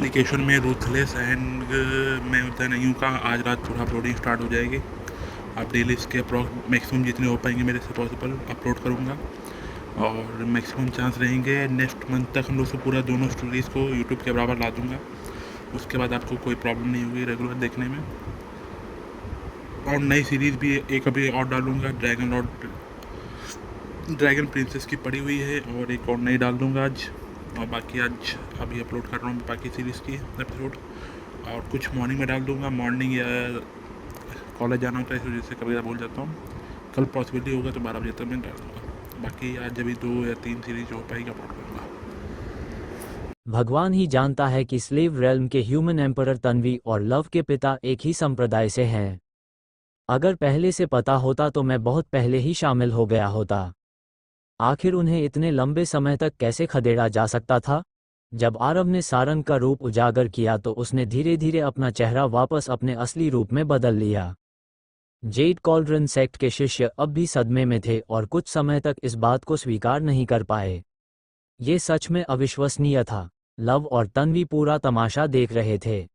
Application में ruthless and मैं उतना नहीं हूँ का आज रात थोड़ा अपलोडिंग स्टार्ट हो जाएगी। आप डेली इसके मैक्सिमम जितने हो पाएंगे मेरे से पॉसिबल अपलोड करूँगा और मैक्सिमम चांस रहेंगे नेक्स्ट मंथ तक हम लोग से पूरा दोनों स्टोरीज़ को यूट्यूब के बराबर ला दूँगा। उसके बाद आपको कोई प्रॉब्लम नहीं होगी रेगुलर देखने में। और नई सीरीज़ भी एक अभी और डालूँगा, ड्रैगन प्रिंसेस की पड़ी हुई है और एक और नई डाल दूँगा आज। और बाकी आज अभी अपलोड कर रहा हूँ बाकी सीरीज़ की एपिसोड और कुछ मॉर्निंग में डाल दूँगा। मॉर्निंग या कॉलेज जाना होता है इस वजह से कभी भूल जाता हूँ। कल पॉसिबिलिटी होगा तो 12 बजे तक मैं डाल दूँगा। बाकी आज अभी 2 या 3 सीरीज हो पाएगी अपलोड करूँगा। भगवान ही जानता है कि स्लेव रेल्म के ह्यूमन एम्परर तन्वी और लव के पिता एक ही संप्रदाय से हैं। अगर पहले से पता होता तो मैं बहुत पहले ही शामिल हो गया होता। आखिर उन्हें इतने लंबे समय तक कैसे खदेड़ा जा सकता था? जब आरव ने सारंग का रूप उजागर किया तो उसने धीरे धीरे अपना चेहरा वापस अपने असली रूप में बदल लिया। जेड कॉल्ड्रन सेक्ट के शिष्य अब भी सदमे में थे और कुछ समय तक इस बात को स्वीकार नहीं कर पाए। ये सच में अविश्वसनीय था। लव और तन्वी पूरा तमाशा देख रहे थे।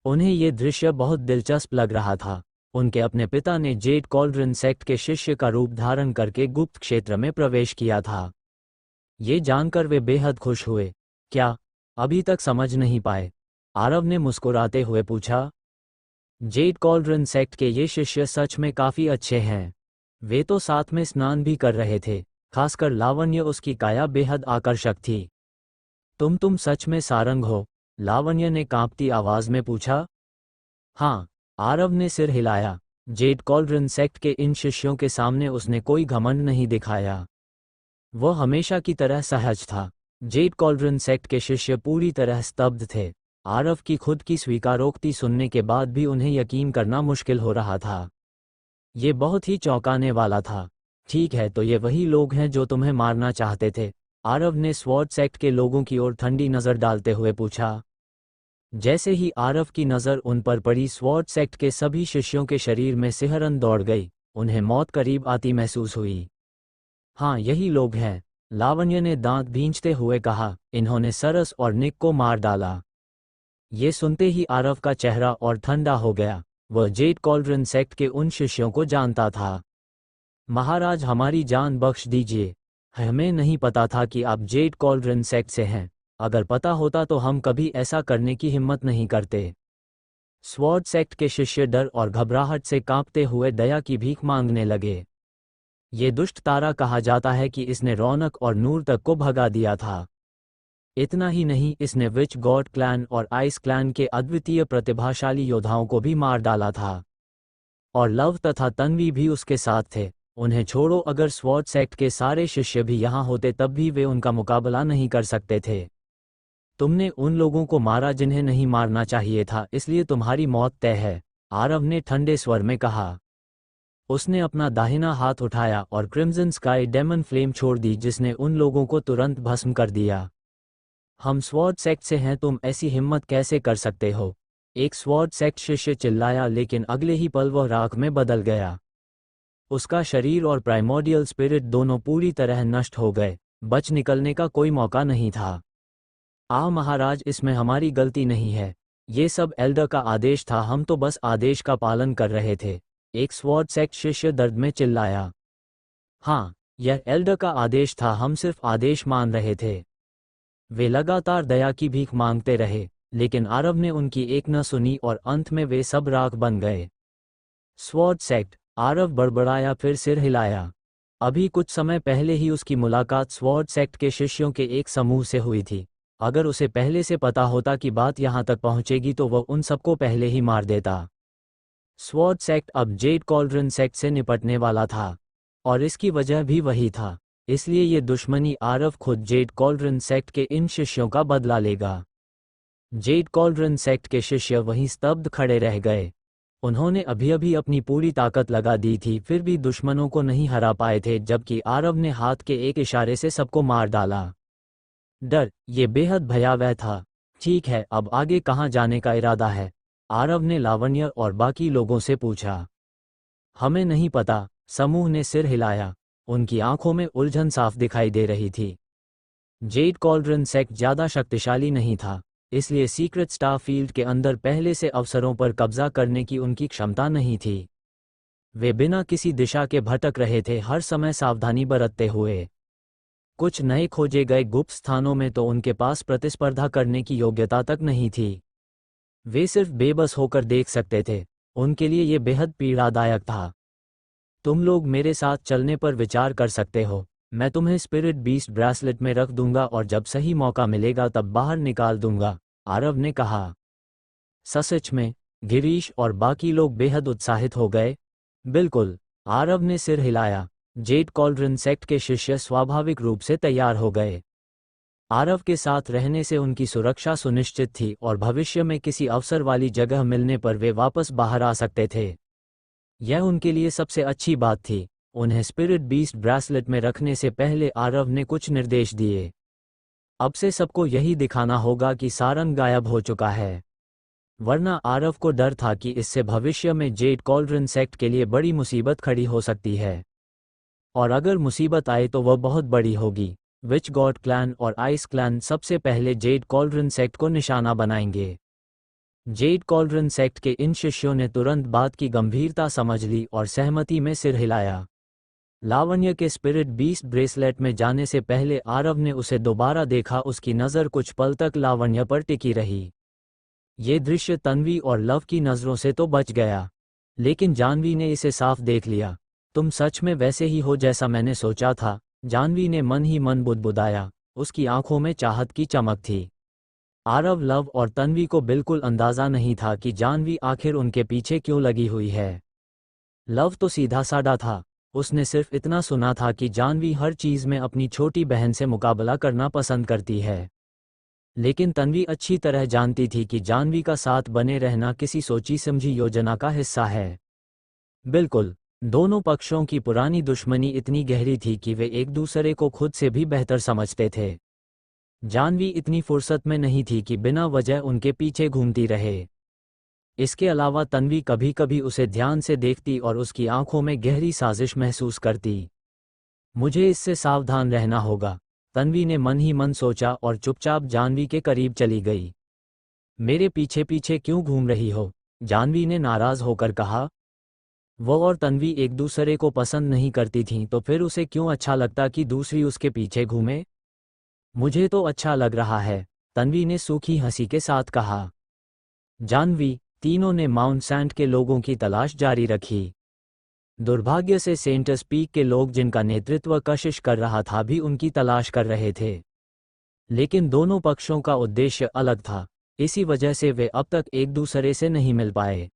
उन्हें ये दृश्य बहुत दिलचस्प लग रहा था। उनके अपने पिता ने जेड कॉल्ड्रन सेक्ट के शिष्य का रूप धारण करके गुप्त क्षेत्र में प्रवेश किया था। ये जानकर वे बेहद खुश हुए। क्या अभी तक समझ नहीं पाए? आरव ने मुस्कुराते हुए पूछा। जेड कॉल्ड्रन सेक्ट के ये शिष्य सच में काफी अच्छे हैं। वे तो साथ में स्नान भी कर रहे थे। खासकर लावण्य, उसकी काया बेहद आकर्षक थी। तुम सच में सारंग हो? लावण्य ने कांपती आवाज में पूछा। हाँ, आरव ने सिर हिलाया। जेड कॉल्ड्रन सेक्ट के इन शिष्यों के सामने उसने कोई घमंड नहीं दिखाया। वह हमेशा की तरह सहज था। जेड कॉल्ड्रन सेक्ट के शिष्य पूरी तरह स्तब्ध थे। आरव की खुद की स्वीकारोक्ति सुनने के बाद भी उन्हें यकीन करना मुश्किल हो रहा था। ये बहुत ही चौंकाने वाला था। ठीक है, तो ये वही लोग हैं जो तुम्हें मारना चाहते थे? आरव ने स्वॉर्ड सेक्ट के लोगों की ओर ठंडी नज़र डालते हुए पूछा। जैसे ही आरव की नज़र उन पर पड़ी, स्वॉर्ड सेक्ट के सभी शिष्यों के शरीर में सिहरन दौड़ गई। उन्हें मौत करीब आती महसूस हुई। हाँ, यही लोग हैं, लावण्य ने दांत भींचते हुए कहा। इन्होंने सरस और निक को मार डाला। ये सुनते ही आरव का चेहरा और ठंडा हो गया। वह जेड कॉल्ड्रन सेक्ट के उन शिष्यों को जानता था। महाराज, हमारी जान बख्श दीजिए। हमें नहीं पता था कि आप जेड कॉल्ड्रन सेक्ट से हैं। अगर पता होता तो हम कभी ऐसा करने की हिम्मत नहीं करते। स्वॉर्ड सेक्ट के शिष्य डर और घबराहट से कांपते हुए दया की भीख मांगने लगे। ये दुष्ट तारा कहा जाता है कि इसने रौनक और नूर तक को भगा दिया था। इतना ही नहीं, इसने विच गॉड क्लैन और आइस क्लैन के अद्वितीय प्रतिभाशाली योद्धाओं को भी मार डाला था। और लव तथा तन्वी भी उसके साथ थे। उन्हें छोड़ो, अगर स्वॉर्ड सेक्ट के सारे शिष्य भी यहाँ होते तब भी वे उनका मुकाबला नहीं कर सकते थे। तुमने उन लोगों को मारा जिन्हें नहीं मारना चाहिए था, इसलिए तुम्हारी मौत तय है, आरव ने ठंडे स्वर में कहा। उसने अपना दाहिना हाथ उठाया और क्रिम्सन स्काई डेमन फ्लेम छोड़ दी, जिसने उन लोगों को तुरंत भस्म कर दिया। हम स्वॉर्ड सेक्ट से हैं, तुम ऐसी हिम्मत कैसे कर सकते हो? एक स्वॉर्ड सेक्ट शिष्य चिल्लाया, लेकिन अगले ही पल वह राख में बदल गया। उसका शरीर और प्राइमोर्डियल स्पिरिट दोनों पूरी तरह नष्ट हो गए। बच निकलने का कोई मौका नहीं था। महाराज, इसमें हमारी गलती नहीं है। ये सब एल्डर का आदेश था, हम तो बस आदेश का पालन कर रहे थे, एक स्वॉर्ड सेक्ट शिष्य दर्द में चिल्लाया। हाँ, यह एल्डर का आदेश था, हम सिर्फ आदेश मान रहे थे। वे लगातार दया की भीख मांगते रहे, लेकिन आरव ने उनकी एक न सुनी और अंत में वे सब राख बन गए। स्वॉर्ड सेक्ट, आरव बड़बड़ाया, फिर सिर हिलाया। अभी कुछ समय पहले ही उसकी मुलाकात स्वॉर्ड सेक्ट के शिष्यों के एक समूह से हुई थी। अगर उसे पहले से पता होता कि बात यहाँ तक पहुँचेगी तो वह उन सबको पहले ही मार देता। स्वॉर्ड सेक्ट अब जेड कॉल्ड्रन सेक्ट से निपटने वाला था, और इसकी वजह भी वही था। इसलिए ये दुश्मनी आरव खुद जेड कॉल्ड्रन सेक्ट के इन शिष्यों का बदला लेगा। जेड कॉल्ड्रन सेक्ट के शिष्य वहीं स्तब्ध खड़े रह गए। उन्होंने अभी अभी अपनी पूरी ताकत लगा दी थी, फिर भी दुश्मनों को नहीं हरा पाए थे, जबकि आरव ने हाथ के एक इशारे से सबको मार डाला। डर, ये बेहद भयावह था। ठीक है, अब आगे कहाँ जाने का इरादा है? आरव ने लावण्य और बाकी लोगों से पूछा। हमें नहीं पता, समूह ने सिर हिलाया। उनकी आंखों में उलझन साफ दिखाई दे रही थी। जेड कॉल्ड्रन सेक्ट ज्यादा शक्तिशाली नहीं था, इसलिए सीक्रेट स्टार फील्ड के अंदर पहले से अवसरों पर कब्जा करने की उनकी क्षमता नहीं थी। वे बिना किसी दिशा के भटक रहे थे, हर समय सावधानी बरतते हुए। कुछ नए खोजे गए गुप्त स्थानों में तो उनके पास प्रतिस्पर्धा करने की योग्यता तक नहीं थी। वे सिर्फ बेबस होकर देख सकते थे। उनके लिए ये बेहद पीड़ादायक था। तुम लोग मेरे साथ चलने पर विचार कर सकते हो। मैं तुम्हें स्पिरिट बीस्ट ब्रेसलेट में रख दूंगा और जब सही मौका मिलेगा तब बाहर निकाल दूंगा, आरव ने कहा। सच में? गिरीश और बाकी लोग बेहद उत्साहित हो गए। बिल्कुल, आरव ने सिर हिलाया। जेड कॉल्ड्रन सेक्ट के शिष्य स्वाभाविक रूप से तैयार हो गए। आरव के साथ रहने से उनकी सुरक्षा सुनिश्चित थी और भविष्य में किसी अवसर वाली जगह मिलने पर वे वापस बाहर आ सकते थे। यह उनके लिए सबसे अच्छी बात थी। उन्हें स्पिरिट बीस्ट ब्रेसलेट में रखने से पहले आरव ने कुछ निर्देश दिए। अब से सबको यही दिखाना होगा कि सारंग गायब हो चुका है, वरना आरव को डर था कि इससे भविष्य में जेड कॉल्ड्रन सेक्ट के लिए बड़ी मुसीबत खड़ी हो सकती है। और अगर मुसीबत आए तो वह बहुत बड़ी होगी। विच गॉड क्लैन और आइस क्लैन सबसे पहले जेड कॉल्ड्रन सेक्ट को निशाना बनाएंगे। जेड कॉल्ड्रन सेक्ट के इन शिष्यों ने तुरंत बात की गंभीरता समझ ली और सहमति में सिर हिलाया। लावण्य के स्पिरिट बीस्ट ब्रेसलेट में जाने से पहले आरव ने उसे दोबारा देखा। उसकी नज़र कुछ पल तक लावण्य पर टिकी रही। ये दृश्य तन्वी और लव की नज़रों से तो बच गया, लेकिन जानवी ने इसे साफ देख लिया। तुम सच में वैसे ही हो जैसा मैंने सोचा था, जानवी ने मन ही मन बुदबुदाया। उसकी आंखों में चाहत की चमक थी। आरव, लव और तन्वी को बिल्कुल अंदाजा नहीं था कि जानवी आखिर उनके पीछे क्यों लगी हुई है। लव तो सीधा साधा था। उसने सिर्फ इतना सुना था कि जानवी हर चीज़ में अपनी छोटी बहन से मुकाबला करना पसंद करती है। लेकिन तन्वी अच्छी तरह जानती थी कि जानवी का साथ बने रहना किसी सोची समझी योजना का हिस्सा है। बिल्कुल, दोनों पक्षों की पुरानी दुश्मनी इतनी गहरी थी कि वे एक दूसरे को खुद से भी बेहतर समझते थे। जानवी इतनी फुर्सत में नहीं थी कि बिना वजह उनके पीछे घूमती रहे। इसके अलावा तन्वी कभी कभी उसे ध्यान से देखती और उसकी आंखों में गहरी साजिश महसूस करती। मुझे इससे सावधान रहना होगा, तन्वी ने मन ही मन सोचा और चुपचाप जानवी के करीब चली गई। मेरे पीछे पीछे क्यों घूम रही हो? जानवी ने नाराज होकर कहा। वो और तन्वी एक दूसरे को पसंद नहीं करती थीं, तो फिर उसे क्यों अच्छा लगता कि दूसरी उसके पीछे घूमे? मुझे तो अच्छा लग रहा है, तन्वी ने सूखी हंसी के साथ कहा। जानवी, तीनों ने माउंट सैंट के लोगों की तलाश जारी रखी। दुर्भाग्य से सेंटर्स पीक के लोग जिनका नेतृत्व कशिश कर रहा था भी उनकी तलाश कर रहे थे। लेकिन दोनों पक्षों का उद्देश्य अलग था, इसी वजह से वे अब तक एक दूसरे से नहीं मिल पाए।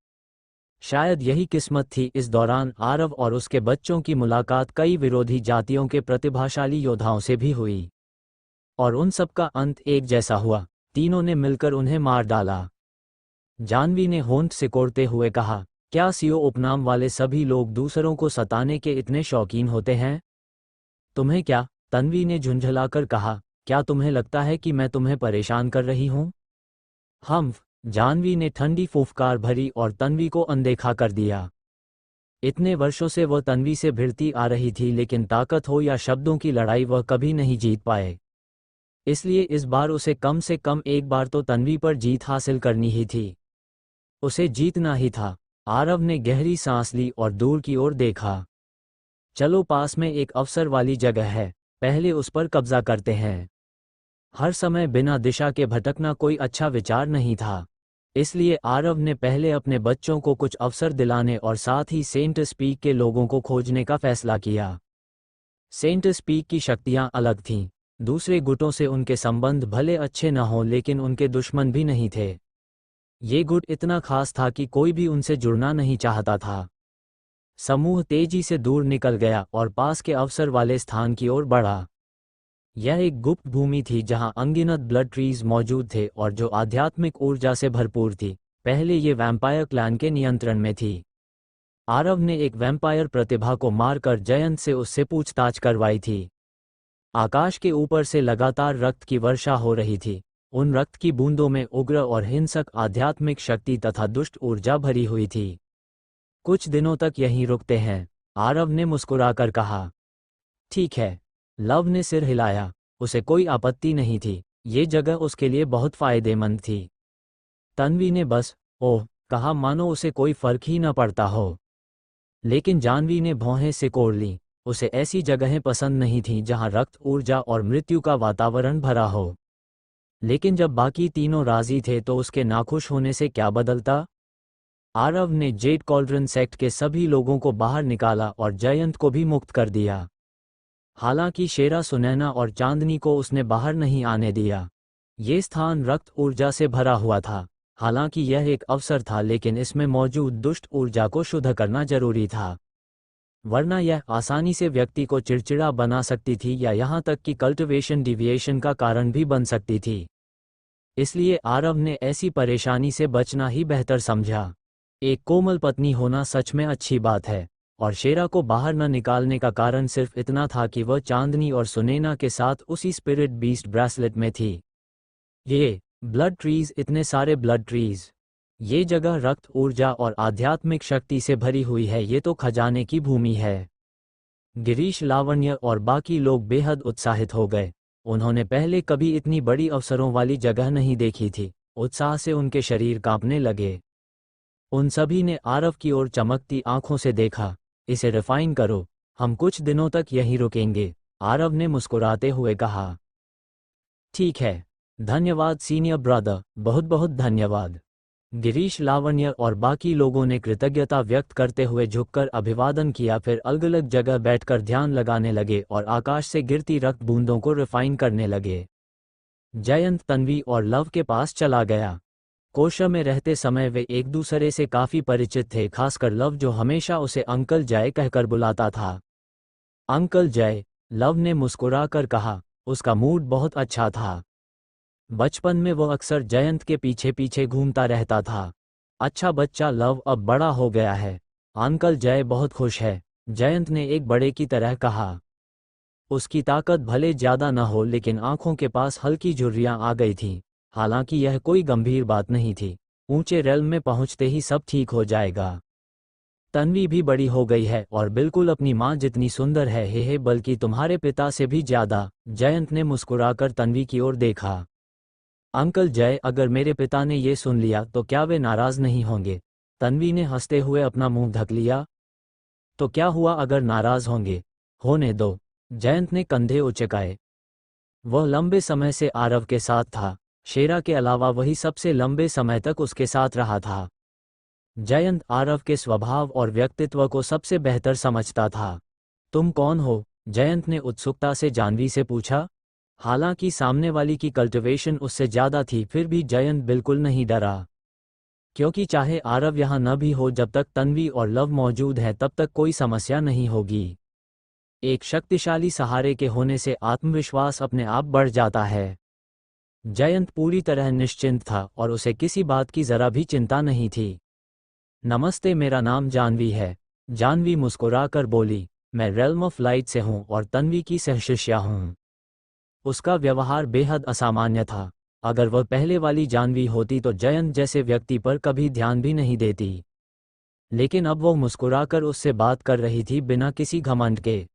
शायद यही किस्मत थी। इस दौरान आरव और उसके बच्चों की मुलाकात कई विरोधी जातियों के प्रतिभाशाली योद्धाओं से भी हुई, और उन सब का अंत एक जैसा हुआ। तीनों ने मिलकर उन्हें मार डाला। जानवी ने होंठ सिकोड़ते हुए कहा, क्या सीओ उपनाम वाले सभी लोग दूसरों को सताने के इतने शौकीन होते हैं? तुम्हें क्या? तन्वी ने झुंझलाकर कहा, क्या तुम्हें लगता है कि मैं तुम्हें परेशान कर रही हूं? जानवी ने ठंडी फुफकार भरी और तन्वी को अनदेखा कर दिया। इतने वर्षों से वह तन्वी से भिड़ती आ रही थी, लेकिन ताकत हो या शब्दों की लड़ाई वह कभी नहीं जीत पाए। इसलिए इस बार उसे कम से कम एक बार तो तन्वी पर जीत हासिल करनी ही थी। उसे जीतना ही था। आरव ने गहरी सांस ली और दूर की ओर देखा। चलो, पास में एक अवसर वाली जगह है, पहले उस पर कब्जा करते हैं। हर समय बिना दिशा के भटकना कोई अच्छा विचार नहीं था। इसलिए आरव ने पहले अपने बच्चों को कुछ अवसर दिलाने और साथ ही सेंट स्पीक के लोगों को खोजने का फैसला किया। सेंट स्पीक की शक्तियां अलग थीं। दूसरे गुटों से उनके संबंध भले अच्छे न हों, लेकिन उनके दुश्मन भी नहीं थे। ये गुट इतना खास था कि कोई भी उनसे जुड़ना नहीं चाहता था। समूह तेजी से दूर निकल गया और पास के अवसर वाले स्थान की ओर बढ़ा। यह एक गुप्त भूमि थी जहां अनगिनत ब्लड ट्रीज मौजूद थे और जो आध्यात्मिक ऊर्जा से भरपूर थी। पहले ये वैम्पायर क्लैन के नियंत्रण में थी। आरव ने एक वैम्पायर प्रतिभा को मारकर जयंत से उससे पूछताछ करवाई थी। आकाश के ऊपर से लगातार रक्त की वर्षा हो रही थी। उन रक्त की बूंदों में उग्र और हिंसक आध्यात्मिक शक्ति तथा दुष्ट ऊर्जा भरी हुई थी। कुछ दिनों तक यहीं रुकते हैं, आरव ने मुस्कुराकर कहा। ठीक है, लव ने सिर हिलाया। उसे कोई आपत्ति नहीं थी। ये जगह उसके लिए बहुत फायदेमंद थी। तन्वी ने बस ओह कहा मानो उसे कोई फर्क ही न पड़ता हो। लेकिन जानवी ने भौहें सिकोड़ लीं। उसे ऐसी जगहें पसंद नहीं थीं जहां रक्त, ऊर्जा और मृत्यु का वातावरण भरा हो। लेकिन जब बाकी तीनों राजी थे तो उसके नाखुश होने से क्या बदलता? आरव ने जेड कॉल्ड्रन सेक्ट के सभी लोगों को बाहर निकाला और जयंत को भी मुक्त कर दिया। हालांकि शेरा, सुनैना और चांदनी को उसने बाहर नहीं आने दिया। ये स्थान रक्त ऊर्जा से भरा हुआ था। हालांकि यह एक अवसर था, लेकिन इसमें मौजूद दुष्ट ऊर्जा को शुद्ध करना जरूरी था, वरना यह आसानी से व्यक्ति को चिड़चिड़ा बना सकती थी या यहाँ तक कि कल्टिवेशन डिविएशन का कारण भी बन सकती थी। इसलिए आरव ने ऐसी परेशानी से बचना ही बेहतर समझा। एक कोमल पत्नी होना सच में अच्छी बात है, और शेरा को बाहर न निकालने का कारण सिर्फ इतना था कि वह चांदनी और सुनैना के साथ उसी स्पिरिट बीस्ट ब्रेसलेट में थी। ये ब्लड ट्रीज, इतने सारे ब्लड ट्रीज। ये जगह रक्त, ऊर्जा और आध्यात्मिक शक्ति से भरी हुई है। ये तो खजाने की भूमि है। गिरीश, लावण्य और बाकी लोग बेहद उत्साहित हो गए। उन्होंने पहले कभी इतनी बड़ी अवसरों वाली जगह नहीं देखी थी। उत्साह से उनके शरीर कांपने लगे। उन सभी ने आरव की ओर चमकती आंखों से देखा। इसे रिफाइन करो, हम कुछ दिनों तक यहीं रुकेंगे, आरव ने मुस्कुराते हुए कहा। ठीक है, धन्यवाद सीनियर ब्रदर, बहुत बहुत धन्यवाद। गिरीश, लावण्य और बाकी लोगों ने कृतज्ञता व्यक्त करते हुए झुककर अभिवादन किया, फिर अलग अलग जगह बैठकर ध्यान लगाने लगे और आकाश से गिरती रक्त बूंदों को रिफाइन करने लगे। जयंत तन्वी और लव के पास चला गया। कोशा में रहते समय वे एक दूसरे से काफी परिचित थे, खासकर लव जो हमेशा उसे अंकल जय कहकर बुलाता था। अंकल जय, लव ने मुस्कुराकर कहा। उसका मूड बहुत अच्छा था। बचपन में वो अक्सर जयंत के पीछे पीछे घूमता रहता था। अच्छा बच्चा लव अब बड़ा हो गया है। अंकल जय बहुत खुश है, जयंत ने एक बड़े की तरह कहा। उसकी ताकत भले ज्यादा न हो, लेकिन आंखों के पास हल्की झुर्रियां आ गई थीं। हालांकि यह कोई गंभीर बात नहीं थी। ऊंचे रेल्म में पहुंचते ही सब ठीक हो जाएगा। तन्वी भी बड़ी हो गई है और बिल्कुल अपनी माँ जितनी सुंदर है, हे बल्कि तुम्हारे पिता से भी ज्यादा। जयंत ने मुस्कुराकर तन्वी की ओर देखा। अंकल जय, अगर मेरे पिता ने ये सुन लिया तो क्या वे नाराज नहीं होंगे? तन्वी ने हंसते हुए अपना मुंह ढक लिया। तो क्या हुआ अगर नाराज होंगे? होने दो, जयंत ने कंधे उचकाए। वह लंबे समय से आरव के साथ था। शेरा के अलावा वही सबसे लंबे समय तक उसके साथ रहा था। जयंत आरव के स्वभाव और व्यक्तित्व को सबसे बेहतर समझता था। तुम कौन हो? जयंत ने उत्सुकता से जानवी से पूछा। हालांकि सामने वाली की कल्टिवेशन उससे ज्यादा थी, फिर भी जयंत बिल्कुल नहीं डरा, क्योंकि चाहे आरव यहाँ न भी हो, जब तक तन्वी और लव मौजूद है तब तक कोई समस्या नहीं होगी। एक शक्तिशाली सहारे के होने से आत्मविश्वास अपने आप बढ़ जाता है। जयंत पूरी तरह निश्चिंत था और उसे किसी बात की जरा भी चिंता नहीं थी। नमस्ते, मेरा नाम जानवी है। जानवी मुस्कुराकर बोली। मैं रेल्म ऑफ लाइट से हूँ और तन्वी की सहशिष्या हूँ। उसका व्यवहार बेहद असामान्य था। अगर वह पहले वाली जानवी होती तो जयंत जैसे व्यक्ति पर कभी ध्यान भी नहीं देती, लेकिन अब वो मुस्कुराकर उससे बात कर रही थी बिना किसी घमंड के।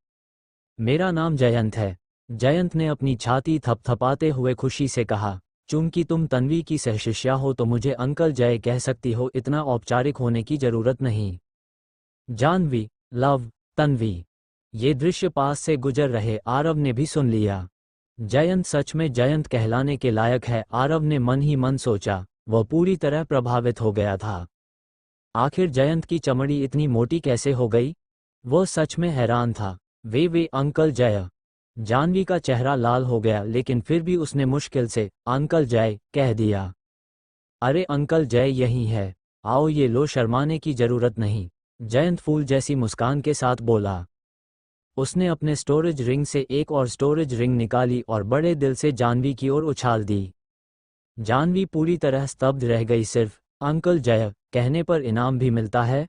मेरा नाम जयंत है, जयंत ने अपनी छाती थपथपाते हुए खुशी से कहा। चूंकि तुम तन्वी की सहशिष्या हो तो मुझे अंकल जय कह सकती हो, इतना औपचारिक होने की जरूरत नहीं। जानवी, लव, तन्वी, ये दृश्य पास से गुजर रहे आरव ने भी सुन लिया। जयंत सच में जयंत कहलाने के लायक है, आरव ने मन ही मन सोचा। वह पूरी तरह प्रभावित हो गया था। आखिर जयंत की चमड़ी इतनी मोटी कैसे हो गई? वह सच में हैरान था। वे अंकल जय। जानवी का चेहरा लाल हो गया, लेकिन फिर भी उसने मुश्किल से अंकल जय कह दिया। अरे अंकल जय यही है, आओ ये लो, शर्माने की जरूरत नहीं, जयंत फूल जैसी मुस्कान के साथ बोला। उसने अपने स्टोरेज रिंग से एक और स्टोरेज रिंग निकाली और बड़े दिल से जानवी की ओर उछाल दी। जानवी पूरी तरह स्तब्ध रह गई। सिर्फ अंकल जय कहने पर इनाम भी मिलता है?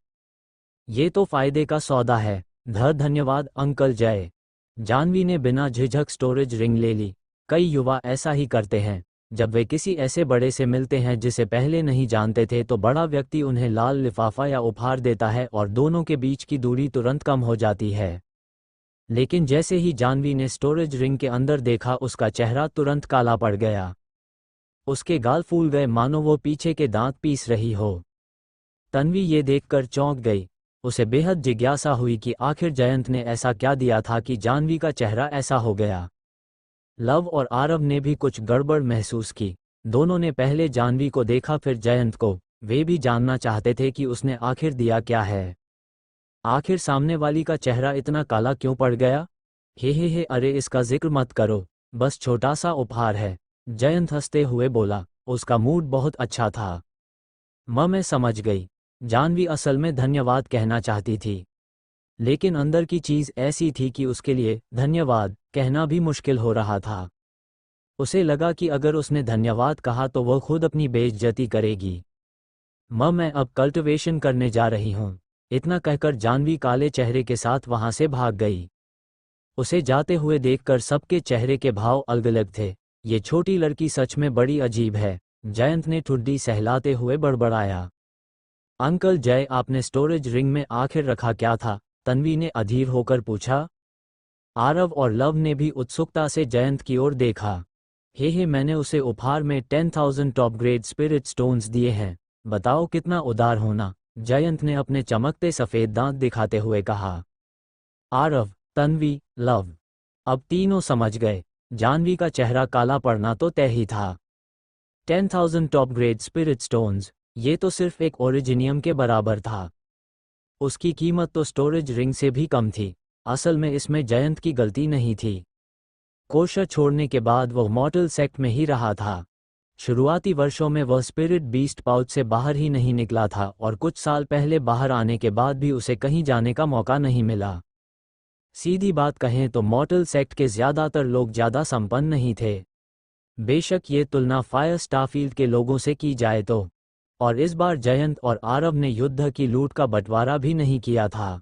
ये तो फायदे का सौदा है। धन्यवाद अंकल जय। जानवी ने बिना झिझक स्टोरेज रिंग ले ली। कई युवा ऐसा ही करते हैं। जब वे किसी ऐसे बड़े से मिलते हैं जिसे पहले नहीं जानते थे तो बड़ा व्यक्ति उन्हें लाल लिफाफा या उपहार देता है और दोनों के बीच की दूरी तुरंत कम हो जाती है। लेकिन जैसे ही जानवी ने स्टोरेज रिंग के अंदर देखा उसका चेहरा तुरंत काला पड़ गया। उसके गाल फूल गए मानो वो पीछे के दांत पीस रही हो। तन्वी ये देखकर चौंक गई। उसे बेहद जिज्ञासा हुई कि आखिर जयंत ने ऐसा क्या दिया था कि जानवी का चेहरा ऐसा हो गया। लव और आरव ने भी कुछ गड़बड़ महसूस की। दोनों ने पहले जानवी को देखा फिर जयंत को। वे भी जानना चाहते थे कि उसने आखिर दिया क्या है। आखिर सामने वाली का चेहरा इतना काला क्यों पड़ गया? हे अरे इसका जिक्र मत करो, बस छोटा सा उपहार है, जयंत हंसते हुए बोला। उसका मूड बहुत अच्छा था। मैं समझ गई। जानवी असल में धन्यवाद कहना चाहती थी, लेकिन अंदर की चीज ऐसी थी कि उसके लिए धन्यवाद कहना भी मुश्किल हो रहा था। उसे लगा कि अगर उसने धन्यवाद कहा तो वह खुद अपनी बेइज्जती करेगी। मैं अब कल्टिवेशन करने जा रही हूँ। इतना कहकर जानवी काले चेहरे के साथ वहां से भाग गई। उसे जाते हुए देखकर सबके चेहरे के भाव अलग अलग थे। ये छोटी लड़की सच में बड़ी अजीब है, जयंत ने ठुड्डी सहलाते हुए बड़बड़ाया। अंकल जय, आपने स्टोरेज रिंग में आखिर रखा क्या था? तन्वी ने अधीर होकर पूछा। आरव और लव ने भी उत्सुकता से जयंत की ओर देखा। हे मैंने उसे उपहार में 10,000 टॉप ग्रेड स्पिरिट स्टोन्स दिए हैं। बताओ कितना उदार होना, जयंत ने अपने चमकते सफेद दांत दिखाते हुए कहा। आरव, तन्वी, लव अब तीनों समझ गए। जानवी का चेहरा काला पड़ना तो तय ही था। 10,000 टॉप ग्रेड स्पिरिट स्टोन्स, ये तो सिर्फ एक ओरिजिनियम के बराबर था। उसकी कीमत तो स्टोरेज रिंग से भी कम थी। असल में इसमें जयंत की गलती नहीं थी। कोशा छोड़ने के बाद वह मॉर्टल सेक्ट में ही रहा था। शुरुआती वर्षों में वह स्पिरिट बीस्ट पाउच से बाहर ही नहीं निकला था और कुछ साल पहले बाहर आने के बाद भी उसे कहीं जाने का मौका नहीं मिला। सीधी बात कहें तो मॉर्टल सेक्ट के ज़्यादातर लोग ज़्यादा संपन्न नहीं थे। बेशक ये तुलना फायर स्टारफील्ड के लोगों से की जाए तो। और इस बार जयंत और आरव ने युद्ध की लूट का बंटवारा भी नहीं किया था।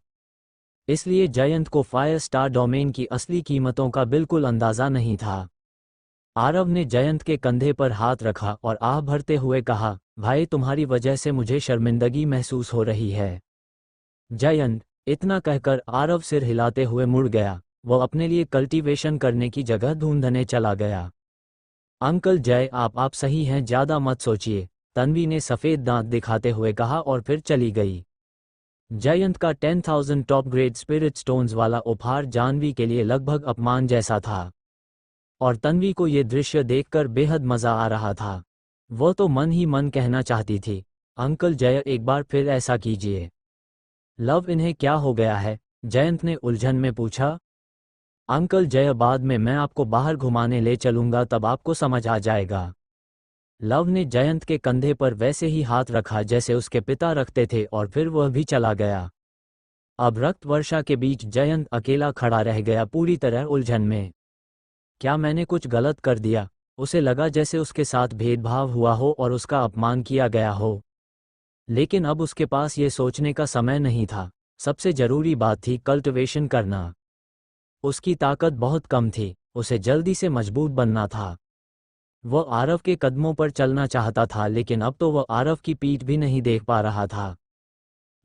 इसलिए जयंत को फायर स्टार डोमेन की असली कीमतों का बिल्कुल अंदाज़ा नहीं था। आरव ने जयंत के कंधे पर हाथ रखा और आह भरते हुए कहा, भाई तुम्हारी वजह से मुझे शर्मिंदगी महसूस हो रही है। जयंत, इतना कहकर आरव सिर हिलाते हुए मुड़ गया। वह अपने लिए कल्टीवेशन करने की जगह ढूंढने चला गया। अंकल जय, आप सही हैं, ज़्यादा मत सोचिए, तन्वी ने सफ़ेद दांत दिखाते हुए कहा और फिर चली गई। जयंत का 10,000 टॉप ग्रेड स्पिरिट स्टोन्स वाला उपहार जानवी के लिए लगभग अपमान जैसा था। और तन्वी को ये दृश्य देखकर बेहद मज़ा आ रहा था। वो तो मन ही मन कहना चाहती थी, अंकल जय एक बार फिर ऐसा कीजिए। लव, इन्हें क्या हो गया है? जयंत ने उलझन में पूछा। अंकल जय, बाद में मैं आपको बाहर घुमाने ले चलूंगा, तब आपको समझ आ जाएगा। लव ने जयंत के कंधे पर वैसे ही हाथ रखा जैसे उसके पिता रखते थे और फिर वह भी चला गया। अब रक्त वर्षा के बीच जयंत अकेला खड़ा रह गया, पूरी तरह उलझन में। क्या मैंने कुछ गलत कर दिया? उसे लगा जैसे उसके साथ भेदभाव हुआ हो और उसका अपमान किया गया हो। लेकिन अब उसके पास ये सोचने का समय नहीं था। सबसे जरूरी बात थी कल्टिवेशन करना। उसकी ताकत बहुत कम थी, उसे जल्दी से मजबूत बनना था। वह आरव के कदमों पर चलना चाहता था, लेकिन अब तो वह आरव की पीठ भी नहीं देख पा रहा था।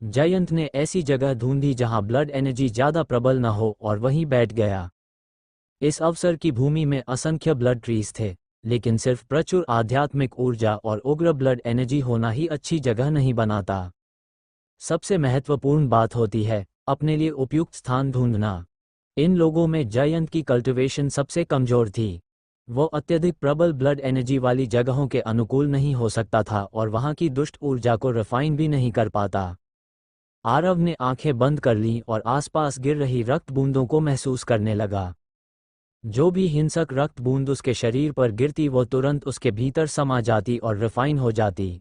जयंत ने ऐसी जगह ढूंढी जहां ब्लड एनर्जी ज़्यादा प्रबल न हो और वहीं बैठ गया। इस अवसर की भूमि में असंख्य ब्लड ट्रीज थे, लेकिन सिर्फ प्रचुर आध्यात्मिक ऊर्जा और उग्र ब्लड एनर्जी होना ही अच्छी जगह नहीं बनाता। सबसे महत्वपूर्ण बात होती है अपने लिए उपयुक्त स्थान ढूंढना। इन लोगों में जयंत की कल्टिवेशन सबसे कमजोर थी। वो अत्यधिक प्रबल ब्लड एनर्जी वाली जगहों के अनुकूल नहीं हो सकता था और वहां की दुष्ट ऊर्जा को रिफाइन भी नहीं कर पाता। आरव ने आंखें बंद कर लीं और आसपास गिर रही रक्त बूंदों को महसूस करने लगा। जो भी हिंसक रक्त बूंद उसके शरीर पर गिरती वो तुरंत उसके भीतर समा जाती और रिफाइन हो जाती।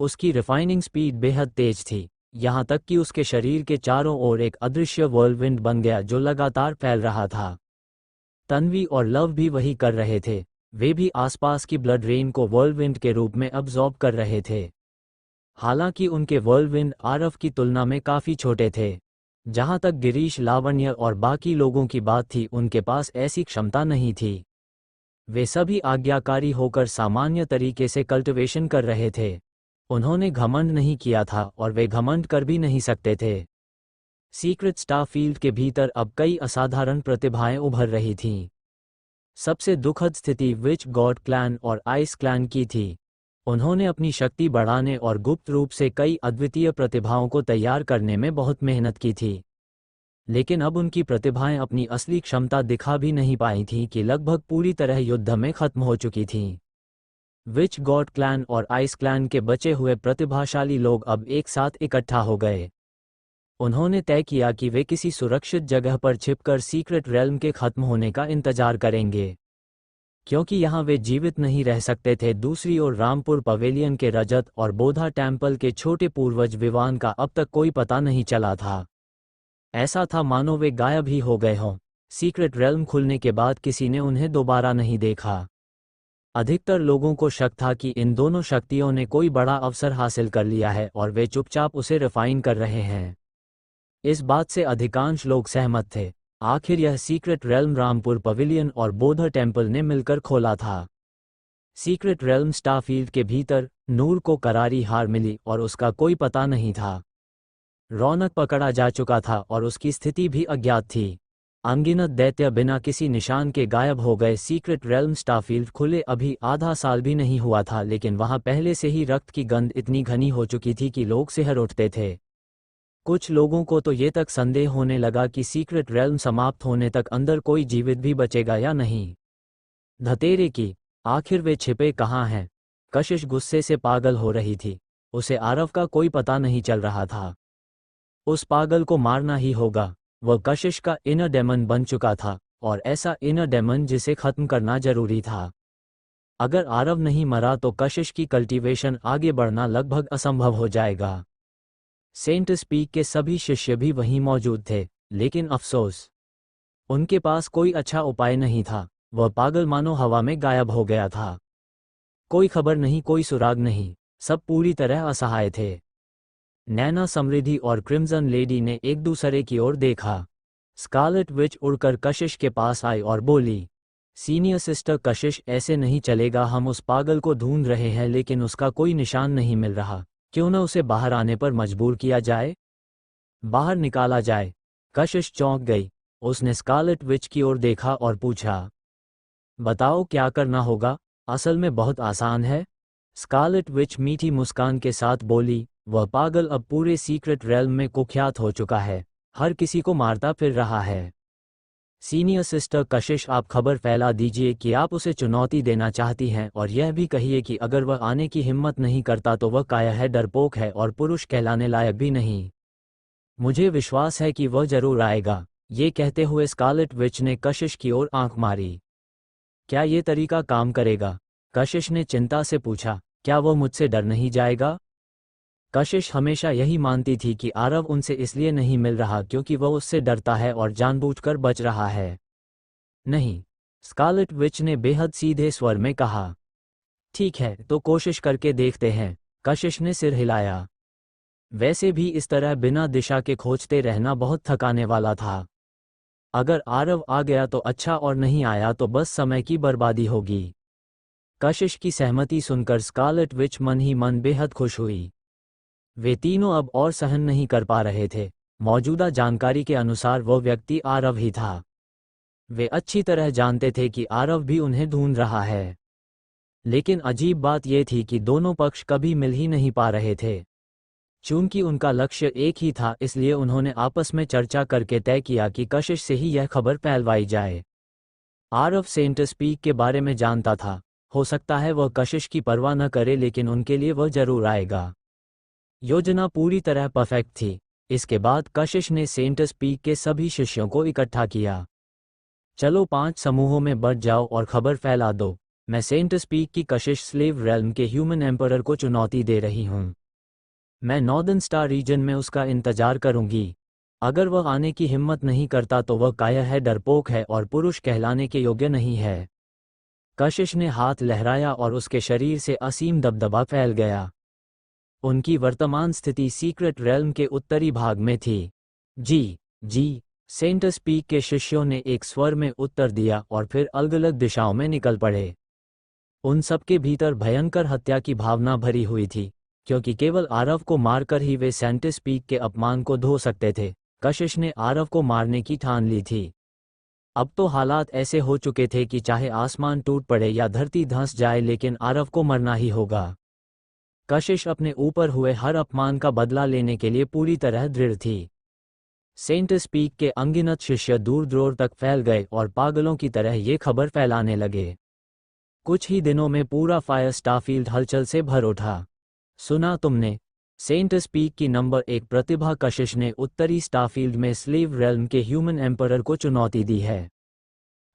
उसकी रिफाइनिंग स्पीड बेहद तेज थी, यहाँ तक कि उसके शरीर के चारों ओर एक अदृश्य व्हर्लविंड बन गया जो लगातार फैल रहा था। तन्वी और लव भी वही कर रहे थे। वे भी आसपास की ब्लड रेन को व्हर्लविंड के रूप में अब्जॉर्ब कर रहे थे। हालांकि उनके व्हर्लविंड आरव की तुलना में काफ़ी छोटे थे। जहां तक गिरीश, लावण्य और बाकी लोगों की बात थी, उनके पास ऐसी क्षमता नहीं थी। वे सभी आज्ञाकारी होकर सामान्य तरीके से कल्टिवेशन कर रहे थे। उन्होंने घमंड नहीं किया था और वे घमंड कर भी नहीं सकते थे। सीक्रेट स्टारफील्ड के भीतर अब कई असाधारण प्रतिभाएं उभर रही थीं। सबसे दुखद स्थिति विच गॉड क्लैन और आइस क्लैन की थी। उन्होंने अपनी शक्ति बढ़ाने और गुप्त रूप से कई अद्वितीय प्रतिभाओं को तैयार करने में बहुत मेहनत की थी, लेकिन अब उनकी प्रतिभाएं अपनी असली क्षमता दिखा भी नहीं पाई थीं कि लगभग पूरी तरह युद्ध में खत्म हो चुकी थीं। विच गॉड क्लैन और आइस क्लैन के बचे हुए प्रतिभाशाली लोग अब एक साथ इकट्ठा हो गए। उन्होंने तय किया कि वे किसी सुरक्षित जगह पर छिपकर सीक्रेट रेल्म के खत्म होने का इंतजार करेंगे, क्योंकि यहाँ वे जीवित नहीं रह सकते थे। दूसरी ओर रामपुर पवेलियन के रजत और बोधा टेम्पल के छोटे पूर्वज विवान का अब तक कोई पता नहीं चला था। ऐसा था मानो वे गायब ही हो गए हों। सीक्रेट रेल्म खुलने के बाद किसी ने उन्हें दोबारा नहीं देखा। अधिकतर लोगों को शक था कि इन दोनों शक्तियों ने कोई बड़ा अवसर हासिल कर लिया है और वे चुपचाप उसे रिफाइन कर रहे हैं। इस बात से अधिकांश लोग सहमत थे। आखिर यह सीक्रेट रेल्म रामपुर पवेलियन और बोधा टेम्पल ने मिलकर खोला था। सीक्रेट रेल्म स्टारफील्ड के भीतर नूर को करारी हार मिली और उसका कोई पता नहीं था। रौनक पकड़ा जा चुका था और उसकी स्थिति भी अज्ञात थी। अनगिनत दैत्य बिना किसी निशान के गायब हो गए। सीक्रेट रेल्म स्टारफील्ड खुले अभी आधा साल भी नहीं हुआ था, लेकिन वहां पहले से ही रक्त की गंध इतनी घनी हो चुकी थी कि लोग सिहर उठते थे। कुछ लोगों को तो ये तक संदेह होने लगा कि सीक्रेट रेल्म समाप्त होने तक अंदर कोई जीवित भी बचेगा या नहीं। धतेरे की, आखिर वे छिपे कहाँ हैं? कशिश गुस्से से पागल हो रही थी। उसे आरव का कोई पता नहीं चल रहा था। उस पागल को मारना ही होगा। वह कशिश का इनर डेमन बन चुका था, और ऐसा इनर डेमन जिसे खत्म करना जरूरी था। अगर आरव नहीं मरा तो कशिश की कल्टीवेशन आगे बढ़ना लगभग असंभव हो जाएगा। सेंट स्पीक के सभी शिष्य भी वहीं मौजूद थे, लेकिन अफसोस, उनके पास कोई अच्छा उपाय नहीं था। वह पागल मानो हवा में गायब हो गया था। कोई खबर नहीं, कोई सुराग नहीं, सब पूरी तरह असहाय थे। नैना, समृद्धि और क्रिम्सन लेडी ने एक दूसरे की ओर देखा। स्कारलेट विच उड़कर कशिश के पास आई और बोली, सीनियर सिस्टर कशिश, ऐसे नहीं चलेगा। हम उस पागल को ढूंढ रहे हैं लेकिन उसका कोई निशान नहीं मिल रहा। क्यों न उसे बाहर आने पर मजबूर किया जाए, बाहर निकाला जाए। कशिश चौंक गई। उसने स्कारलेट विच की ओर देखा और पूछा, बताओ क्या करना होगा? असल में बहुत आसान है। स्कारलेट विच मीठी मुस्कान के साथ बोली, वह पागल अब पूरे सीक्रेट रेल्म में कुख्यात हो चुका है, हर किसी को मारता फिर रहा है। सीनियर सिस्टर कशिश, आप खबर फैला दीजिए कि आप उसे चुनौती देना चाहती हैं, और यह भी कहिए कि अगर वह आने की हिम्मत नहीं करता तो वह काया है, डरपोक है और पुरुष कहलाने लायक भी नहीं। मुझे विश्वास है कि वह जरूर आएगा। ये कहते हुए स्कारलेट विच ने कशिश की ओर आंख मारी। क्या ये तरीका काम करेगा? कशिश ने चिंता से पूछा। क्या वह मुझसे डर नहीं जाएगा? कशिश हमेशा यही मानती थी कि आरव उनसे इसलिए नहीं मिल रहा क्योंकि वह उससे डरता है और जानबूझकर बच रहा है। नहीं, स्कारलेट विच ने बेहद सीधे स्वर में कहा। ठीक है, तो कोशिश करके देखते हैं। कशिश ने सिर हिलाया। वैसे भी इस तरह बिना दिशा के खोजते रहना बहुत थकाने वाला था। अगर आरव आ गया तो अच्छा, और नहीं आया तो बस समय की बर्बादी होगी। कशिश की सहमति सुनकर स्कारलेट विच मन ही मन बेहद खुश हुई। वे तीनों अब और सहन नहीं कर पा रहे थे। मौजूदा जानकारी के अनुसार वह व्यक्ति आरव ही था। वे अच्छी तरह जानते थे कि आरव भी उन्हें ढूंढ रहा है, लेकिन अजीब बात यह थी कि दोनों पक्ष कभी मिल ही नहीं पा रहे थे। चूंकि उनका लक्ष्य एक ही था, इसलिए उन्होंने आपस में चर्चा करके तय किया कि कशिश से ही यह खबर फैलवाई जाए। आरव सेंट स्पीक के बारे में जानता था। हो सकता है वह कशिश की परवाह न करे, लेकिन उनके लिए वह जरूर आएगा। योजना पूरी तरह परफेक्ट थी। इसके बाद कशिश ने सेंट स्पीक के सभी शिष्यों को इकट्ठा किया। चलो 5 समूहों में बढ़ जाओ और खबर फैला दो। मैं सेंट स्पीक की कशिश स्लेव रेल्म के ह्यूमन एम्परर को चुनौती दे रही हूँ। मैं नॉर्दर्न स्टार रीजन में उसका इंतजार करूंगी। अगर वह आने की हिम्मत नहीं करता तो वह कायर है, डरपोक है और पुरुष कहलाने के योग्य नहीं है। कशिश ने हाथ लहराया और उसके शरीर से असीम दबदबा फैल गया। उनकी वर्तमान स्थिति सीक्रेट रेल्म के उत्तरी भाग में थी। जी, सेंट स्पीक के शिष्यों ने एक स्वर में उत्तर दिया और फिर अलग अलग दिशाओं में निकल पड़े। उन सबके भीतर भयंकर हत्या की भावना भरी हुई थी, क्योंकि केवल आरव को मारकर ही वे सेंट स्पीक के अपमान को धो सकते थे। कशिश ने आरव को मारने की ठान ली थी। अब तो हालात ऐसे हो चुके थे कि चाहे आसमान टूट पड़े या धरती धंस जाए, लेकिन आरव को मरना ही होगा। कशिश अपने ऊपर हुए हर अपमान का बदला लेने के लिए पूरी तरह दृढ़ थी। सेंट स्पीक के अनगिनत शिष्य दूर दूर तक फैल गए और पागलों की तरह ये खबर फैलाने लगे। कुछ ही दिनों में पूरा फायर स्टारफील्ड हलचल से भर उठा। सुना तुमने? सेंट स्पीक की नंबर 1 प्रतिभा कशिश ने उत्तरी स्टारफील्ड में स्लेव रेल्म के ह्यूमन एम्परर को चुनौती दी है।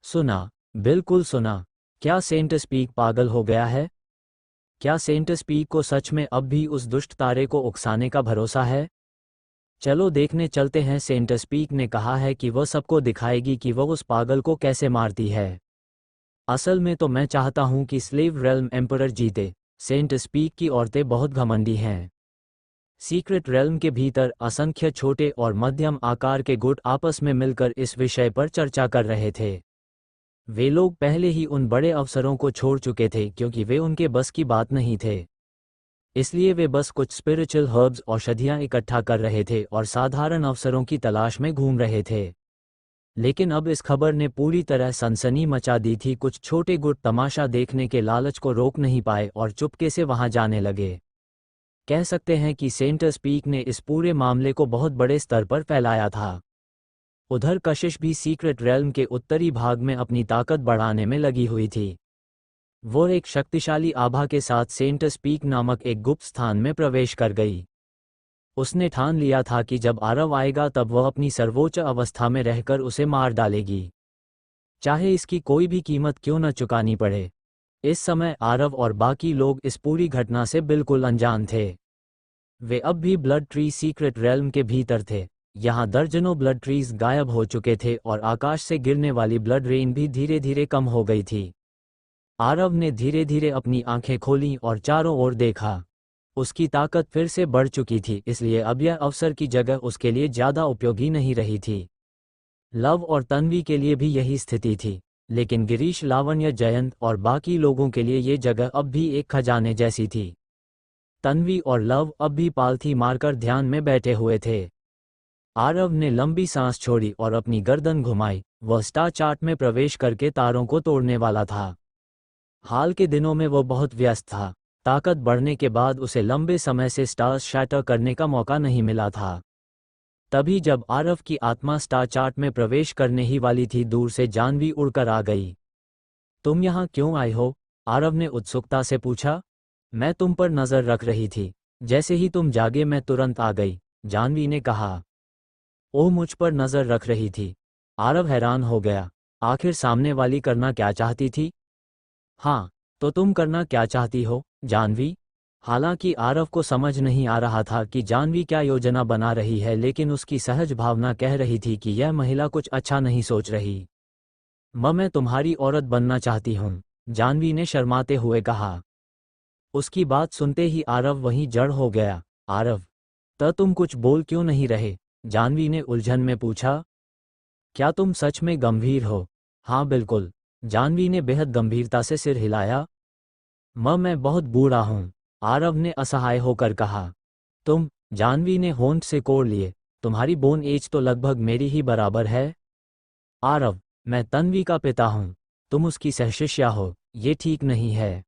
सुना, बिल्कुल सुना। क्या सेंट स्पीक पागल हो गया है? क्या सेंट स्पीक को सच में अब भी उस दुष्ट तारे को उकसाने का भरोसा है? चलो देखने चलते हैं। सेंट स्पीक ने कहा है कि वह सबको दिखाएगी कि वह उस पागल को कैसे मारती है। असल में तो मैं चाहता हूं कि स्लेव रेल्म एम्परर जीते। सेंट स्पीक की औरतें बहुत घमंडी हैं। सीक्रेट रेल्म के भीतर असंख्य छोटे और मध्यम आकार के गुट आपस में मिलकर इस विषय पर चर्चा कर रहे थे। वे लोग पहले ही उन बड़े अफसरों को छोड़ चुके थे क्योंकि वे उनके बस की बात नहीं थे। इसलिए वे बस कुछ स्पिरिचुअल हर्ब्स औषधियां इकट्ठा कर रहे थे और साधारण अफसरों की तलाश में घूम रहे थे। लेकिन अब इस खबर ने पूरी तरह सनसनी मचा दी थी। कुछ छोटे गुट तमाशा देखने के लालच को रोक नहीं पाए और चुपके से वहां जाने लगे। कह सकते हैं कि सेंट स्पीक ने इस पूरे मामले को बहुत बड़े स्तर पर फैलाया था। उधर कशिश भी सीक्रेट रेल्म के उत्तरी भाग में अपनी ताकत बढ़ाने में लगी हुई थी। वो एक शक्तिशाली आभा के साथ सेंट स्पीक नामक एक गुप्त स्थान में प्रवेश कर गई। उसने ठान लिया था कि जब आरव आएगा तब वह अपनी सर्वोच्च अवस्था में रहकर उसे मार डालेगी, चाहे इसकी कोई भी कीमत क्यों न चुकानी पड़े। इस समय आरव और बाकी लोग इस पूरी घटना से बिल्कुल अनजान थे। वे अब भी ब्लड ट्री सीक्रेट रेल्म के भीतर थे। यहाँ दर्जनों ब्लड ट्रीज गायब हो चुके थे और आकाश से गिरने वाली ब्लड रेन भी धीरे धीरे कम हो गई थी। आरव ने धीरे धीरे अपनी आंखें खोलीं और चारों ओर देखा। उसकी ताकत फिर से बढ़ चुकी थी, इसलिए अब यह अवसर की जगह उसके लिए ज़्यादा उपयोगी नहीं रही थी। लव और तन्वी के लिए भी यही स्थिति थी, लेकिन गिरीश, लावण्य, जयंत और बाकी लोगों के लिए ये जगह अब भी एक खजाने जैसी थी। तन्वी और लव अब भी पालथी मारकर ध्यान में बैठे हुए थे। आरव ने लंबी सांस छोड़ी और अपनी गर्दन घुमाई। वह स्टार चार्ट में प्रवेश करके तारों को तोड़ने वाला था। हाल के दिनों में वह बहुत व्यस्त था। ताकत बढ़ने के बाद उसे लंबे समय से स्टार्स शैटर करने का मौका नहीं मिला था। तभी जब आरव की आत्मा स्टार चार्ट में प्रवेश करने ही वाली थी, दूर से जानवी उड़कर आ गई। तुम यहाँ क्यों आए हो? आरव ने उत्सुकता से पूछा। मैं तुम पर नजर रख रही थी। जैसे ही तुम जागे मैं तुरंत आ गई, जानवी ने कहा। ओह, मुझ पर नजर रख रही थी? आरव हैरान हो गया। आखिर सामने वाली करना क्या चाहती थी? हाँ, तो तुम करना क्या चाहती हो, जानवी? हालांकि आरव को समझ नहीं आ रहा था कि जानवी क्या योजना बना रही है, लेकिन उसकी सहज भावना कह रही थी कि यह महिला कुछ अच्छा नहीं सोच रही। मैं तुम्हारी औरत बनना चाहती हूँ, जानवी ने शर्माते हुए कहा। उसकी बात सुनते ही आरव वहीं जड़ हो गया। आरव, तुम कुछ बोल क्यों नहीं रहे? जानवी ने उलझन में पूछा। क्या तुम सच में गंभीर हो? हाँ बिल्कुल, जानवी ने बेहद गंभीरता से सिर हिलाया। मैं बहुत बूढ़ा हूँ, आरव ने असहाय होकर कहा। तुम? जानवी ने होंठ से कोड़ लिए। तुम्हारी बोन एज तो लगभग मेरी ही बराबर है। आरव, मैं तन्वी का पिता हूँ, तुम उसकी सहशिष्या हो, ये ठीक नहीं है।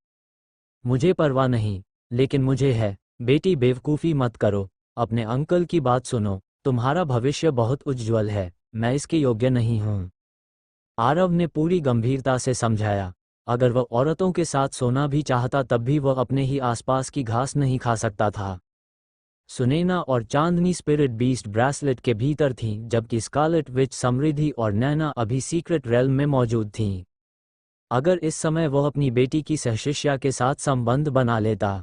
मुझे परवाह नहीं, लेकिन मुझे है। बेटी, बेवकूफ़ी मत करो, अपने अंकल की बात सुनो। तुम्हारा भविष्य बहुत उज्ज्वल है, मैं इसके योग्य नहीं हूँ, आरव ने पूरी गंभीरता से समझाया। अगर वह औरतों के साथ सोना भी चाहता तब भी वह अपने ही आसपास की घास नहीं खा सकता था। सुनैना और चांदनी स्पिरिट बीस्ट ब्रेसलेट के भीतर थीं, जबकि स्कारलेट विच, समृद्धि और नैना अभी सीक्रेट रेल्म में मौजूद थीं। अगर इस समय वह अपनी बेटी की सहशिष्या के साथ संबंध बना लेता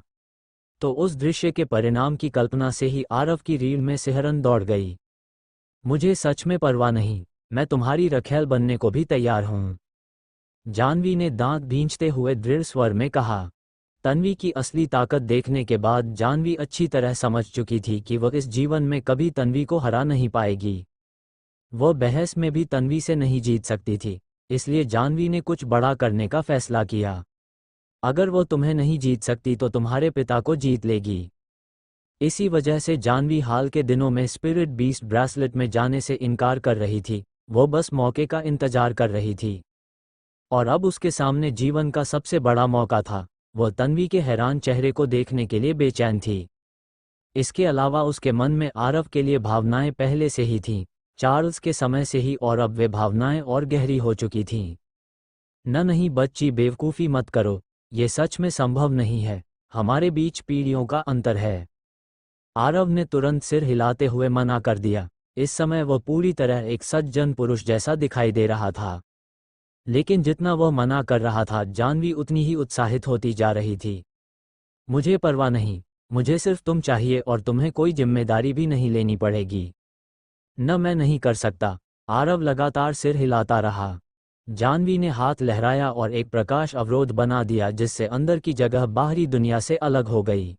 तो उस दृश्य के परिणाम की कल्पना से ही आरव की रीढ़ में सिहरन दौड़ गई। मुझे सच में परवाह नहीं, मैं तुम्हारी रखैल बनने को भी तैयार हूँ, जानवी ने दांत भींचते हुए दृढ़ स्वर में कहा। तन्वी की असली ताकत देखने के बाद जानवी अच्छी तरह समझ चुकी थी कि वह इस जीवन में कभी तन्वी को हरा नहीं पाएगी। वह बहस में भी तन्वी से नहीं जीत सकती थी, इसलिए जानवी ने कुछ बड़ा करने का फैसला किया। अगर वो तुम्हें नहीं जीत सकती तो तुम्हारे पिता को जीत लेगी। इसी वजह से जानवी हाल के दिनों में स्पिरिट बीस्ट ब्रेसलेट में जाने से इनकार कर रही थी, वो बस मौके का इंतजार कर रही थी। और अब उसके सामने जीवन का सबसे बड़ा मौका था। वह तन्वी के हैरान चेहरे को देखने के लिए बेचैन थी। इसके अलावा उसके मन में आरव के लिए भावनाएं पहले से ही थीं, चार्ल्स के समय से ही, और अब वे भावनाएं और गहरी हो चुकी थीं। नहीं बच्ची, बेवकूफ़ी मत करो, ये सच में संभव नहीं है, हमारे बीच पीढ़ियों का अंतर है। आरव ने तुरंत सिर हिलाते हुए मना कर दिया। इस समय वह पूरी तरह एक सज्जन पुरुष जैसा दिखाई दे रहा था। लेकिन जितना वह मना कर रहा था, जानवी उतनी ही उत्साहित होती जा रही थी। मुझे परवाह नहीं, मुझे सिर्फ तुम चाहिए और तुम्हें कोई जिम्मेदारी भी नहीं लेनी पड़ेगी। मैं नहीं कर सकता। आरव लगातार सिर हिलाता रहा। जानवी ने हाथ लहराया और एक प्रकाश अवरोध बना दिया, जिससे अंदर की जगह बाहरी दुनिया से अलग हो गई,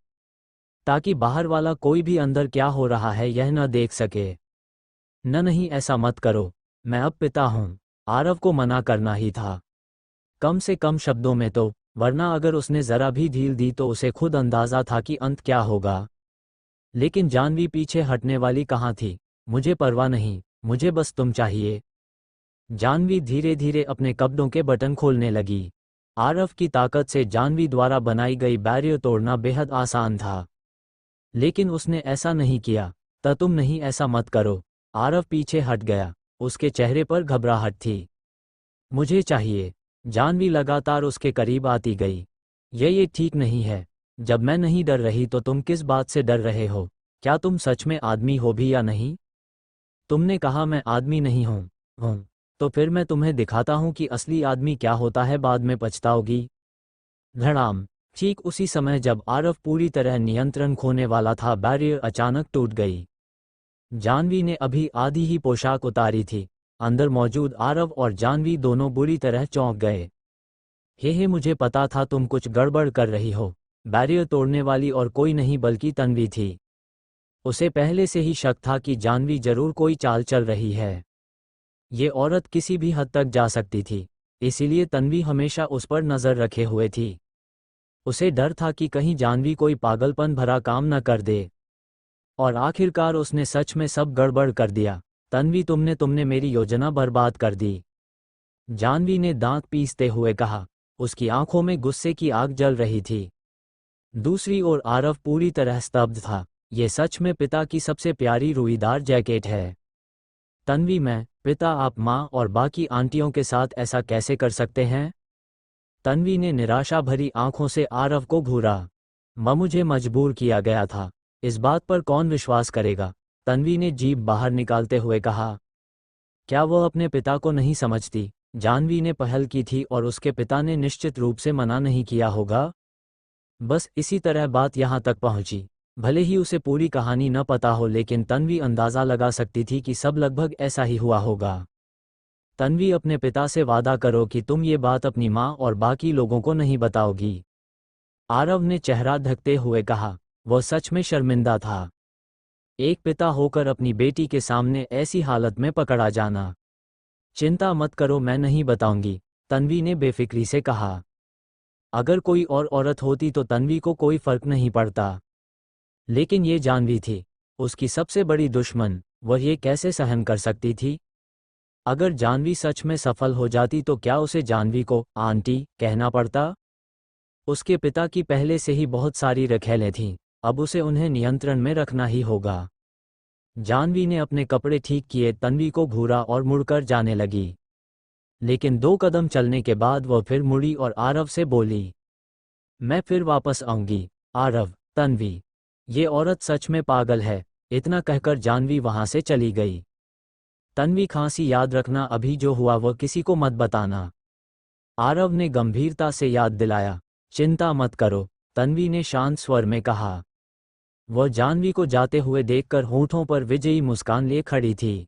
ताकि बाहर वाला कोई भी अंदर क्या हो रहा है यह न देख सके। नहीं, ऐसा मत करो, मैं अब पिता हूँ। आरव को मना करना ही था, कम से कम शब्दों में तो, वरना अगर उसने जरा भी ढील दी तो उसे खुद अंदाजा था कि अंत क्या होगा। लेकिन जानवी पीछे हटने वाली कहाँ थी। मुझे परवाह नहीं, मुझे बस तुम चाहिए। जानवी धीरे धीरे अपने कपड़ों के बटन खोलने लगी। आरव की ताकत से जानवी द्वारा बनाई गई बैरियर तोड़ना बेहद आसान था, लेकिन उसने ऐसा नहीं किया। तुम नहीं, ऐसा मत करो। आरव पीछे हट गया, उसके चेहरे पर घबराहट थी। मुझे चाहिए। जानवी लगातार उसके करीब आती गई। ये ठीक नहीं है। जब मैं नहीं डर रही तो तुम किस बात से डर रहे हो? क्या तुम सच में आदमी हो भी या नहीं? तुमने कहा मैं आदमी नहीं हूँ। तो फिर मैं तुम्हें दिखाता हूँ कि असली आदमी क्या होता है, बाद में पछताओगी। धड़ाम। ठीक उसी समय जब आरव पूरी तरह नियंत्रण खोने वाला था, बैरियर अचानक टूट गई। जानवी ने अभी आधी ही पोशाक उतारी थी। अंदर मौजूद आरव और जानवी दोनों बुरी तरह चौंक गए। हे, मुझे पता था तुम कुछ गड़बड़ कर रही हो। बैरियर तोड़ने वाली और कोई नहीं बल्कि तन्वी थी। उसे पहले से ही शक था कि जानवी जरूर कोई चाल चल रही है। ये औरत किसी भी हद तक जा सकती थी, इसीलिए तन्वी हमेशा उस पर नजर रखे हुए थी। उसे डर था कि कहीं जानवी कोई पागलपन भरा काम न कर दे। और आखिरकार उसने सच में सब गड़बड़ कर दिया। तन्वी, तुमने मेरी योजना बर्बाद कर दी। जानवी ने दांत पीसते हुए कहा। उसकी आंखों में गुस्से की आग जल रही थी। दूसरी ओर आरव पूरी तरह स्तब्ध था। ये सच में पिता की सबसे प्यारी रुईदार जैकेट है। तन्वी, मैं पिता, आप माँ और बाकी आंटियों के साथ ऐसा कैसे कर सकते हैं? तन्वी ने निराशा भरी आंखों से आरव को घूरा। मुझे मजबूर किया गया था, इस बात पर कौन विश्वास करेगा? तन्वी ने जीभ बाहर निकालते हुए कहा। क्या वह अपने पिता को नहीं समझती? जानवी ने पहल की थी और उसके पिता ने निश्चित रूप से मना नहीं किया होगा। बस इसी तरह बात यहाँ तक पहुंची। भले ही उसे पूरी कहानी न पता हो, लेकिन तन्वी अंदाज़ा लगा सकती थी कि सब लगभग ऐसा ही हुआ होगा। तन्वी, अपने पिता से वादा करो कि तुम ये बात अपनी माँ और बाकी लोगों को नहीं बताओगी। आरव ने चेहरा ढकते हुए कहा। वह सच में शर्मिंदा था। एक पिता होकर अपनी बेटी के सामने ऐसी हालत में पकड़ा जाना। चिंता मत करो, मैं नहीं बताऊंगी, तन्वी ने बेफिक्री से कहा। अगर कोई और औरत होती तो तन्वी को कोई फर्क नहीं पड़ता, लेकिन ये जानवी थी, उसकी सबसे बड़ी दुश्मन। वह ये कैसे सहन कर सकती थी? अगर जानवी सच में सफल हो जाती तो क्या उसे जानवी को आंटी कहना पड़ता? उसके पिता की पहले से ही बहुत सारी रखेलें थीं, अब उसे उन्हें नियंत्रण में रखना ही होगा। जानवी ने अपने कपड़े ठीक किए, तन्वी को घूरा और मुड़कर जाने लगी। लेकिन 2 कदम चलने के बाद वह फिर मुड़ी और आरव से बोली, मैं फिर वापस आऊंगी। आरव, तन्वी, ये औरत सच में पागल है। इतना कहकर जानवी वहां से चली गई। तन्वी, खांसी, याद रखना अभी जो हुआ वह किसी को मत बताना। आरव ने गंभीरता से याद दिलाया। चिंता मत करो, तन्वी ने शांत स्वर में कहा। वह जानवी को जाते हुए देखकर होठों पर विजयी मुस्कान लिए खड़ी थी।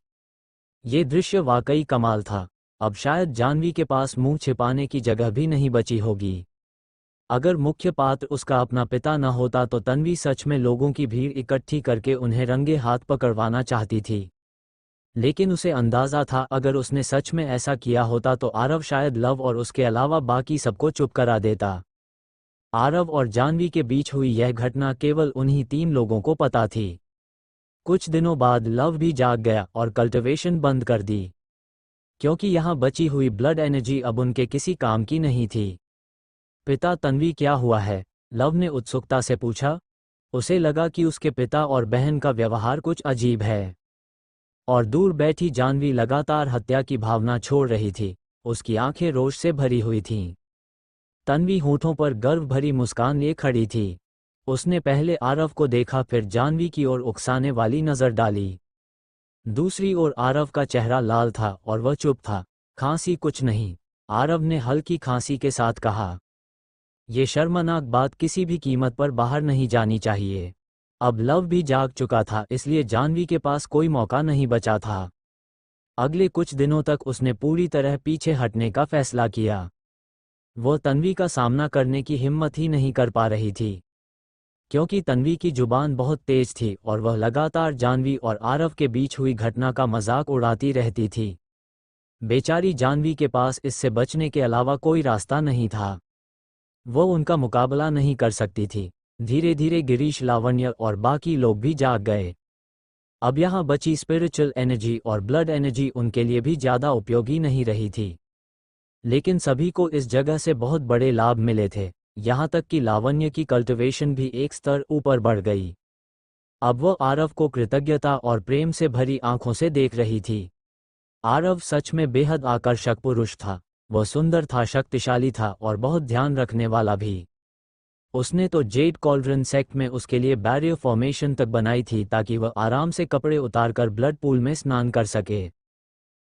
ये दृश्य वाकई कमाल था। अब शायद जानवी के पास मुंह छिपाने की जगह भी नहीं बची होगी। अगर मुख्य पात्र उसका अपना पिता न होता तो तन्वी सच में लोगों की भीड़ इकट्ठी करके उन्हें रंगे हाथ पकड़वाना चाहती थी। लेकिन उसे अंदाजा था, अगर उसने सच में ऐसा किया होता तो आरव शायद लव और उसके अलावा बाकी सबको चुप करा देता। आरव और जानवी के बीच हुई यह घटना केवल उन्हीं 3 लोगों को पता थी। कुछ दिनों बाद लव भी जाग गया और कल्टिवेशन बंद कर दी, क्योंकि यहाँ बची हुई ब्लड एनर्जी अब उनके किसी काम की नहीं थी। पिता तन्वी, क्या हुआ है? लव ने उत्सुकता से पूछा। उसे लगा कि उसके पिता और बहन का व्यवहार कुछ अजीब है। और दूर बैठी जानवी लगातार हत्या की भावना छोड़ रही थी। उसकी आंखें रोष से भरी हुई थीं। तन्वी होठों पर गर्व भरी मुस्कान लिए खड़ी थी। उसने पहले आरव को देखा, फिर जानवी की ओर उकसाने वाली नजर डाली। दूसरी ओर आरव का चेहरा लाल था और वह चुप था। खांसी? कुछ नहीं, आरव ने हल्की खांसी के साथ कहा। ये शर्मनाक बात किसी भी कीमत पर बाहर नहीं जानी चाहिए। अब लव भी जाग चुका था, इसलिए जानवी के पास कोई मौका नहीं बचा था। अगले कुछ दिनों तक उसने पूरी तरह पीछे हटने का फैसला किया। वह तन्वी का सामना करने की हिम्मत ही नहीं कर पा रही थी, क्योंकि तन्वी की जुबान बहुत तेज थी और वह लगातार जानवी और आरव के बीच हुई घटना का मजाक उड़ाती रहती थी। बेचारी जानवी के पास इससे बचने के अलावा कोई रास्ता नहीं था। वो उनका मुकाबला नहीं कर सकती थी। धीरे धीरे गिरीश, लावण्य और बाकी लोग भी जाग गए। अब यहाँ बची स्पिरिचुअल एनर्जी और ब्लड एनर्जी उनके लिए भी ज़्यादा उपयोगी नहीं रही थी। लेकिन सभी को इस जगह से बहुत बड़े लाभ मिले थे, यहाँ तक कि लावण्य की कल्टिवेशन भी एक स्तर ऊपर बढ़ गई। अब वह आरव को कृतज्ञता और प्रेम से भरी आंखों से देख रही थी। आरव सच में बेहद आकर्षक पुरुष था। वह सुंदर था, शक्तिशाली था और बहुत ध्यान रखने वाला भी। उसने तो जेड कॉल्ड्रन सेक्ट में उसके लिए बैरियर फॉर्मेशन तक बनाई थी, ताकि वह आराम से कपड़े उतारकर ब्लड पूल में स्नान कर सके।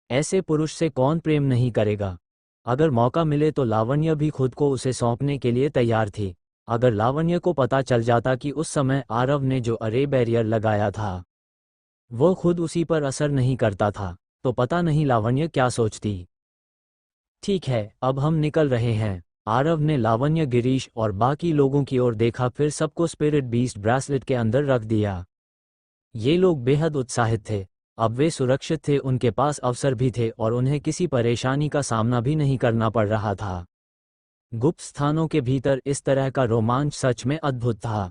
ऐसे पुरुष से कौन प्रेम नहीं करेगा? अगर मौका मिले तो लावण्य भी खुद को उसे सौंपने के लिए तैयार थी। अगर लावण्य को पता चल जाता कि उस समय आरव ने जो अरे बैरियर लगाया था वो खुद उसी पर असर नहीं करता था, तो पता नहीं लावण्य क्या सोचती। ठीक है, अब हम निकल रहे हैं। आरव ने लावण्य, गिरीश और बाकी लोगों की ओर देखा, फिर सबको स्पिरिट बीस्ट ब्रेसलेट के अंदर रख दिया। ये लोग बेहद उत्साहित थे। अब वे सुरक्षित थे, उनके पास अवसर भी थे और उन्हें किसी परेशानी का सामना भी नहीं करना पड़ रहा था। गुप्त स्थानों के भीतर इस तरह का रोमांच सच में अद्भुत था।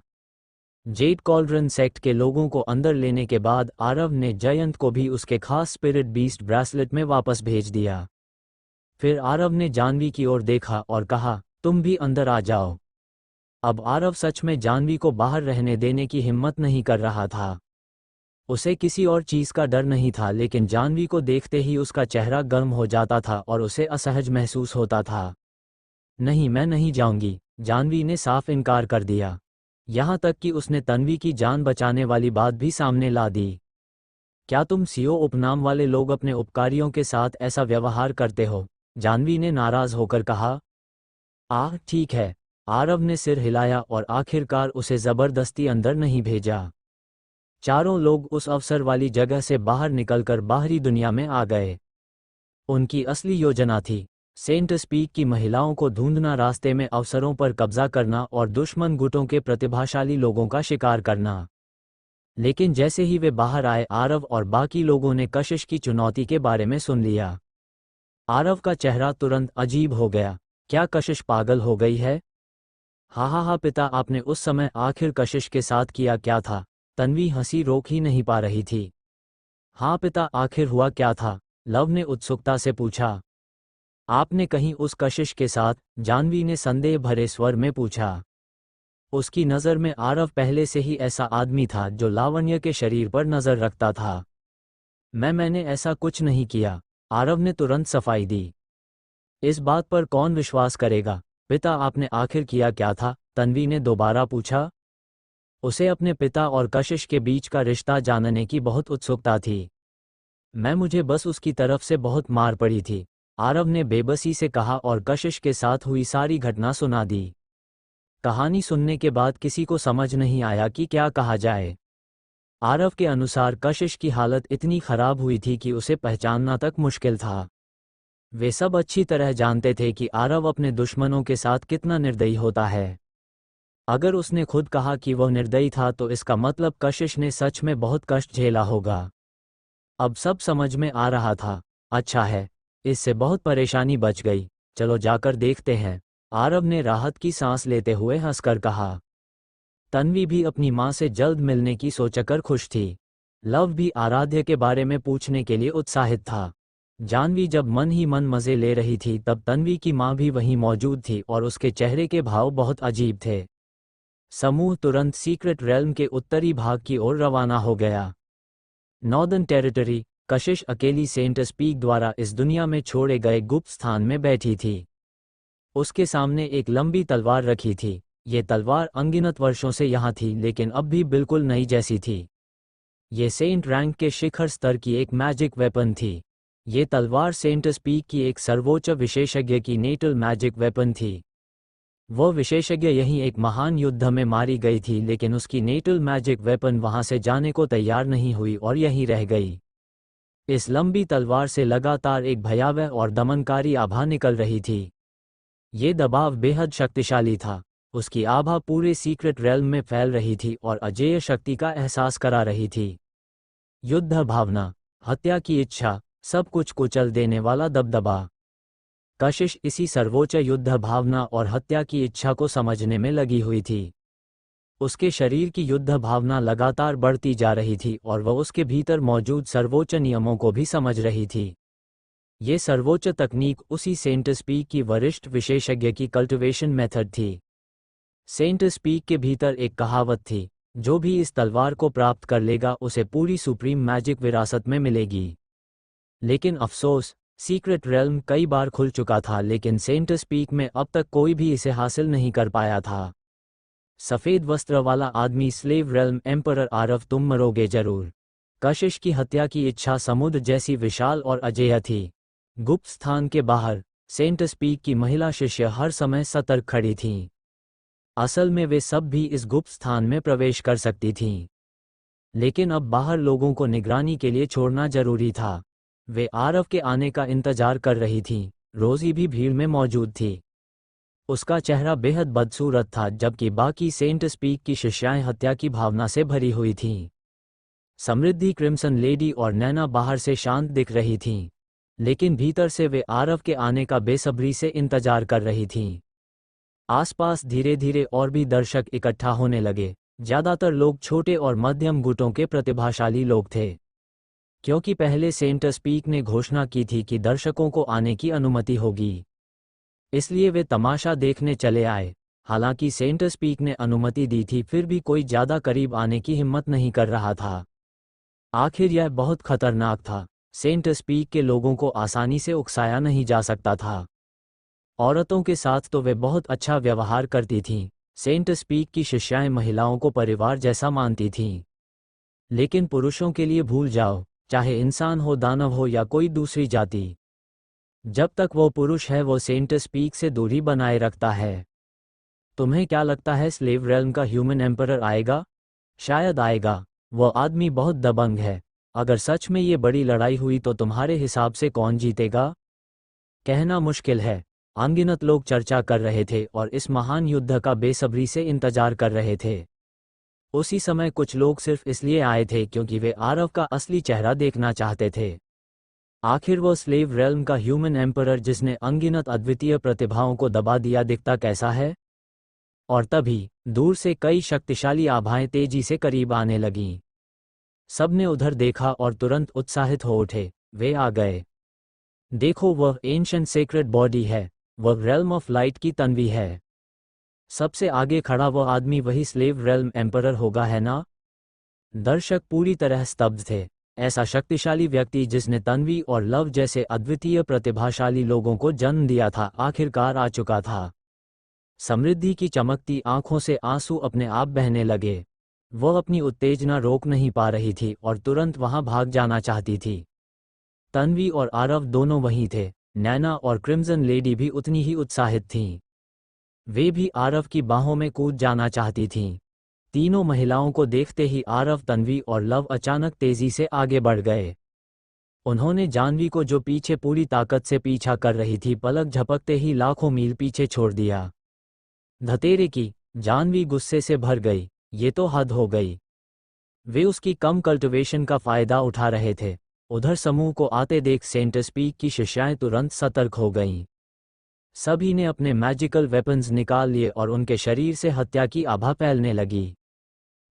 जेड कॉल्ड्रन सेक्ट के लोगों को अंदर लेने के बाद आरव ने जयंत को भी उसके खास स्पिरिट बीस्ट ब्रेसलेट में वापस भेज दिया। फिर आरव ने जानवी की ओर देखा और कहा, तुम भी अंदर आ जाओ। अब आरव सच में जानवी को बाहर रहने देने की हिम्मत नहीं कर रहा था। उसे किसी और चीज का डर नहीं था, लेकिन जानवी को देखते ही उसका चेहरा गर्म हो जाता था और उसे असहज महसूस होता था। नहीं, मैं नहीं जाऊंगी, जानवी ने साफ इनकार कर दिया। यहाँ तक कि उसने तन्वी की जान बचाने वाली बात भी सामने ला दी। क्या तुम सीओ उपनाम वाले लोग अपने उपकारियों के साथ ऐसा व्यवहार करते हो? जानवी ने नाराज होकर कहा। ठीक है। आरव ने सिर हिलाया और आखिरकार उसे जबरदस्ती अंदर नहीं भेजा। चारों लोग उस अवसर वाली जगह से बाहर निकलकर बाहरी दुनिया में आ गए। उनकी असली योजना थी सेंट स्पीक की महिलाओं को ढूंढना, रास्ते में अवसरों पर कब्जा करना और दुश्मन गुटों के प्रतिभाशाली लोगों का शिकार करना। लेकिन जैसे ही वे बाहर आए, आरव और बाकी लोगों ने कशिश की चुनौती के बारे में सुन लिया। आरव का चेहरा तुरंत अजीब हो गया। क्या कशिश पागल हो गई है? हा पिता, आपने उस समय आखिर कशिश के साथ किया क्या था? तन्वी हंसी रोक ही नहीं पा रही थी। हाँ पिता, आखिर हुआ क्या था? लव ने उत्सुकता से पूछा। आपने कहीं उस कशिश के साथ? जानवी ने संदेह भरे स्वर में पूछा। उसकी नज़र में आरव पहले से ही ऐसा आदमी था जो लावण्य के शरीर पर नज़र रखता था। मैंने ऐसा कुछ नहीं किया, आरव ने तुरंत सफाई दी। इस बात पर कौन विश्वास करेगा? पिता, आपने आखिर किया क्या था? तन्वी ने दोबारा पूछा। उसे अपने पिता और कशिश के बीच का रिश्ता जानने की बहुत उत्सुकता थी। मुझे बस उसकी तरफ से बहुत मार पड़ी थी, आरव ने बेबसी से कहा और कशिश के साथ हुई सारी घटना सुना दी। कहानी सुनने के बाद किसी को समझ नहीं आया कि क्या कहा जाए। आरव के अनुसार कशिश की हालत इतनी खराब हुई थी कि उसे पहचानना तक मुश्किल था। वे सब अच्छी तरह जानते थे कि आरव अपने दुश्मनों के साथ कितना निर्दयी होता है। अगर उसने खुद कहा कि वह निर्दयी था तो इसका मतलब कशिश ने सच में बहुत कष्ट झेला होगा। अब सब समझ में आ रहा था। अच्छा है, इससे बहुत परेशानी बच गई। चलो जाकर देखते हैं। आरव ने राहत की सांस लेते हुए हंसकर कहा। तन्वी भी अपनी माँ से जल्द मिलने की सोचकर खुश थी। लव भी आराध्य के बारे में पूछने के लिए उत्साहित था। जानवी जब मन ही मन मजे ले रही थी तब तन्वी की माँ भी वहीं मौजूद थी और उसके चेहरे के भाव बहुत अजीब थे। समूह तुरंत सीक्रेट रेल्म के उत्तरी भाग की ओर रवाना हो गया। Northern territory. कशिश अकेली सेंट स्पीक द्वारा इस दुनिया में छोड़े गए गुप्त स्थान में बैठी थी। उसके सामने एक लंबी तलवार रखी थी। ये तलवार अनगिनत वर्षों से यहाँ थी लेकिन अब भी बिल्कुल नई जैसी थी। ये सेंट रैंक के शिखर स्तर की एक मैजिक वेपन थी। ये तलवार सेंट स्पीक की एक सर्वोच्च विशेषज्ञ की नेटल मैजिक वेपन थी। वह विशेषज्ञ यहीं एक महान युद्ध में मारी गई थी लेकिन उसकी नेटल मैजिक वेपन वहां से जाने को तैयार नहीं हुई और यहीं रह गई। इस लंबी तलवार से लगातार एक भयावह और दमनकारी आभा निकल रही थी। ये दबाव बेहद शक्तिशाली था। उसकी आभा पूरे सीक्रेट रेल्म में फैल रही थी और अजेय शक्ति का एहसास करा रही थी। युद्ध भावना, हत्या की इच्छा, सब कुछ कुचल देने वाला दबदबा। कशिश इसी सर्वोच्च युद्ध भावना और हत्या की इच्छा को समझने में लगी हुई थी। उसके शरीर की युद्ध भावना लगातार बढ़ती जा रही थी और वह उसके भीतर मौजूद सर्वोच्च नियमों को भी समझ रही थी। ये सर्वोच्च तकनीक उसी सेंट स्पीक की वरिष्ठ विशेषज्ञ की कल्टिवेशन मेथड थी। सेंट स्पीक के भीतर एक कहावत थी, जो भी इस तलवार को प्राप्त कर लेगा उसे पूरी सुप्रीम मैजिक विरासत में मिलेगी। लेकिन अफसोस, सीक्रेट रेल्म कई बार खुल चुका था लेकिन सेंट स्पीक में अब तक कोई भी इसे हासिल नहीं कर पाया था। सफ़ेद वस्त्र वाला आदमी स्लेव रेल्म एम्परर आरव, तुम मरोगे जरूर। कशिश की हत्या की इच्छा समुद्र जैसी विशाल और अजेय थी। गुप्त स्थान के बाहर सेंट स्पीक की महिला शिष्य हर समय सतर्क खड़ी थीं। असल में वे सब भी इस गुप्त स्थान में प्रवेश कर सकती थीं, लेकिन अब बाहर लोगों को निगरानी के लिए छोड़ना जरूरी था। वे आरव के आने का इंतजार कर रही थीं। रोजी भी भीड़ में मौजूद थी। उसका चेहरा बेहद बदसूरत था जबकि बाकी सेंट स्पीक की शिष्याएं हत्या की भावना से भरी हुई थीं। समृद्धि, क्रिम्सन लेडी और नैना बाहर से शांत दिख रही थीं, लेकिन भीतर से वे आरव के आने का बेसब्री से इंतजार कर रही थीं। आसपास धीरे धीरे और भी दर्शक इकट्ठा होने लगे। ज्यादातर लोग छोटे और मध्यम गुटों के प्रतिभाशाली लोग थे, क्योंकि पहले सेंट स्पीक ने घोषणा की थी कि दर्शकों को आने की अनुमति होगी। इसलिए वे तमाशा देखने चले आए। हालांकि सेंट स्पीक ने अनुमति दी थी, फिर भी कोई ज्यादा करीब आने की हिम्मत नहीं कर रहा था। आखिर यह बहुत खतरनाक था। सेंट स्पीक के लोगों को आसानी से उकसाया नहीं जा सकता था। औरतों के साथ तो वे बहुत अच्छा व्यवहार करती थीं। सेंट स्पीक की शिष्याएं महिलाओं को परिवार जैसा मानती थीं। लेकिन पुरुषों के लिए भूल जाओ, चाहे इंसान हो, दानव हो या कोई दूसरी जाति। जब तक वो पुरुष है वो सेंट स्पीक से दूरी बनाए रखता है। तुम्हें क्या लगता है स्लेव रेल्म का ह्यूमन एम्परर आएगा? शायद आएगा। वो आदमी बहुत दबंग है। अगर सच में ये बड़ी लड़ाई हुई तो तुम्हारे हिसाब से कौन जीतेगा? कहना मुश्किल है। अनगिनत लोग चर्चा कर रहे थे और इस महान युद्ध का बेसब्री से इंतजार कर रहे थे। उसी समय कुछ लोग सिर्फ इसलिए आए थे क्योंकि वे आरव का असली चेहरा देखना चाहते थे। आखिर वो स्लेव रेल्म का ह्यूमन एम्परर जिसने अनगिनत अद्वितीय प्रतिभाओं को दबा दिया दिखता कैसा है? और तभी दूर से कई शक्तिशाली आभाएं तेजी से करीब आने लगीं। सबने उधर देखा और तुरंत उत्साहित हो उठे। वे आ गए। देखो, वह एंशिएंट सेक्रेड बॉडी है। वह रेल्म ऑफ लाइट की तन्वी है। सबसे आगे खड़ा वह आदमी वही स्लेव रेल्म एम्परर होगा, है ना? दर्शक पूरी तरह स्तब्ध थे। ऐसा शक्तिशाली व्यक्ति जिसने तन्वी और लव जैसे अद्वितीय प्रतिभाशाली लोगों को जन्म दिया था, आखिरकार आ चुका था। समृद्धि की चमकती आंखों से आंसू अपने आप बहने लगे। वह अपनी उत्तेजना रोक नहीं पा रही थी और तुरंत वहां भाग जाना चाहती थी। तन्वी और आरव दोनों वहीं थे। नैना और क्रिम्सन लेडी भी उतनी ही उत्साहित थीं। वे भी आरव की बाहों में कूद जाना चाहती थीं। तीनों महिलाओं को देखते ही आरव, तन्वी और लव अचानक तेजी से आगे बढ़ गए। उन्होंने जानवी को, जो पीछे पूरी ताकत से पीछा कर रही थी, पलक झपकते ही लाखों मील पीछे छोड़ दिया। धतेरे की! जानवी गुस्से से भर गई। ये तो हद हो गई। वे उसकी कम कल्टिवेशन का फायदा उठा रहे थे। उधर समूह को आते देख सेंट स्पीक की शिष्याएं तुरंत सतर्क हो गईं। सभी ने अपने मैजिकल वेपन्स निकाल लिए और उनके शरीर से हत्या की आभा फैलने लगी।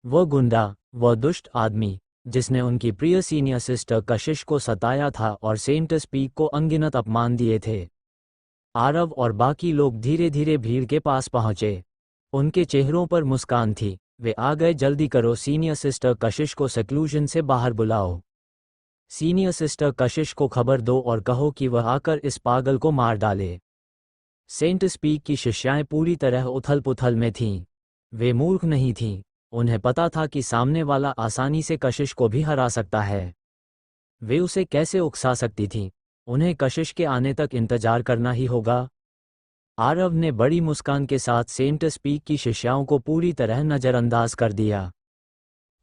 वो गुंडा, वह दुष्ट आदमी जिसने उनकी प्रिय सीनियर सिस्टर कशिश को सताया था और सेंट स्पीक को अनगिनत अपमान दिए थे। आरव और बाकी लोग धीरे धीरे भीड़ के पास पहुंचे। उनके चेहरों पर मुस्कान थी। वे आ गए, जल्दी करो, सीनियर सिस्टर कशिश को सेक्लूजन से बाहर बुलाओ। सीनियर सिस्टर कशिश को खबर दो और कहो कि वह आकर इस पागल को मार डाले। सेंट स्पीक की शिष्याएं पूरी तरह उथल पुथल में थीं। वे मूर्ख नहीं थीं, उन्हें पता था कि सामने वाला आसानी से कशिश को भी हरा सकता है। वे उसे कैसे उकसा सकती थीं? उन्हें कशिश के आने तक इंतजार करना ही होगा। आरव ने बड़ी मुस्कान के साथ सेंट स्पीक की शिष्याओं को पूरी तरह नज़रअंदाज कर दिया।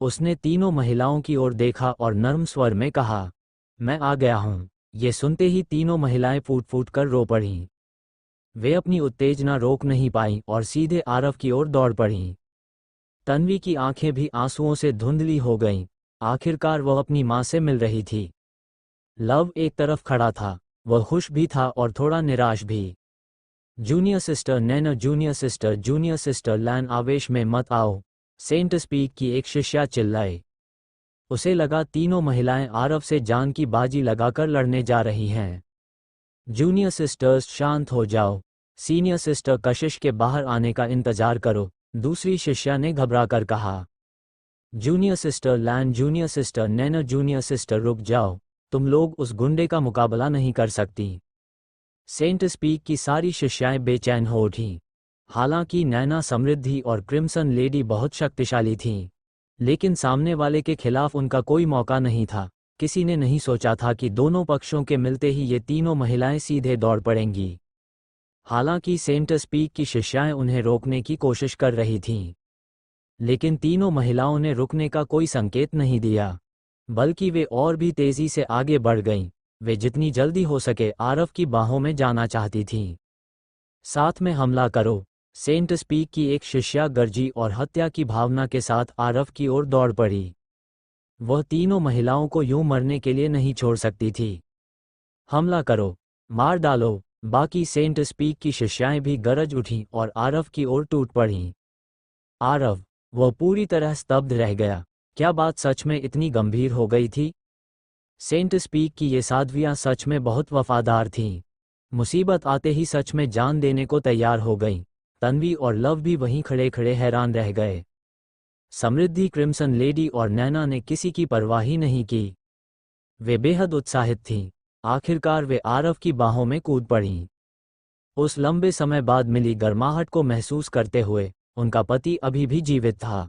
उसने तीनों महिलाओं की ओर देखा और नर्म स्वर में कहा, मैं आ गया हूँ। ये सुनते ही तीनों महिलाएं फूट फूट कर रो पड़ीं। वे अपनी उत्तेजना रोक नहीं पाईं और सीधे आरव की ओर दौड़ पड़ीं। तन्वी की आंखें भी आंसुओं से धुंधली हो गईं। आखिरकार वह अपनी मां से मिल रही थी। लव एक तरफ खड़ा था, वह खुश भी था और थोड़ा निराश भी। जूनियर सिस्टर नैना, जूनियर सिस्टर लैन, आवेश में मत आओ, सेंट स्पीक की एक शिष्या चिल्लाई। उसे लगा तीनों महिलाएं आरव से जान की बाजी लगाकर लड़ने जा रही हैं। जूनियर सिस्टर्स, शांत हो जाओ, सीनियर सिस्टर कशिश के बाहर आने का इंतजार करो, दूसरी शिष्या ने घबराकर कहा। जूनियर सिस्टर लैन, जूनियर सिस्टर नैना, जूनियर सिस्टर रुक जाओ, तुम लोग उस गुंडे का मुकाबला नहीं कर सकती। सेंट स्पीक की सारी शिष्याएं बेचैन हो उठीं। हालांकि नैना, समृद्धि और क्रिम्सन लेडी बहुत शक्तिशाली थीं, लेकिन सामने वाले के खिलाफ उनका कोई मौका नहीं था। किसी ने नहीं सोचा था कि दोनों पक्षों के मिलते ही ये तीनों महिलाएं सीधे दौड़ पड़ेंगी। हालांकि सेंट स्पीक की शिष्याएं उन्हें रोकने की कोशिश कर रही थीं, लेकिन तीनों महिलाओं ने रुकने का कोई संकेत नहीं दिया, बल्कि वे और भी तेजी से आगे बढ़ गईं। वे जितनी जल्दी हो सके आरव की बाहों में जाना चाहती थीं। साथ में हमला करो, सेंट स्पीक की एक शिष्या गरजी और हत्या की भावना के साथ आरव की ओर दौड़ पड़ी। वह तीनों महिलाओं को यूं मरने के लिए नहीं छोड़ सकती थी। हमला करो, मार डालो, बाकी सेंट स्पीक की शिष्याएं भी गरज उठीं और आरव की ओर टूट पड़ीं। आरव, वह पूरी तरह स्तब्ध रह गया। क्या बात सच में इतनी गंभीर हो गई थी? सेंट स्पीक की ये साध्वियां सच में बहुत वफादार थीं। मुसीबत आते ही सच में जान देने को तैयार हो गईं। तन्वी और लव भी वहीं खड़े खड़े हैरान रह गए। समृद्धि, क्रिम्सन लेडी और नैना ने किसी की परवाह ही नहीं की। वे बेहद उत्साहित थीं। आखिरकार वे आरव की बाहों में कूद पड़ीं। उस लंबे समय बाद मिली गर्माहट को महसूस करते हुए उनका पति अभी भी जीवित था।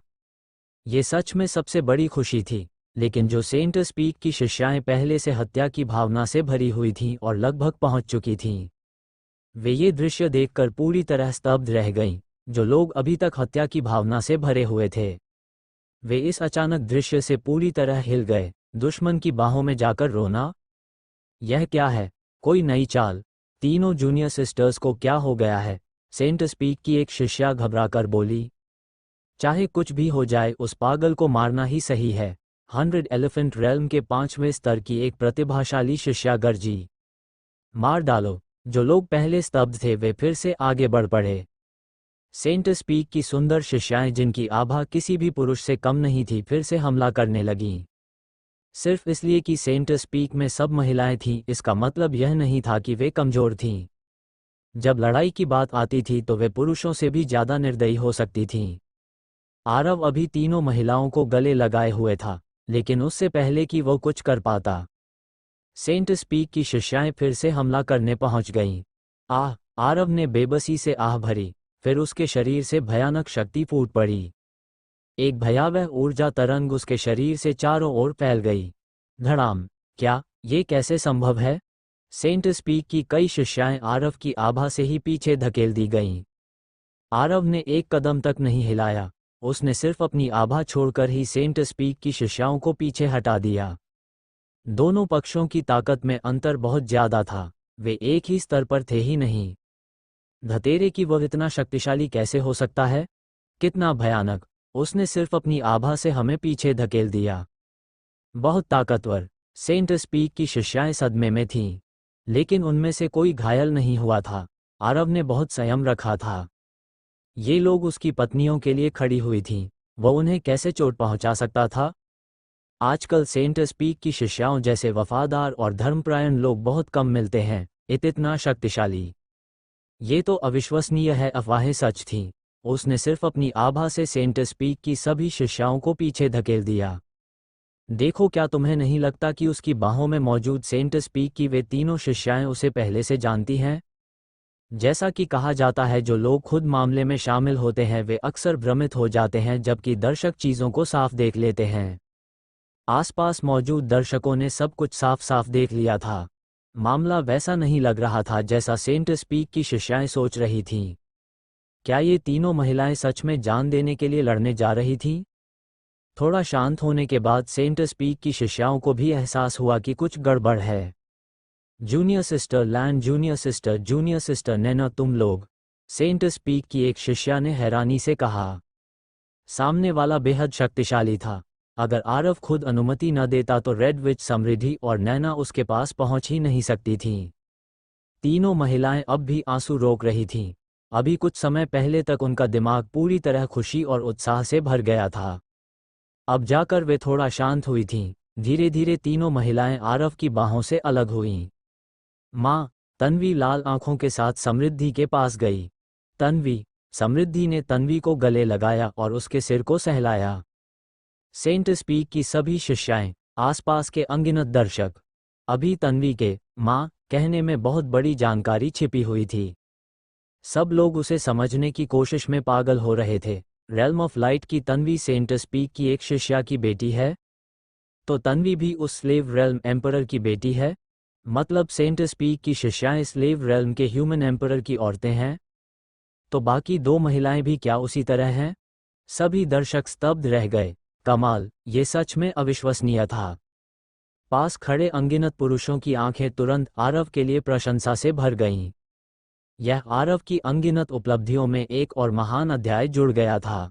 ये सच में सबसे बड़ी खुशी थी। लेकिन जो सेंट स्पीक की शिष्याएं पहले से हत्या की भावना से भरी हुई थीं और लगभग पहुंच चुकी थीं, वे ये दृश्य देखकर पूरी तरह स्तब्ध रह गईं। जो लोग अभी तक हत्या की भावना से भरे हुए थे, वे इस अचानक दृश्य से पूरी तरह हिल गए। दुश्मन की बाहों में जाकर रोना, यह क्या है? कोई नई चाल? तीनों जूनियर सिस्टर्स को क्या हो गया है? सेंट स्पीक की एक शिष्या घबराकर बोली। चाहे कुछ भी हो जाए, उस पागल को मारना ही सही है। 100 एलिफेंट रेल्म के 5वें स्तर की एक प्रतिभाशाली शिष्या गरजी। मार डालो। जो लोग पहले स्तब्ध थे वे फिर से आगे बढ़ पड़े। सेंट स्पीक की सुंदर शिष्याएं, जिनकी आभा किसी भी पुरुष से कम नहीं थी, फिर से हमला करने लगीं। सिर्फ इसलिए कि सेंट स्पीक में सब महिलाएं थीं, इसका मतलब यह नहीं था कि वे कमजोर थीं। जब लड़ाई की बात आती थी तो वे पुरुषों से भी ज्यादा निर्दयी हो सकती थीं। आरव अभी तीनों महिलाओं को गले लगाए हुए था, लेकिन उससे पहले कि वो कुछ कर पाता, सेंट स्पीक की शिष्याएं फिर से हमला करने पहुंच गईं। आरव ने बेबसी से आह भरी, फिर उसके शरीर से भयानक शक्ति फूट पड़ी। एक भयावह ऊर्जा तरंग उसके शरीर से चारों ओर फैल गई। धड़ाम! क्या ये कैसे संभव है? सेंट स्पीक की कई शिष्याएं आरव की आभा से ही पीछे धकेल दी गईं। आरव ने एक कदम तक नहीं हिलाया। उसने सिर्फ अपनी आभा छोड़कर ही सेंट स्पीक की शिष्याओं को पीछे हटा दिया। दोनों पक्षों की ताकत में अंतर बहुत ज्यादा था। वे एक ही स्तर पर थे ही नहीं। धतेरे की वह इतना शक्तिशाली कैसे हो सकता है? कितना भयानक! उसने सिर्फ अपनी आभा से हमें पीछे धकेल दिया। बहुत ताकतवर। सेंट स्पीक की शिष्याएं सदमे में थीं, लेकिन उनमें से कोई घायल नहीं हुआ था। आरव ने बहुत संयम रखा था। ये लोग उसकी पत्नियों के लिए खड़ी हुई थीं, वो उन्हें कैसे चोट पहुंचा सकता था? आजकल सेंट स्पीक की शिष्याओं जैसे वफादार और धर्मपरायण लोग बहुत कम मिलते हैं, इतना शक्तिशाली। ये तो अविश्वसनीय है, अफवाहें सच थीं। उसने सिर्फ अपनी आभा से सेंट स्पीक की सभी शिष्याओं को पीछे धकेल दिया। देखो, क्या तुम्हें नहीं लगता कि उसकी बाहों में मौजूद सेंट स्पीक की वे तीनों शिष्याएं उसे पहले से जानती हैं? जैसा कि कहा जाता है, जो लोग खुद मामले में शामिल होते हैं वे अक्सर भ्रमित हो जाते हैं, जबकि दर्शक चीज़ों को साफ देख लेते हैं। आसपास मौजूद दर्शकों ने सब कुछ साफ साफ देख लिया था। मामला वैसा नहीं लग रहा था जैसा सेंट स्पीक की शिष्याएं सोच रही थीं। क्या ये तीनों महिलाएं सच में जान देने के लिए लड़ने जा रही थीं? थोड़ा शांत होने के बाद सेंट स्पीक की शिष्याओं को भी एहसास हुआ कि कुछ गड़बड़ है। जूनियर सिस्टर नैना, तुम लोग? सेंट स्पीक की एक शिष्या ने हैरानी से कहा। सामने वाला बेहद शक्तिशाली था। अगर आरव खुद अनुमति न देता तो रेड विच, समृद्धि और नैना उसके पास पहुंच ही नहीं सकती थीं। तीनों महिलाएं अब भी आंसू रोक रही थीं। अभी कुछ समय पहले तक उनका दिमाग पूरी तरह खुशी और उत्साह से भर गया था। अब जाकर वे थोड़ा शांत हुई थीं। धीरे धीरे तीनों महिलाएं आरव की बाहों से अलग हुईं। माँ, तन्वी लाल आंखों के साथ समृद्धि के पास गई। तन्वी। समृद्धि ने तन्वी को गले लगाया और उसके सिर को सहलाया। सेंट स्पीक की सभी शिष्याएं, आसपास के अनगिनत दर्शक। अभी तन्वी के माँ कहने में बहुत बड़ी जानकारी छिपी हुई थी। सब लोग उसे समझने की कोशिश में पागल हो रहे थे। रेल्म ऑफ लाइट की तन्वी सेंट स्पीक की एक शिष्या की बेटी है? तो तन्वी भी उस स्लेव रेल्म एम्परर की बेटी है? मतलब सेंट स्पीक की शिष्याएं स्लेव रेल्म के ह्यूमन एम्परर की औरतें हैं? तो बाकी दो महिलाएं भी क्या उसी तरह हैं? सभी दर्शक स्तब्ध रह गए। कमाल, ये सच में अविश्वसनीय था। पास खड़े अनगिनत पुरुषों की आंखें तुरंत आरव के लिए प्रशंसा से भर गईं। यह आरव की अनगिनत उपलब्धियों में एक और महान अध्याय जुड़ गया था।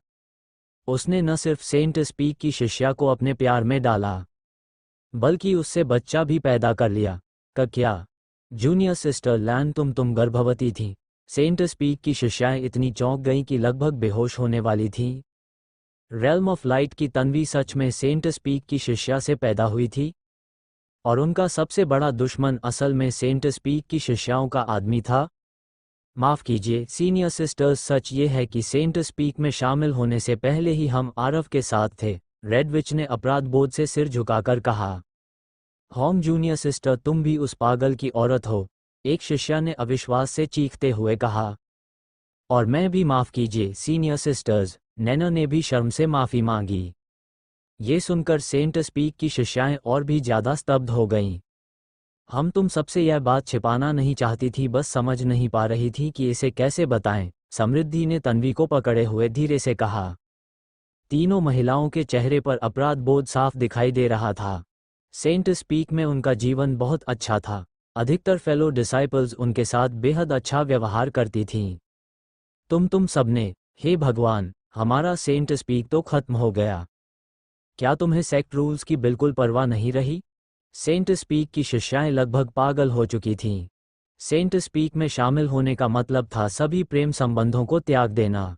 उसने न सिर्फ सेंट स्पीक की शिष्या को अपने प्यार में डाला, बल्कि उससे बच्चा भी पैदा कर लिया। क्या? जूनियर सिस्टर लैन, तुम गर्भवती थीं? सेंट स्पीक की शिष्याएं इतनी चौंक गईं कि लगभग बेहोश होने वाली थीं। रेल्म ऑफ लाइट की तन्वी सच में सेंट स्पीक की शिष्या से पैदा हुई थी? और उनका सबसे बड़ा दुश्मन असल में सेंट स्पीक की शिष्याओं का आदमी था? माफ़ कीजिए सीनियर सिस्टर्स, सच ये है कि सेंट स्पीक में शामिल होने से पहले ही हम आरव के साथ थे। रेड विच ने अपराध बोध से सिर झुकाकर कहा। होम जूनियर सिस्टर, तुम भी उस पागल की औरत हो, एक शिष्या ने अविश्वास से चीखते हुए कहा। और मैं भी, माफ़ कीजिए सीनियर सिस्टर्स, नैना ने भी शर्म से माफ़ी मांगी। ये सुनकर सेंट स्पीक की शिष्याएं और भी ज़्यादा स्तब्ध हो गईं। हम तुम सबसे यह बात छिपाना नहीं चाहती थी, बस समझ नहीं पा रही थी कि इसे कैसे बताएं, समृद्धि ने तन्वी को पकड़े हुए धीरे से कहा। तीनों महिलाओं के चेहरे पर अपराध बोध साफ दिखाई दे रहा था। सेंट स्पीक में उनका जीवन बहुत अच्छा था। अधिकतर फेलो डिसाइपल्स उनके साथ बेहद अच्छा व्यवहार करती थीं। तुम सबने, हे भगवान, हमारा सेंट स्पीक तो खत्म हो गया। क्या तुम्हें सेक्ट रूल्स की बिल्कुल परवाह नहीं रही? सेंट स्पीक की शिष्याएं लगभग पागल हो चुकी थीं। सेंट स्पीक में शामिल होने का मतलब था सभी प्रेम संबंधों को त्याग देना।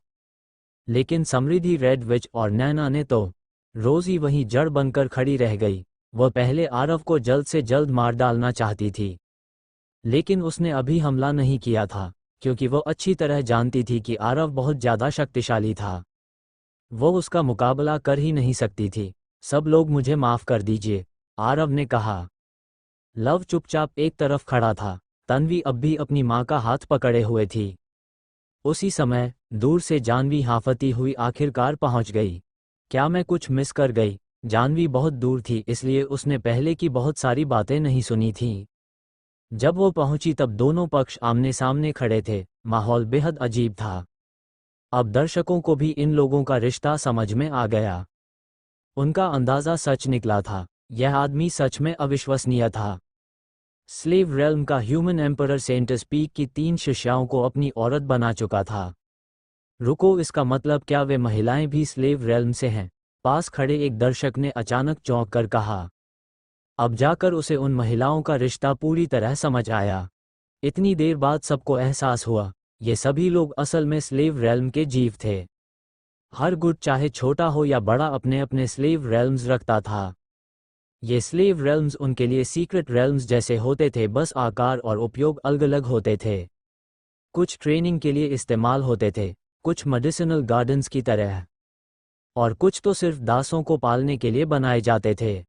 लेकिन समृद्धि, रेड विच और नैना ने तो रोज़ ही वहीं जड़ बनकर खड़ी रह गई। वह पहले आरव को जल्द से जल्द मार डालना चाहती थी, लेकिन उसने अभी हमला नहीं किया था, क्योंकि वह अच्छी तरह जानती थी कि आरव बहुत ज़्यादा शक्तिशाली था। वो उसका मुकाबला कर ही नहीं सकती थी। सब लोग मुझे माफ़ कर दीजिए, आरव ने कहा। लव चुपचाप एक तरफ खड़ा था। तन्वी अब भी अपनी माँ का हाथ पकड़े हुए थी। उसी समय दूर से जानवी हांफती हुई आखिरकार पहुंच गई। क्या मैं कुछ मिस कर गई? जानवी बहुत दूर थी, इसलिए उसने पहले की बहुत सारी बातें नहीं सुनी थीं। जब वो पहुंची तब दोनों पक्ष आमने सामने खड़े थे। माहौल बेहद अजीब था। अब दर्शकों को भी इन लोगों का रिश्ता समझ में आ गया। उनका अंदाज़ा सच निकला था। यह आदमी सच में अविश्वसनीय था। स्लेव रेल्म का ह्यूमन एम्परर सेंट स्पीक की 3 शिष्याओं को अपनी औरत बना चुका था। रुको, इसका मतलब क्या वे महिलाएं भी स्लेव रेल्म से हैं? पास खड़े एक दर्शक ने अचानक चौंक कर कहा। अब जाकर उसे उन महिलाओं का रिश्ता पूरी तरह समझ आया। इतनी देर बाद सबको एहसास हुआ, ये सभी लोग असल में स्लेव रेल्म के जीव थे। हर गुट चाहे छोटा हो या बड़ा अपने अपने स्लेव रेल्म्स रखता था। ये स्लेव रेल्म्स उनके लिए सीक्रेट रेल्म्स जैसे होते थे, बस आकार और उपयोग अलग अलग होते थे। कुछ ट्रेनिंग के लिए इस्तेमाल होते थे, कुछ मेडिसिनल गार्डन्स की तरह, और कुछ तो सिर्फ दासों को पालने के लिए बनाए जाते थे।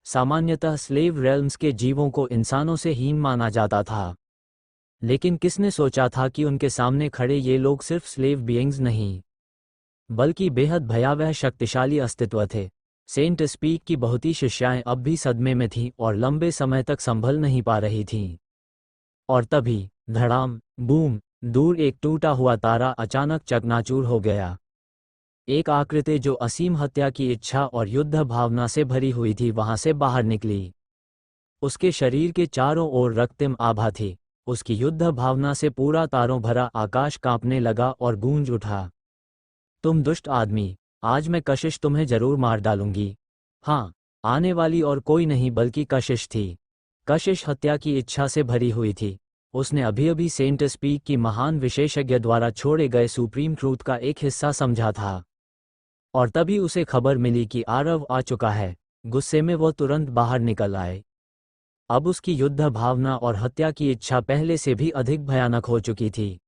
सामान्यतः स्लेव रेल्म्स के जीवों को इंसानों से हीन माना जाता था, लेकिन किसने सोचा था कि उनके सामने खड़े ये लोग सिर्फ स्लेव बीइंग्स नहीं, बल्कि बेहद भयावह शक्तिशाली अस्तित्व थे। सेंट स्पीक की बहुती शिष्याएं अब भी सदमे में थीं और लंबे समय तक संभल नहीं पा रही थीं। और तभी धड़ाम, बूम, दूर एक टूटा हुआ तारा अचानक चकनाचूर हो गया। एक आकृति जो असीम हत्या की इच्छा और युद्ध भावना से भरी हुई थी वहां से बाहर निकली। उसके शरीर के चारों ओर रक्तिम आभा थी। उसकी युद्ध भावना से पूरा तारों भरा आकाश कांपने लगा और गूंज उठा। तुम दुष्ट आदमी, आज मैं कशिश तुम्हें जरूर मार डालूंगी। हाँ, आने वाली और कोई नहीं बल्कि कशिश थी। कशिश हत्या की इच्छा से भरी हुई थी। उसने अभी अभी सेंट स्पीक की महान विशेषज्ञ द्वारा छोड़े गए सुप्रीम ट्रूथ का एक हिस्सा समझा था। और तभी उसे खबर मिली कि आरव आ चुका है। गुस्से में वो तुरंत बाहर निकल आए। अब उसकी युद्ध भावना और हत्या की इच्छा पहले से भी अधिक भयानक हो चुकी थी।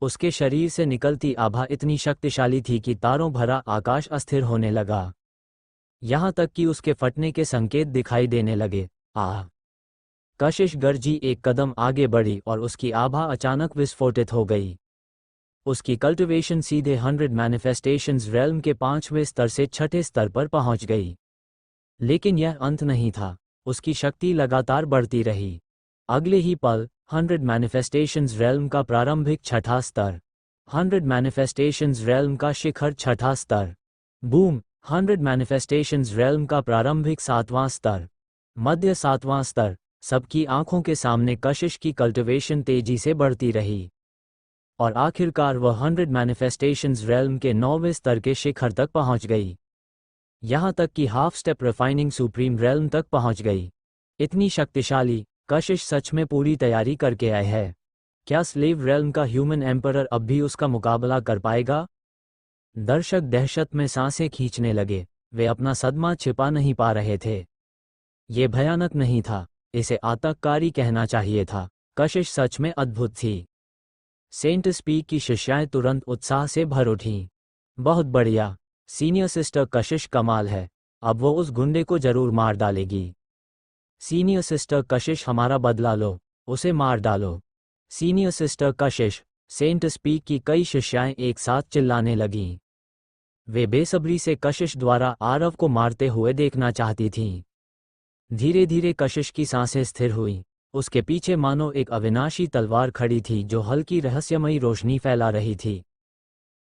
उसके शरीर से निकलती आभा इतनी शक्तिशाली थी कि तारों भरा आकाश अस्थिर होने लगा। यहां तक कि उसके फटने के संकेत दिखाई देने लगे। आह! कशिश गर्जी एक कदम आगे बढ़ी और उसकी आभा अचानक विस्फोटित हो गई। उसकी कल्टिवेशन सीधे 100 मैनिफेस्टेशंस रेल्म के 5वें स्तर से 6ठे स्तर पर पहुंच गई। लेकिन यह अंत नहीं था। उसकी शक्ति लगातार बढ़ती रही। अगले ही पल 100 मैनिफेस्टेशंस रेल्म का प्रारंभिक 6ठा स्तर, 100 मैनिफेस्टेशंस रेल्म का शिखर 6ठा स्तर, बूम, 100 मैनिफेस्टेशंस रेल्म का प्रारंभिक 7वां स्तर, मध्य 7वां स्तर। सबकी आंखों के सामने कशिश की कल्टिवेशन तेजी से बढ़ती रही और आखिरकार वह 100 मैनिफेस्टेशंस रेल्म के 9वें स्तर के शिखर तक पहुंच गई। यहां तक कि half step refining supreme realm तक पहुंच गई। इतनी शक्तिशाली, कशिश सच में पूरी तैयारी करके आए है। क्या स्लेव रेल्म का ह्यूमन एम्परर अब भी उसका मुकाबला कर पाएगा? दर्शक दहशत में सांसें खींचने लगे। वे अपना सदमा छिपा नहीं पा रहे थे। ये भयानक नहीं था, इसे आतंककारी कहना चाहिए था। कशिश सच में अद्भुत थी। सेंट स्पीक की शिष्याएं तुरंत उत्साह से भर उठीं। बहुत बढ़िया, सीनियर सिस्टर कशिश कमाल है। अब वो उस गुंडे को जरूर मार डालेगी। सीनियर सिस्टर कशिश, हमारा बदला लो, उसे मार डालो। सीनियर सिस्टर कशिश, सेंट स्पीक की कई शिष्याएं एक साथ चिल्लाने लगीं। वे बेसब्री से कशिश द्वारा आरव को मारते हुए देखना चाहती थीं। धीरे धीरे कशिश की सांसें स्थिर हुईं। उसके पीछे मानो एक अविनाशी तलवार खड़ी थी जो हल्की रहस्यमयी रोशनी फैला रही थी।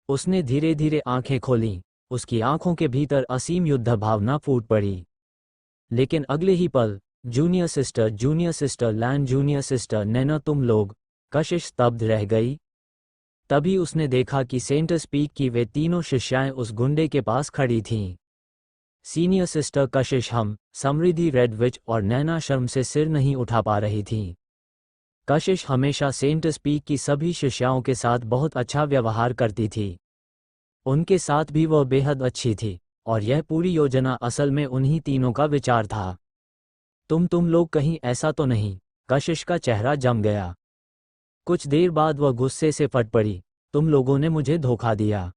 उसने धीरे धीरे आंखें खोलीं। उसकी आंखों के भीतर असीम युद्ध भावना फूट पड़ी। लेकिन अगले ही पल, जूनियर सिस्टर लैंड, जूनियर सिस्टर नैना, तुम लोग। कशिश स्तब्ध रह गई। तभी उसने देखा कि सेंट स्पीक की वे तीनों शिष्याएं उस गुंडे के पास खड़ी थीं। सीनियर सिस्टर कशिश, हम, समृद्धि, रेड विच और नैना शर्म से सिर नहीं उठा पा रही थीं। कशिश हमेशा सेंट स्पीक की सभी शिष्याओं के साथ बहुत अच्छा व्यवहार करती थी। उनके साथ भी वह बेहद अच्छी थी, और यह पूरी योजना असल में उन्हीं तीनों का विचार था। तुम लोग कहीं ऐसा तो नहीं? कशिश का चेहरा जम गया। कुछ देर बाद वह गुस्से से फट पड़ी। तुम लोगों ने मुझे धोखा दिया।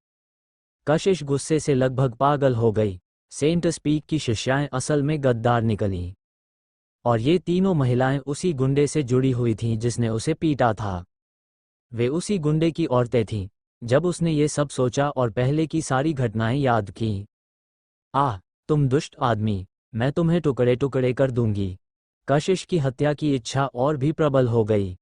कशिश गुस्से से लगभग पागल हो गई। सेंट स्पीक की शिष्याएं असल में गद्दार निकलीं। और ये तीनों महिलाएं उसी गुंडे से जुड़ी हुई थीं जिसने उसे पीटा था। वे उसी गुंडे की औरतें थीं। जब उसने ये सब सोचा और पहले की सारी घटनाएं याद कीं, आह, तुम दुष्ट आदमी, मैं तुम्हें टुकड़े टुकड़े कर दूंगी। कशिश की हत्या की इच्छा और भी प्रबल हो गई।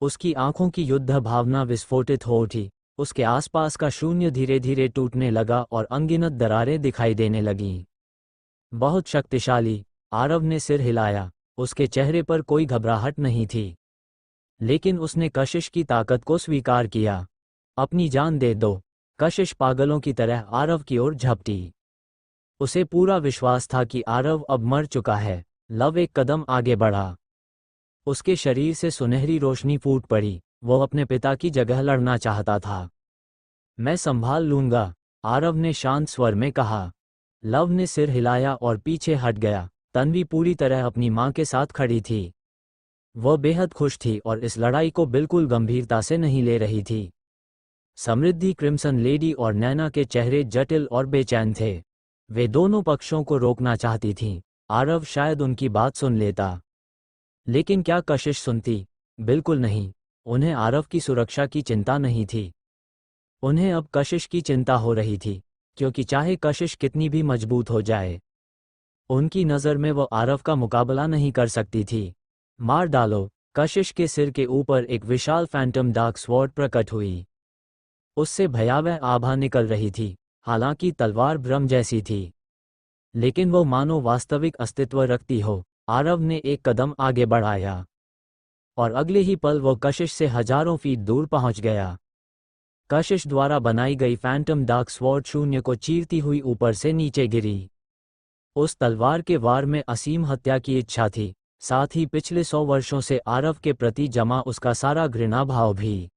उसकी आंखों की युद्ध भावना विस्फोटित हो उठी। उसके आसपास का शून्य धीरे धीरे टूटने लगा और अनगिनत दरारें दिखाई देने लगीं। बहुत शक्तिशाली, आरव ने सिर हिलाया। उसके चेहरे पर कोई घबराहट नहीं थी, लेकिन उसने कशिश की ताकत को स्वीकार किया। अपनी जान दे दो। कशिश पागलों की तरह आरव की ओर झपटी। उसे पूरा विश्वास था कि आरव अब मर चुका है। लव एक कदम आगे बढ़ा। उसके शरीर से सुनहरी रोशनी फूट पड़ी। वो अपने पिता की जगह लड़ना चाहता था। मैं संभाल लूंगा, आरव ने शांत स्वर में कहा। लव ने सिर हिलाया और पीछे हट गया। तन्वी पूरी तरह अपनी मां के साथ खड़ी थी। वह बेहद खुश थी और इस लड़ाई को बिल्कुल गंभीरता से नहीं ले रही थी। समृद्धि, क्रिम्सन लेडी और नैना के चेहरे जटिल और बेचैन थे। वे दोनों पक्षों को रोकना चाहती थीं। आरव शायद उनकी बात सुन लेता, लेकिन क्या कशिश सुनती? बिल्कुल नहीं। उन्हें आरव की सुरक्षा की चिंता नहीं थी। उन्हें अब कशिश की चिंता हो रही थी, क्योंकि चाहे कशिश कितनी भी मजबूत हो जाए, उनकी नज़र में वो आरव का मुकाबला नहीं कर सकती थी। मार डालो। कशिश के सिर के ऊपर एक विशाल फैंटम डार्क स्वॉर्ड प्रकट हुई। उससे भयावह आभा निकल रही थी। हालांकि तलवार भ्रम जैसी थी, लेकिन वो मानो वास्तविक अस्तित्व रखती हो। आरव ने एक कदम आगे बढ़ाया और अगले ही पल वो कशिश से हजारों फीट दूर पहुंच गया। कशिश द्वारा बनाई गई फैंटम डार्क स्वॉर्ड शून्य को चीरती हुई ऊपर से नीचे गिरी। उस तलवार के वार में असीम हत्या की इच्छा थी, साथ ही पिछले 100 वर्षों से आरव के प्रति जमा उसका सारा घृणा भाव भी।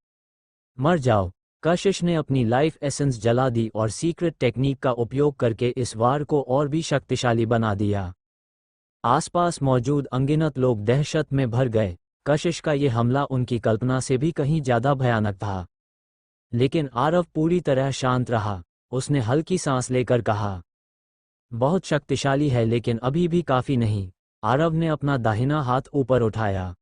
मर जाओ। कशिश ने अपनी लाइफ एसेंस जला दी और सीक्रेट टेक्निक का उपयोग करके इस वार को और भी शक्तिशाली बना दिया। आसपास मौजूद अनगिनत लोग दहशत में भर गए। कशिश का ये हमला उनकी कल्पना से भी कहीं ज्यादा भयानक था। लेकिन आरव पूरी तरह शांत रहा। उसने हल्की सांस लेकर कहा, बहुत शक्तिशाली है लेकिन अभी भी काफी नहीं। आरव ने अपना दाहिना हाथ ऊपर उठाया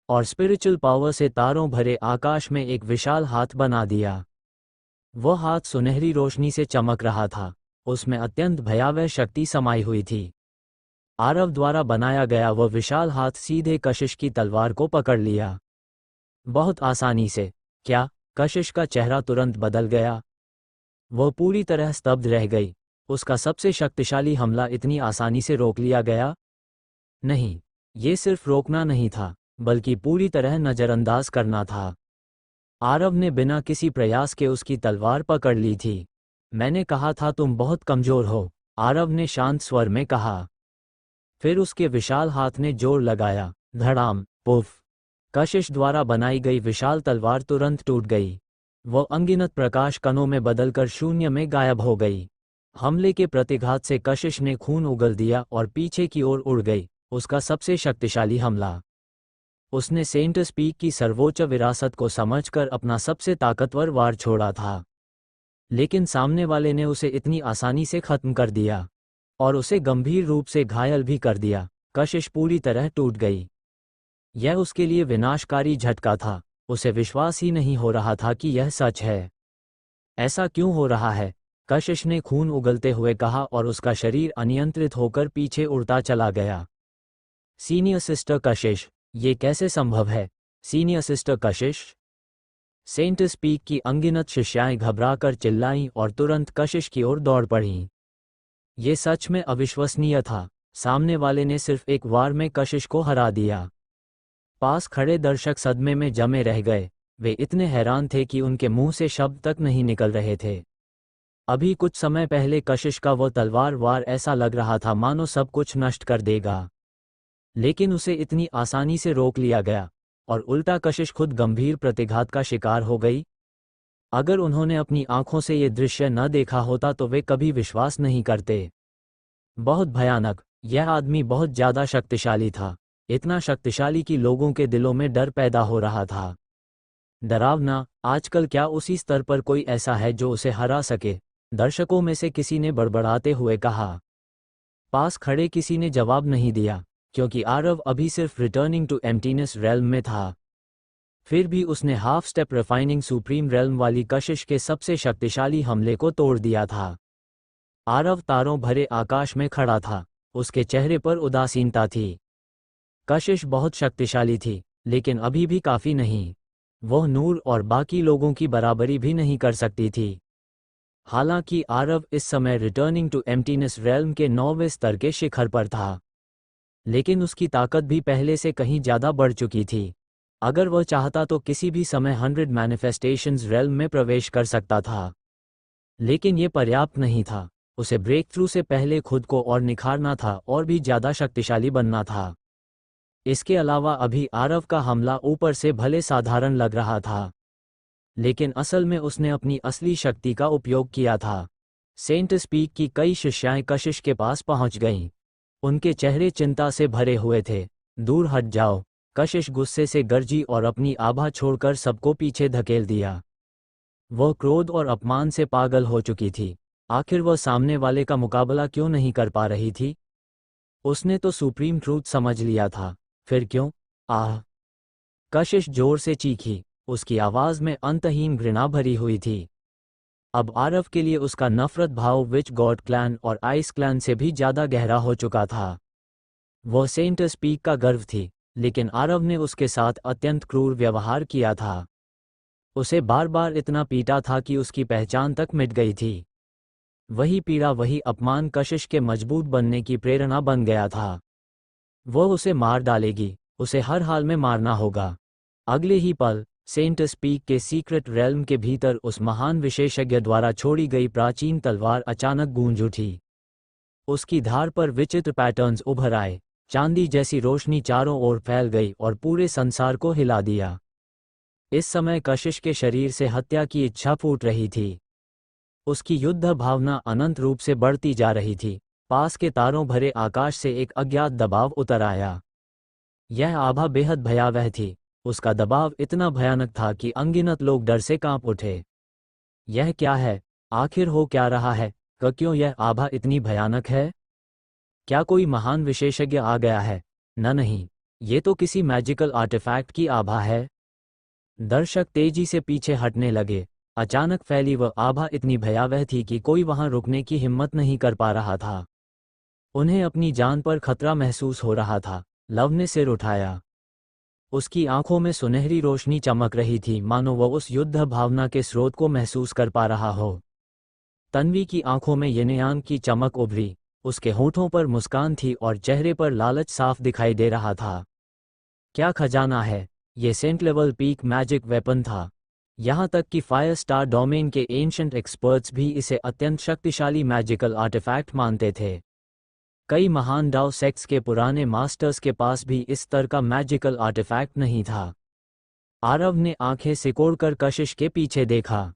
और स्पिरिचुअल पावर से तारों भरे आकाश में एक विशाल हाथ बना दिया। वह हाथ सुनहरी रोशनी से चमक रहा था। उसमें अत्यंत भयावह शक्ति समाई हुई थी। आरव द्वारा बनाया गया वह विशाल हाथ सीधे कशिश की तलवार को पकड़ लिया। बहुत आसानी से। क्या? कशिश का चेहरा तुरंत बदल गया। वह पूरी तरह स्तब्ध रह गई। उसका सबसे शक्तिशाली हमला इतनी आसानी से रोक लिया गया? नहीं, ये सिर्फ रोकना नहीं था, बल्कि पूरी तरह नजरअंदाज करना था। आरव ने बिना किसी प्रयास के उसकी तलवार पकड़ ली थी। मैंने कहा था तुम बहुत कमजोर हो, आरव ने शांत स्वर में कहा। फिर उसके विशाल हाथ ने जोर लगाया। धड़ाम, पुफ। कशिश द्वारा बनाई गई विशाल तलवार तुरंत टूट गई। वो अनगिनत प्रकाश कणों में बदलकर शून्य में गायब हो गई। हमले के प्रतिघात से कशिश ने खून उगल दिया और पीछे की ओर उड़ गई। उसका सबसे शक्तिशाली हमला। उसने सेंटस पीक की सर्वोच्च विरासत को समझकर अपना सबसे ताकतवर वार छोड़ा था, लेकिन सामने वाले ने उसे इतनी आसानी से खत्म कर दिया और उसे गंभीर रूप से घायल भी कर दिया। कशिश पूरी तरह टूट गई। यह उसके लिए विनाशकारी झटका था। उसे विश्वास ही नहीं हो रहा था कि यह सच है। ऐसा क्यों हो रहा है? कशिश ने खून उगलते हुए कहा और उसका शरीर अनियंत्रित होकर पीछे उड़ता चला गया। सीनियर सिस्टर कशिश, ये कैसे संभव है? सीनियर सिस्टर कशिश? सेंटस पीक की अनगिनत शिष्याएं घबराकर चिल्लाईं और तुरंत कशिश की ओर दौड़ पड़ीं। ये सच में अविश्वसनीय था। सामने वाले ने सिर्फ एक वार में कशिश को हरा दिया। पास खड़े दर्शक सदमे में जमे रह गए। वे इतने हैरान थे कि उनके मुंह से शब्द तक नहीं निकल रहे थे। अभी कुछ समय पहले कशिश का वो तलवार वार ऐसा लग रहा था मानो सब कुछ नष्ट कर देगा, लेकिन उसे इतनी आसानी से रोक लिया गया और उल्टा कशिश खुद गंभीर प्रतिघात का शिकार हो गई। अगर उन्होंने अपनी आंखों से ये दृश्य न देखा होता तो वे कभी विश्वास नहीं करते। बहुत भयानक। यह आदमी बहुत ज्यादा शक्तिशाली था, इतना शक्तिशाली कि लोगों के दिलों में डर पैदा हो रहा था। डरावना। आजकल क्या उसी स्तर पर कोई ऐसा है जो उसे हरा सके? दर्शकों में से किसी ने बड़बड़ाते हुए कहा। पास खड़े किसी ने जवाब नहीं दिया, क्योंकि आरव अभी सिर्फ रिटर्निंग टू एम्प्टीनेस रेल्म में था। फिर भी उसने half step refining supreme realm वाली कशिश के सबसे शक्तिशाली हमले को तोड़ दिया था। आरव तारों भरे आकाश में खड़ा था। उसके चेहरे पर उदासीनता थी। कशिश बहुत शक्तिशाली थी, लेकिन अभी भी काफी नहीं। वह नूर और बाकी लोगों की बराबरी भी नहीं कर सकती थी। हालांकि आरव इस समय रिटर्निंग टू एम्प्टीनेस रेल्म के 9वें स्तर के शिखर पर था, लेकिन उसकी ताकत भी पहले से कहीं ज्यादा बढ़ चुकी थी। अगर वह चाहता तो किसी भी समय 100 मैनिफेस्टेशंस रेल्म में प्रवेश कर सकता था, लेकिन ये पर्याप्त नहीं था। उसे ब्रेक थ्रू से पहले खुद को और निखारना था और भी ज्यादा शक्तिशाली बनना था। इसके अलावा अभी आरव का हमला ऊपर से भले साधारण लग रहा था, लेकिन असल में उसने अपनी असली शक्ति का उपयोग किया था। सेंट स्पीक की कई शिष्याएं कशिश के पास पहुंच गईं। उनके चेहरे चिंता से भरे हुए थे। दूर हट जाओ, कशिश गुस्से से गरजी और अपनी आभा छोड़कर सबको पीछे धकेल दिया। वह क्रोध और अपमान से पागल हो चुकी थी। आखिर वह सामने वाले का मुकाबला क्यों नहीं कर पा रही थी? उसने तो सुप्रीम ट्रूथ समझ लिया था, फिर क्यों? आह! कशिश जोर से चीखी। उसकी आवाज में अंतहीन घृणा भरी हुई थी। अब आरव के लिए उसका नफरत भाव विच गॉड क्लैन और आइस क्लैन से भी ज्यादा गहरा हो चुका था। वह सेंट स्पीक का गर्व थी, लेकिन आरव ने उसके साथ अत्यंत क्रूर व्यवहार किया था। उसे बार बार इतना पीटा था कि उसकी पहचान तक मिट गई थी। वही पीड़ा, वही अपमान कशिश के मजबूत बनने की प्रेरणा बन गया था। वह उसे मार डालेगी, उसे हर हाल में मारना होगा। अगले ही पल सेंट स्पीक के सीक्रेट रेल्म के भीतर उस महान विशेषज्ञ द्वारा छोड़ी गई प्राचीन तलवार अचानक गूंज उठी। उसकी धार पर विचित्र पैटर्न्स उभर आए। चांदी जैसी रोशनी चारों ओर फैल गई और पूरे संसार को हिला दिया। इस समय कशिश के शरीर से हत्या की इच्छा फूट रही थी। उसकी युद्ध भावना अनंत रूप से बढ़ती जा रही थी। पास के तारों भरे आकाश से एक अज्ञात दबाव उतर आया। यह आभा बेहद भयावह थी। उसका दबाव इतना भयानक था कि अनगिनत लोग डर से कांप उठे। यह क्या है? आखिर हो क्या रहा है? क्यों यह आभा इतनी भयानक है? क्या कोई महान विशेषज्ञ आ गया है? नहीं, ये तो किसी मैजिकल आर्टिफैक्ट की आभा है। दर्शक तेजी से पीछे हटने लगे। अचानक फैली वह आभा इतनी भयावह थी कि कोई वहां रुकने की हिम्मत नहीं कर पा रहा था। उन्हें अपनी जान पर खतरा महसूस हो रहा था। लव ने सिर उठाया। उसकी आंखों में सुनहरी रोशनी चमक रही थी, मानो वह उस युद्ध भावना के स्रोत को महसूस कर पा रहा हो। तन्वी की आंखों में यिनयान की चमक उभरी। उसके होठों पर मुस्कान थी और चेहरे पर लालच साफ दिखाई दे रहा था। क्या खजाना है! ये saint level peak magic weapon था। यहाँ तक कि फायर स्टार डोमेन के एंशंट एक्सपर्ट्स भी इसे अत्यंत शक्तिशाली मैजिकल आर्टिफैक्ट मानते थे। कई महान डाओ सेक्ट्स के पुराने मास्टर्स के पास भी इस स्तर का मैजिकल आर्टिफैक्ट नहीं था। आरव ने आंखें सिकोड़कर कशिश के पीछे देखा।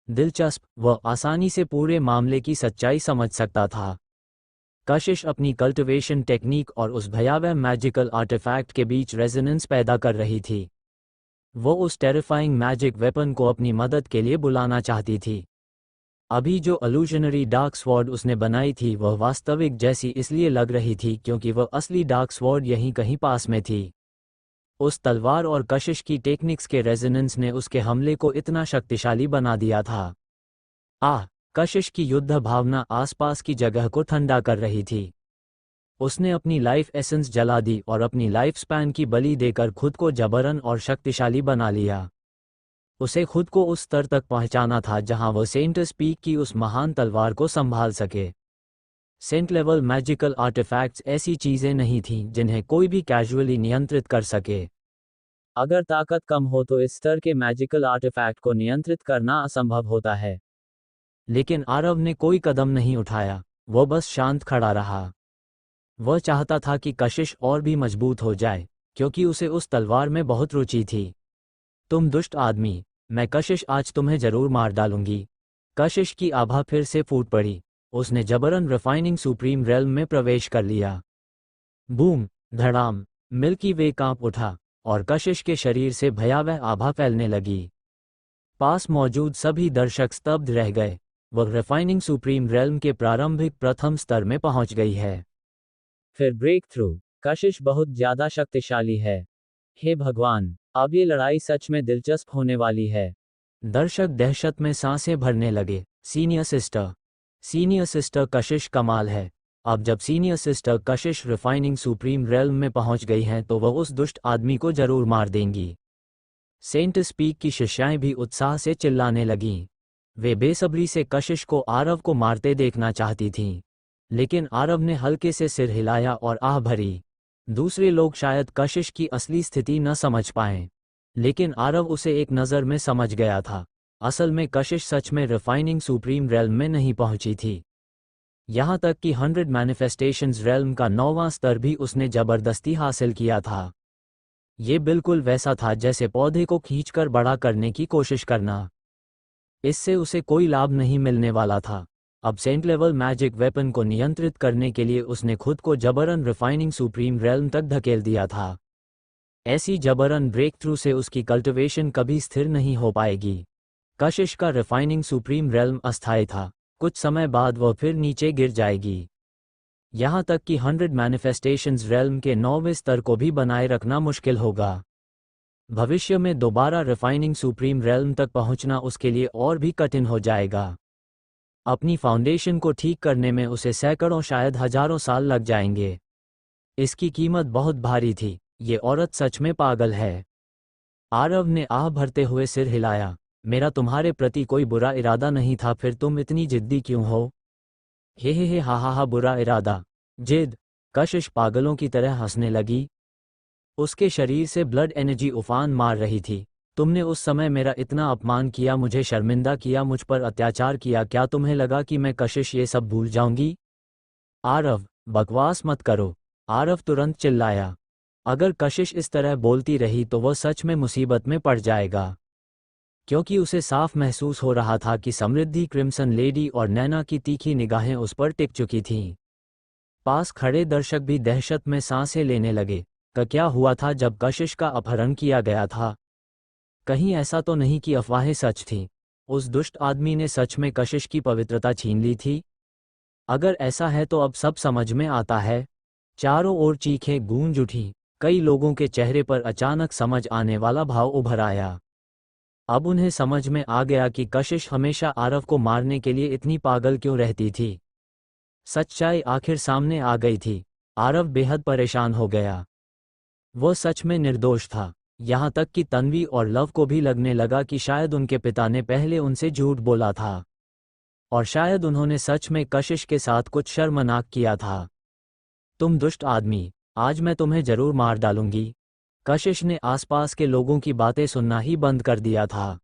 दिलचस्प, वह आसानी से पूरे मामले की सच्चाई समझ सकता था। कशिश अपनी कल्टिवेशन टेक्निक और उस भयावह मैजिकल आर्टिफैक्ट के बीच रेजोनेंस पैदा कर रही थी। वो उस टेरिफाइंग मैजिक वेपन को अपनी मदद के लिए बुलाना चाहती थी। अभी जो इल्यूजनरी डार्क स्वॉर्ड उसने बनाई थी वह वास्तविक जैसी इसलिए लग रही थी क्योंकि वह असली डार्क स्वॉर्ड यहीं कहीं पास में थी। उस तलवार और कशिश की टेक्निक्स के रेजोनेंस ने उसके हमले को इतना शक्तिशाली बना दिया था। कशिश की युद्ध भावना आसपास की जगह को ठंडा कर रही थी। उसने अपनी लाइफ एसेंस जला दी और अपनी लाइफ स्पैन की बलि देकर खुद को जबरन और शक्तिशाली बना लिया। उसे खुद को उस स्तर तक पहुंचाना था जहां वह सेंट स्पीक की उस महान तलवार को संभाल सके। सेंट लेवल मैजिकल आर्टिफैक्ट्स ऐसी चीजें नहीं थीं जिन्हें कोई भी कैजुअली नियंत्रित कर सके। अगर ताकत कम हो तो इस स्तर के मैजिकल आर्टिफैक्ट को नियंत्रित करना असंभव होता है। लेकिन आरव ने कोई कदम नहीं उठाया। वह बस शांत खड़ा रहा। वह चाहता था कि कशिश और भी मजबूत हो जाए, क्योंकि उसे उस तलवार में बहुत रुचि थी। तुम दुष्ट आदमी, मैं कशिश आज तुम्हें जरूर मार डालूंगी। कशिश की आभा फिर से फूट पड़ी। उसने जबरन रिफाइनिंग सुप्रीम रेल्म में प्रवेश कर लिया। बूम, धड़ाम, मिल्की वे कांप उठा और कशिश के शरीर से भयावह आभा फैलने लगी। पास मौजूद सभी दर्शक स्तब्ध रह गए। वह रिफाइनिंग सुप्रीम रेल्म के प्रारंभिक प्रथम स्तर में पहुंच गई है। फिर ब्रेक थ्रू। कशिश बहुत ज्यादा शक्तिशाली है। हे भगवान, अब ये लड़ाई सच में दिलचस्प होने वाली है। दर्शक दहशत में सांसें भरने लगे। सीनियर सिस्टर कशिश कमाल है। अब जब सीनियर सिस्टर कशिश रिफाइनिंग सुप्रीम रेल्म में पहुंच गई हैं तो वह उस दुष्ट आदमी को जरूर मार देंगी। सेंट स्पीक की शिष्याएं भी उत्साह से चिल्लाने लगीं। वे बेसब्री से कशिश को आरव को मारते देखना चाहती थीं। लेकिन आरव ने हल्के से सिर हिलाया और आह भरी। दूसरे लोग शायद कशिश की असली स्थिति न समझ पाएं, लेकिन आरव उसे एक नज़र में समझ गया था। असल में कशिश सच में रिफाइनिंग सुप्रीम रेल्म में नहीं पहुंची थी। यहाँ तक कि 100 मैनिफेस्टेशंस रेल्म का 9वां स्तर भी उसने जबरदस्ती हासिल किया था। ये बिल्कुल वैसा था जैसे पौधे को खींचकर बड़ा करने की कोशिश करना। इससे उसे कोई लाभ नहीं मिलने वाला था। अब सेंट लेवल मैजिक वेपन को नियंत्रित करने के लिए उसने खुद को जबरन रिफाइनिंग सुप्रीम रेल्म तक धकेल दिया था। ऐसी जबरन ब्रेक थ्रू से उसकी कल्टिवेशन कभी स्थिर नहीं हो पाएगी। कशिश का रिफाइनिंग सुप्रीम रेल्म अस्थायी था, कुछ समय बाद वह फिर नीचे गिर जाएगी। यहाँ तक कि 100 मैनिफेस्टेशंस रेल्म के 9वें स्तर को भी बनाए रखना मुश्किल होगा। भविष्य में दोबारा रिफाइनिंग सुप्रीम रेल्म तक पहुंचना उसके लिए और भी कठिन हो जाएगा। अपनी फाउंडेशन को ठीक करने में उसे सैकड़ों शायद हजारों साल लग जाएंगे। इसकी कीमत बहुत भारी थी। ये औरत सच में पागल है। आरव ने आह भरते हुए सिर हिलाया। मेरा तुम्हारे प्रति कोई बुरा इरादा नहीं था, फिर तुम इतनी जिद्दी क्यों हो? हे हा बुरा इरादा, जिद। कशिश पागलों की तरह हंसने लगी। उसके शरीर से ब्लड एनर्जी उफान मार रही थी। तुमने उस समय मेरा इतना अपमान किया, मुझे शर्मिंदा किया, मुझ पर अत्याचार किया। क्या तुम्हें लगा कि मैं कशिश ये सब भूल जाऊंगी? आरव, बकवास मत करो। आरव तुरंत चिल्लाया। अगर कशिश इस तरह बोलती रही तो वह सच में मुसीबत में पड़ जाएगा। क्योंकि उसे साफ महसूस हो रहा था कि समृद्धि, क्रिम्सन लेडी और नैना की तीखी निगाहें उस पर टिक चुकी थीं। पास खड़े दर्शक भी दहशत में सांसें लेने लगे। क्या हुआ था जब कशिश का अपहरण किया गया था? कहीं ऐसा तो नहीं कि अफवाहें सच थीं? उस दुष्ट आदमी ने सच में कशिश की पवित्रता छीन ली थी? अगर ऐसा है तो अब सब समझ में आता है। चारों ओर चीखें गूंज उठी। कई लोगों के चेहरे पर अचानक समझ आने वाला भाव उभर आया। अब उन्हें समझ में आ गया कि कशिश हमेशा आरव को मारने के लिए इतनी पागल क्यों रहती थी। सच्चाई आखिर सामने आ गई थी। आरव बेहद परेशान हो गया। वह सच में निर्दोष था। यहाँ तक कि तन्वी और लव को भी लगने लगा कि शायद उनके पिता ने पहले उनसे झूठ बोला था, और शायद उन्होंने सच में कशिश के साथ कुछ शर्मनाक किया था। तुम दुष्ट आदमी, आज मैं तुम्हें जरूर मार डालूंगी। कशिश ने आसपास के लोगों की बातें सुनना ही बंद कर दिया था।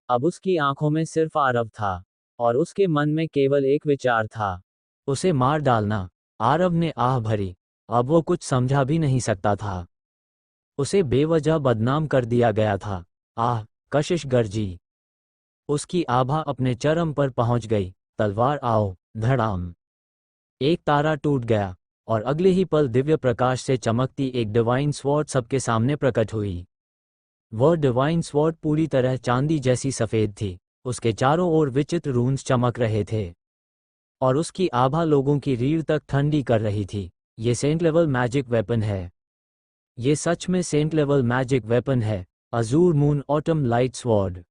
अब उसकी आंखों में सिर्फ आरव था, और उसके मन में केवल एक विचार था, उसे मार डालना। आरव ने आह भरी। अब वो कुछ समझा भी नहीं सकता था। उसे बेवजह बदनाम कर दिया गया था। आह, कशिश गरजी। उसकी आभा अपने चरम पर पहुंच गई। तलवार आओ, धड़ाम। एक तारा टूट गया, और अगले ही पल दिव्य प्रकाश से चमकती एक डिवाइन स्वॉर्ड सबके सामने प्रकट हुई। वह डिवाइन स्वॉर्ड पूरी तरह चांदी जैसी सफ़ेद थी। उसके चारों ओर विचित्र रून्स चमक रहे थे, और उसकी आभा लोगों की रीढ़ तक ठंडी कर रही थी। ये सेंट लेवल मैजिक वेपन है। ये सच में सेंट लेवल मैजिक वेपन है। Azure moon autumn light sword.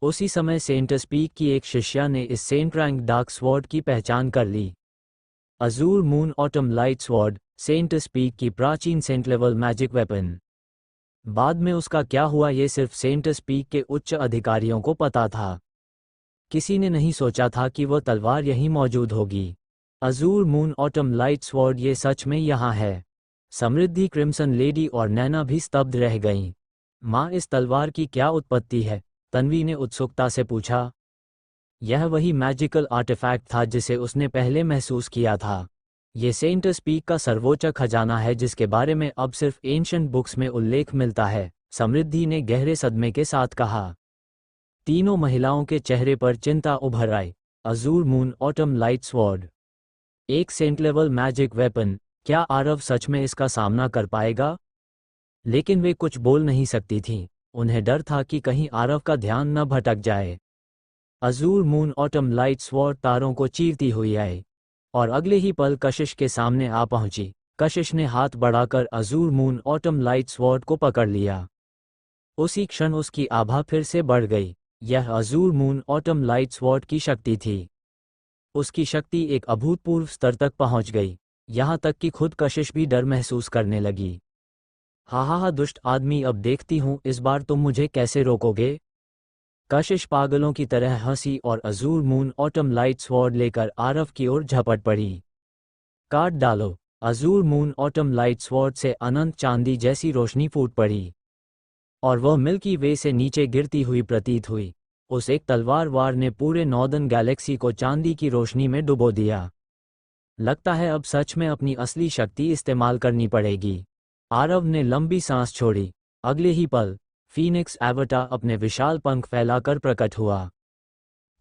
उसी समय सेंट स्पीक की एक शिष्या ने इस सेंट रैंक डार्क स्वॉर्ड की पहचान कर ली। Azure moon autumn light sword, saint speak की प्राचीन सेंट लेवल मैजिक वेपन। बाद में उसका क्या हुआ ये सिर्फ सेंट स्पीक के उच्च अधिकारियों को पता था। किसी ने नहीं सोचा था कि वह तलवार यहीं मौजूद होगी। Azzur moon autumn light sword, ये सच में यहाँ है। समृद्धि, क्रिम्सन लेडी और नैना भी स्तब्ध रह गईं। माँ, इस तलवार की क्या उत्पत्ति है? तन्वी ने उत्सुकता से पूछा। यह वही मैजिकल आर्टिफैक्ट था जिसे उसने पहले महसूस किया था। ये सेंट स्पीक का सर्वोच्च खजाना है जिसके बारे में अब सिर्फ एंशिएंट बुक्स में उल्लेख मिलता है, समृद्धि ने गहरे सदमे के साथ कहा। तीनों महिलाओं के चेहरे पर चिंता उभर आई। Azure moon autumn light sword, एक सेंट लेवल मैजिक वेपन, क्या आरव सच में इसका सामना कर पाएगा? लेकिन वे कुछ बोल नहीं सकती थीं। उन्हें डर था कि कहीं आरव का ध्यान न भटक जाए। Azzur moon autumn light sword तारों को चीरती हुई आई, और अगले ही पल कशिश के सामने आ पहुंची। कशिश ने हाथ बढ़ाकर Azzur moon autumn light sword को पकड़ लिया। उसी क्षण उसकी आभा फिर से बढ़ गई। यह Azzur moon autumn light sword की शक्ति थी। उसकी शक्ति एक अभूतपूर्व स्तर तक पहुंच गई, यहाँ तक कि खुद कशिश भी डर महसूस करने लगी। हा दुष्ट आदमी, अब देखती हूँ इस बार तुम मुझे कैसे रोकोगे। कशिश पागलों की तरह हंसी और Azzur moon autumn light sword लेकर आरव की ओर झपट पड़ी। काट डालो। Azzur moon autumn light sword से अनंत चांदी जैसी रोशनी फूट पड़ी, और वह मिल्की वे से नीचे गिरती हुई प्रतीत हुई। उस एक तलवार वार ने पूरे नॉर्दर्न गैलेक्सी को चांदी की रोशनी में डुबो दिया। लगता है अब सच में अपनी असली शक्ति इस्तेमाल करनी पड़ेगी। आरव ने लंबी सांस छोड़ी। अगले ही पल फीनिक्स एवटा अपने विशाल पंख फैलाकर प्रकट हुआ।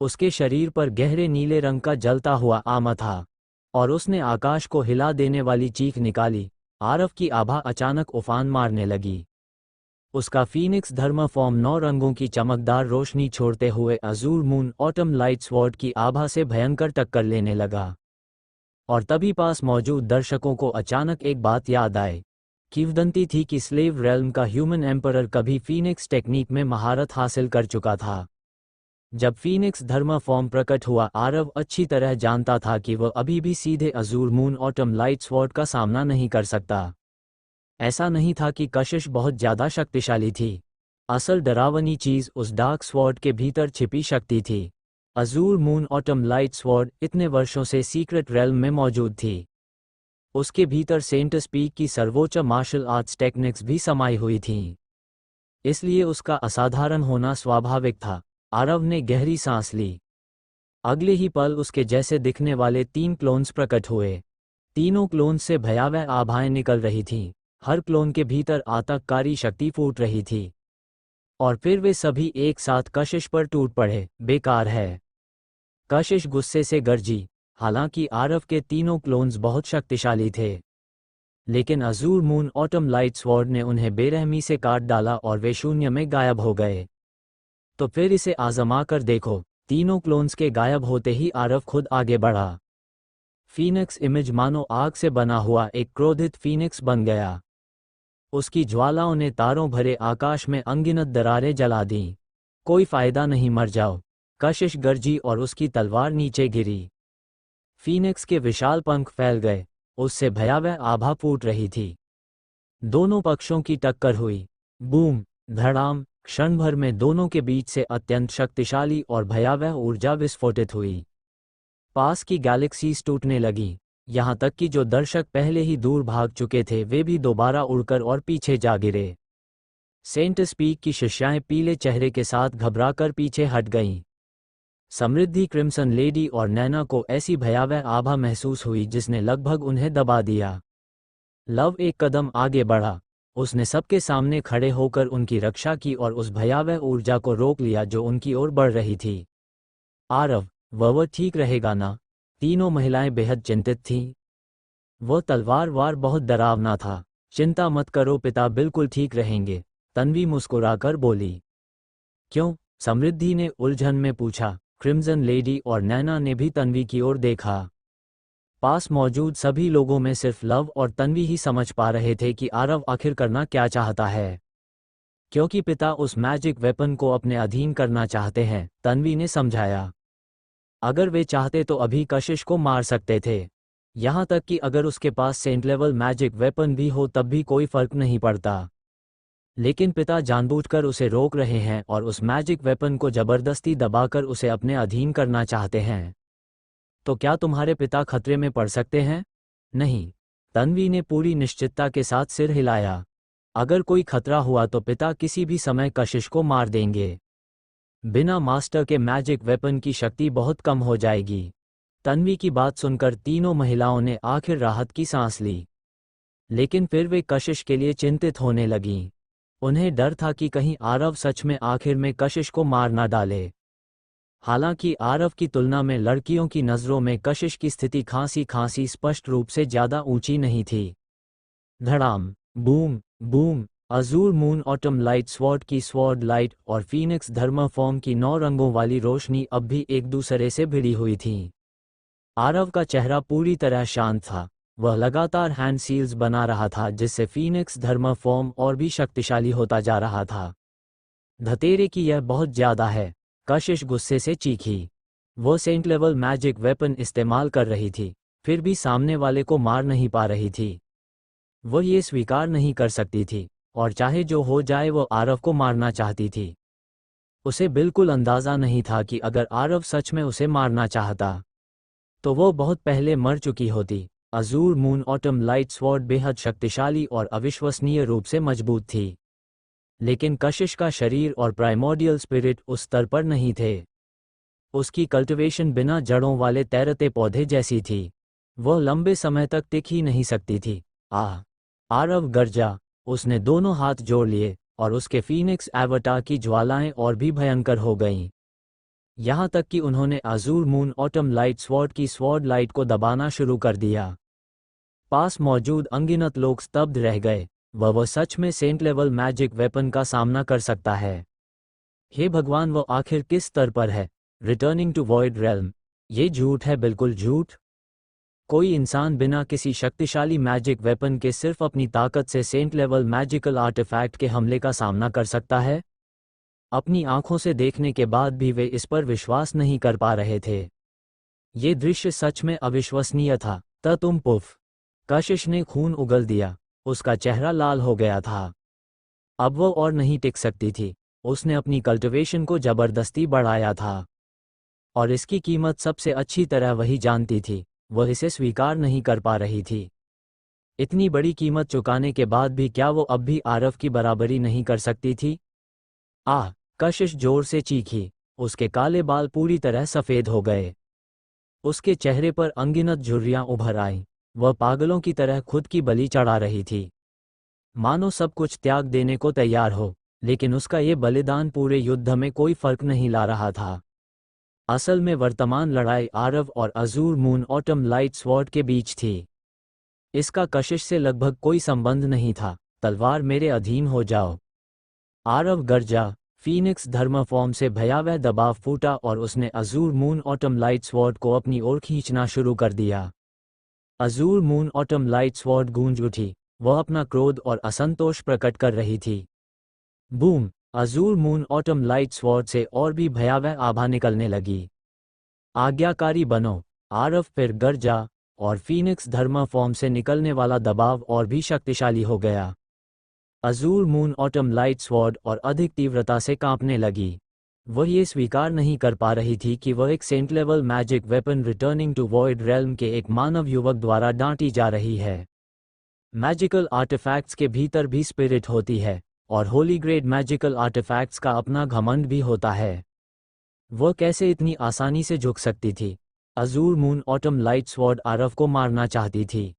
उसके शरीर पर गहरे नीले रंग का जलता हुआ आमा था और उसने आकाश को हिला देने वाली चीख निकाली। आरव की आभा अचानक उफान मारने लगी। उसका फीनिक्स धर्म फॉर्म 9 रंगों की चमकदार रोशनी छोड़ते हुए Azzur moon autumn light sword की आभा से भयंकर टक्कर लेने लगा। और तभी पास मौजूद दर्शकों को अचानक एक बात याद आई। किंवदंती थी कि स्लेव रेल्म का ह्यूमन एम्परर कभी फीनिक्स टेक्निक में महारत हासिल कर चुका था। जब फीनिक्स धर्म फॉर्म प्रकट हुआ, आरव अच्छी तरह जानता था कि वह अभी भी सीधे Azzur moon autumn light sword का सामना नहीं कर सकता। ऐसा नहीं था कि कशिश बहुत ज्यादा शक्तिशाली थी। असल डरावनी चीज उस डार्क स्वॉर्ड के भीतर छिपी शक्ति थी। Azure moon autumn light sword इतने वर्षों से सीक्रेट रेल्म में मौजूद थी। उसके भीतर सेंट स्पीक की सर्वोच्च मार्शल आर्ट्स टेक्निक्स भी समाई हुई थीं। इसलिए उसका असाधारण होना स्वाभाविक था। आरव ने गहरी सांस ली। अगले ही पल उसके जैसे दिखने वाले 3 क्लोन्स प्रकट हुए। तीनों क्लोन्स से भयावह आभाएं निकल रही थीं। हर क्लोन के भीतर आतंककारी शक्ति फूट रही थी। और फिर वे सभी एक साथ कशिश पर टूट पड़े। बेकार है। कशिश गुस्से से गरजी। हालांकि आरव के तीनों क्लोन्स बहुत शक्तिशाली थे, लेकिन Azzur moon autumn light sword ने उन्हें बेरहमी से काट डाला और वे शून्य में गायब हो गए। तो फिर इसे आजमा कर देखो। तीनों क्लोन्स के गायब होते ही आरव खुद आगे बढ़ा। फीनिक्स इमेज मानो आग से बना हुआ एक क्रोधित फीनिक्स बन गया। उसकी ज्वालाओं ने तारों भरे आकाश में अनगिनत दरारें जला दीं। कोई फायदा नहीं, मर जाओ। कशिश गरजी और उसकी तलवार नीचे गिरी। फीनिक्स के विशाल पंख फैल गए। उससे भयावह आभा फूट रही थी। दोनों पक्षों की टक्कर हुई। बूम, धड़ाम। क्षण भर में दोनों के बीच से अत्यंत शक्तिशाली और भयावह ऊर्जा विस्फोटित हुई। पास की गैलेक्सीज टूटने लगीं। यहाँ तक कि जो दर्शक पहले ही दूर भाग चुके थे वे भी दोबारा उड़कर और पीछे जा गिरे। सेंट स्पीक की शिष्याएं पीले चेहरे के साथ घबराकर पीछे हट गईं। समृद्धि, क्रिम्सन लेडी और नैना को ऐसी भयावह आभा महसूस हुई जिसने लगभग उन्हें दबा दिया। लव एक कदम आगे बढ़ा। उसने सबके सामने खड़े होकर उनकी रक्षा की और उस भयावह ऊर्जा को रोक लिया जो उनकी ओर बढ़ रही थी। आरव, वह ठीक रहेगा ना? तीनों महिलाएं बेहद चिंतित थीं। वह तलवार वार बहुत डरावना था। चिंता मत करो पिता, बिल्कुल ठीक रहेंगे, तन्वी मुस्कुराकर बोली। क्यों? समृद्धि ने उलझन में पूछा। क्रिम्सन लेडी और नैना ने भी तन्वी की ओर देखा। पास मौजूद सभी लोगों में सिर्फ लव और तन्वी ही समझ पा रहे थे कि आरव आखिर करना क्या चाहता है। क्योंकि पिता उस मैजिक वेपन को अपने अधीन करना चाहते हैं, तन्वी ने समझाया। अगर वे चाहते तो अभी कशिश को मार सकते थे। यहाँ तक कि अगर उसके पास सेंट लेवल मैजिक वेपन भी हो तब भी कोई फर्क नहीं पड़ता। लेकिन पिता जानबूझकर उसे रोक रहे हैं और उस मैजिक वेपन को जबरदस्ती दबाकर उसे अपने अधीन करना चाहते हैं। तो क्या तुम्हारे पिता खतरे में पड़ सकते हैं? नहीं, तन्वी ने पूरी निश्चितता के साथ सिर हिलाया। अगर कोई खतरा हुआ तो पिता किसी भी समय कशिश को मार देंगे। बिना मास्टर के मैजिक वेपन की शक्ति बहुत कम हो जाएगी। तन्वी की बात सुनकर तीनों महिलाओं ने आखिर राहत की सांस ली। लेकिन फिर वे कशिश के लिए चिंतित होने लगीं। उन्हें डर था कि कहीं आरव सच में आखिर में कशिश को मार ना डाले। हालांकि आरव की तुलना में लड़कियों की नज़रों में कशिश की स्थिति खांसी स्पष्ट रूप से ज़्यादा ऊंची नहीं थी। धड़ाम, boom, boom. Azzur moon autumn light sword की स्वॉर्ड लाइट और फीनिक्स धर्म फॉर्म की 9 रंगों वाली रोशनी अब भी एक दूसरे से भिड़ी हुई थी। आरव का चेहरा पूरी तरह शांत था। वह लगातार हैंड सील्स बना रहा था जिससे फीनिक्स धर्म फॉर्म और भी शक्तिशाली होता जा रहा था। धतेरे की यह बहुत ज्यादा है, कशिश गुस्से से चीखी। वो सेंट लेवल मैजिक वेपन इस्तेमाल कर रही थी, फिर भी सामने वाले को मार नहीं पा रही थी। वह ये स्वीकार नहीं कर सकती थी, और चाहे जो हो जाए वो आरव को मारना चाहती थी। उसे बिल्कुल अंदाज़ा नहीं था कि अगर आरव सच में उसे मारना चाहता तो वो बहुत पहले मर चुकी होती। Azzur moon autumn light sword बेहद शक्तिशाली और अविश्वसनीय रूप से मजबूत थी। लेकिन कशिश का शरीर और प्राइमोर्डियल स्पिरिट उस स्तर पर नहीं थे। उसकी कल्टिवेशन बिना जड़ों वाले तैरते पौधे जैसी थी। वह लंबे समय तक टिक ही नहीं सकती थी। आह! आरव गरजा। उसने दोनों हाथ जोड़ लिए और उसके फीनिक्स एवटार की ज्वालाएं और भी भयंकर हो गईं। यहाँ तक कि उन्होंने Azzur moon autumn light sword की स्वॉर्ड लाइट को दबाना शुरू कर दिया। पास मौजूद अनगिनत लोग स्तब्ध रह गए। वह सच में सेंट लेवल मैजिक वेपन का सामना कर सकता है। हे भगवान, वह आखिर किस स्तर पर है? Returning to void realm. ये झूठ है, बिल्कुल झूठ। कोई इंसान बिना किसी शक्तिशाली मैजिक वेपन के सिर्फ अपनी ताकत से सेंट लेवल मैजिकल आर्टिफैक्ट के हमले का सामना कर सकता है? अपनी आंखों से देखने के बाद भी वे इस पर विश्वास नहीं कर पा रहे थे। ये दृश्य सच में अविश्वसनीय था। तुम पुफ! कशिश ने खून उगल दिया। उसका चेहरा लाल हो गया था। अब वो और नहीं टिक सकती थी। उसने अपनी कल्टिवेशन को जबरदस्ती बढ़ाया था और इसकी कीमत सबसे अच्छी तरह वही जानती थी। वह इसे स्वीकार नहीं कर पा रही थी। इतनी बड़ी कीमत चुकाने के बाद भी क्या वो अब भी आरव की बराबरी नहीं कर सकती थी? आह! कशिश जोर से चीखी। उसके काले बाल पूरी तरह सफ़ेद हो गए। उसके चेहरे पर अनगिनत झुर्रियां उभर आईं। वह पागलों की तरह खुद की बलि चढ़ा रही थी, मानो सब कुछ त्याग देने को तैयार हो। लेकिन उसका ये बलिदान पूरे युद्ध में कोई फर्क नहीं ला रहा था। असल में वर्तमान लड़ाई आरव और Azzur moon autumn light sword के बीच थी। इसका कशिश से लगभग कोई संबंध नहीं था। तलवार मेरे अधीन हो जाओ! आरव गरजा। फीनिक्स धर्म फॉर्म से भयावह दबाव फूटा और उसने Azzur moon autumn light sword को अपनी ओर खींचना शुरू कर दिया। Azzur moon autumn light sword गूंज उठी। वह अपना क्रोध और असंतोष प्रकट कर रही थी। Boom! Azzur moon autumn light sword से और भी भयावह आभा निकलने लगी। आज्ञाकारी बनो! आरव फिर गरजा और फीनिक्स धर्म फॉर्म से निकलने वाला दबाव और भी शक्तिशाली हो गया। Azzur moon autumn light sword और अधिक तीव्रता से कांपने लगी। वह ये स्वीकार नहीं कर पा रही थी कि वह एक saint level magic weapon returning to void realm के एक मानव युवक द्वारा डांटी जा रही है। मैजिकल आर्टिफैक्ट्स के भीतर भी स्पिरिट होती है और होली ग्रेड मैजिकल आर्टिफैक्ट्स का अपना घमंड भी होता है। वह कैसे इतनी आसानी से झुक सकती थी? Azure moon autumn light sword Aarav को मारना चाहती थी,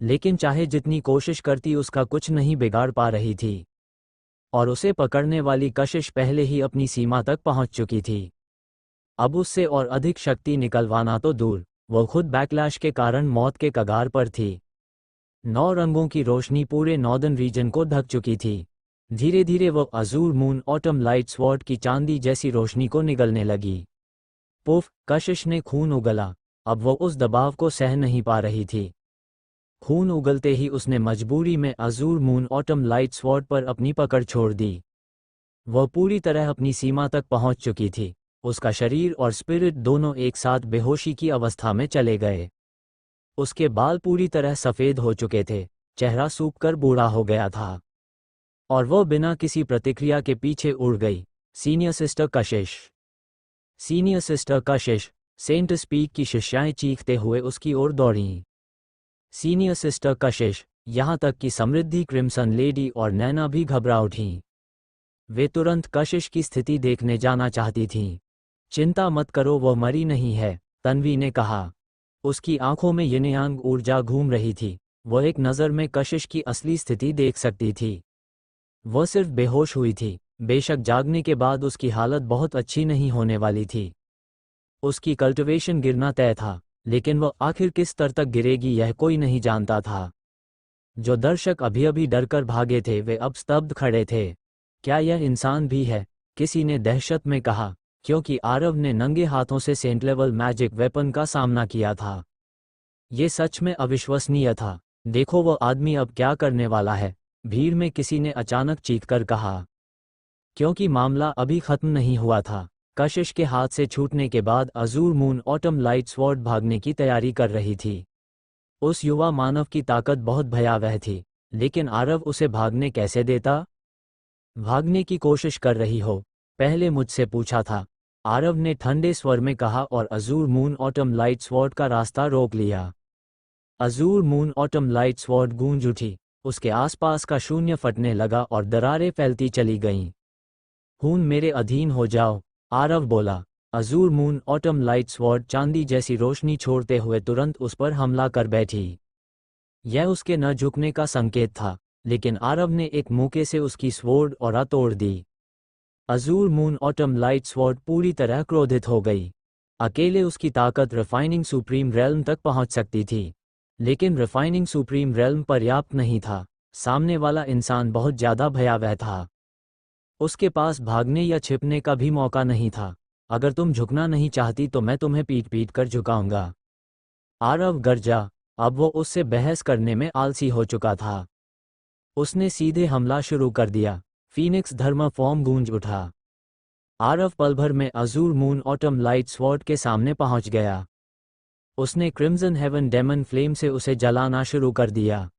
लेकिन चाहे जितनी कोशिश करती उसका कुछ नहीं बिगाड़ पा रही थी। और उसे पकड़ने वाली कशिश पहले ही अपनी सीमा तक पहुंच चुकी थी। अब उससे और अधिक शक्ति निकलवाना तो दूर, वह खुद बैकलैश के कारण मौत के कगार पर थी। 9 रंगों की रोशनी पूरे नॉर्दर्न रीजन को ढक चुकी थी। धीरे धीरे वह Azzur moon autumn light sword की चांदी जैसी रोशनी को निगलने लगी। पुफ! कशिश ने खून उगला। अब वह उस दबाव को सह नहीं पा रही थी। खून उगलते ही उसने मजबूरी में Azzur moon autumn light sword पर अपनी पकड़ छोड़ दी। वह पूरी तरह अपनी सीमा तक पहुंच चुकी थी। उसका शरीर और स्पिरिट दोनों एक साथ बेहोशी की अवस्था में चले गए। उसके बाल पूरी तरह सफ़ेद हो चुके थे, चेहरा सूखकर बूढ़ा हो गया था और वह बिना किसी प्रतिक्रिया के पीछे उड़ गई। सीनियर सिस्टर कशिश! सीनियर सिस्टर कशिश! सेंट स्पीक की शिष्याएं चीखते हुए उसकी ओर दौड़ीं। सीनियर सिस्टर कशिश! यहाँ तक कि समृद्धि क्रिम्सन लेडी और नैना भी घबरा उठीं। वे तुरंत कशिश की स्थिति देखने जाना चाहती थीं। चिंता मत करो, वह मरी नहीं है, तन्वी ने कहा। उसकी आंखों में यिन-यांग ऊर्जा घूम रही थी। वह एक नज़र में कशिश की असली स्थिति देख सकती थी। वह सिर्फ बेहोश हुई थी। बेशक जागने के बाद उसकी हालत बहुत अच्छी नहीं होने वाली थी। उसकी कल्टिवेशन गिरना तय था, लेकिन वह आखिर किस स्तर तक गिरेगी यह कोई नहीं जानता था। जो दर्शक अभी अभी डरकर भागे थे वे अब स्तब्ध खड़े थे। क्या यह इंसान भी है? किसी ने दहशत में कहा, क्योंकि आरव ने नंगे हाथों से सेंट लेवल मैजिक वेपन का सामना किया था। ये सच में अविश्वसनीय था। देखो वह आदमी अब क्या करने वाला है, भीड़ में किसी ने अचानक चीखकर कहा। क्योंकि मामला अभी खत्म नहीं हुआ था। कशिश के हाथ से छूटने के बाद Azzur moon autumn light sword भागने की तैयारी कर रही थी। उस युवा मानव की ताकत बहुत भयावह थी, लेकिन आरव उसे भागने कैसे देता? भागने की कोशिश कर रही हो? पहले मुझसे पूछा था, आरव ने ठंडे स्वर में कहा और Azzur moon autumn light sword का रास्ता रोक लिया। Azzur moon autumn light sword गूंज उठी। उसके आसपास का शून्य फटने लगा और दरारें फैलती चली गईं। खून मेरे अधीन हो जाओ, आरव बोला। Azzur moon autumn light sword चांदी जैसी रोशनी छोड़ते हुए तुरंत उस पर हमला कर बैठी। यह उसके न झुकने का संकेत था, लेकिन आरव ने एक मुक्के से उसकी स्वॉर्ड औरा तोड़ दी। Azure moon autumn light sword पूरी तरह क्रोधित हो गई। अकेले उसकी ताकत रिफाइनिंग सुप्रीम रेल्म तक पहुंच सकती थी, लेकिन रिफाइनिंग सुप्रीम रेल्म पर्याप्त नहीं था। सामने वाला इंसान बहुत ज्यादा भयावह था। उसके पास भागने या छिपने का भी मौका नहीं था। अगर तुम झुकना नहीं चाहती तो मैं तुम्हें पीट पीट कर झुकाऊंगा, आरव गरजा। अब वो उससे बहस करने में आलसी हो चुका था। उसने सीधे हमला शुरू कर दिया। फीनिक्स धर्म फॉर्म गूंज उठा। आरव पल भर में Azzur moon autumn light sword के सामने पहुंच गया। उसने क्रिम्सन हेवन डेमन फ्लेम से उसे जलाना शुरू कर दिया।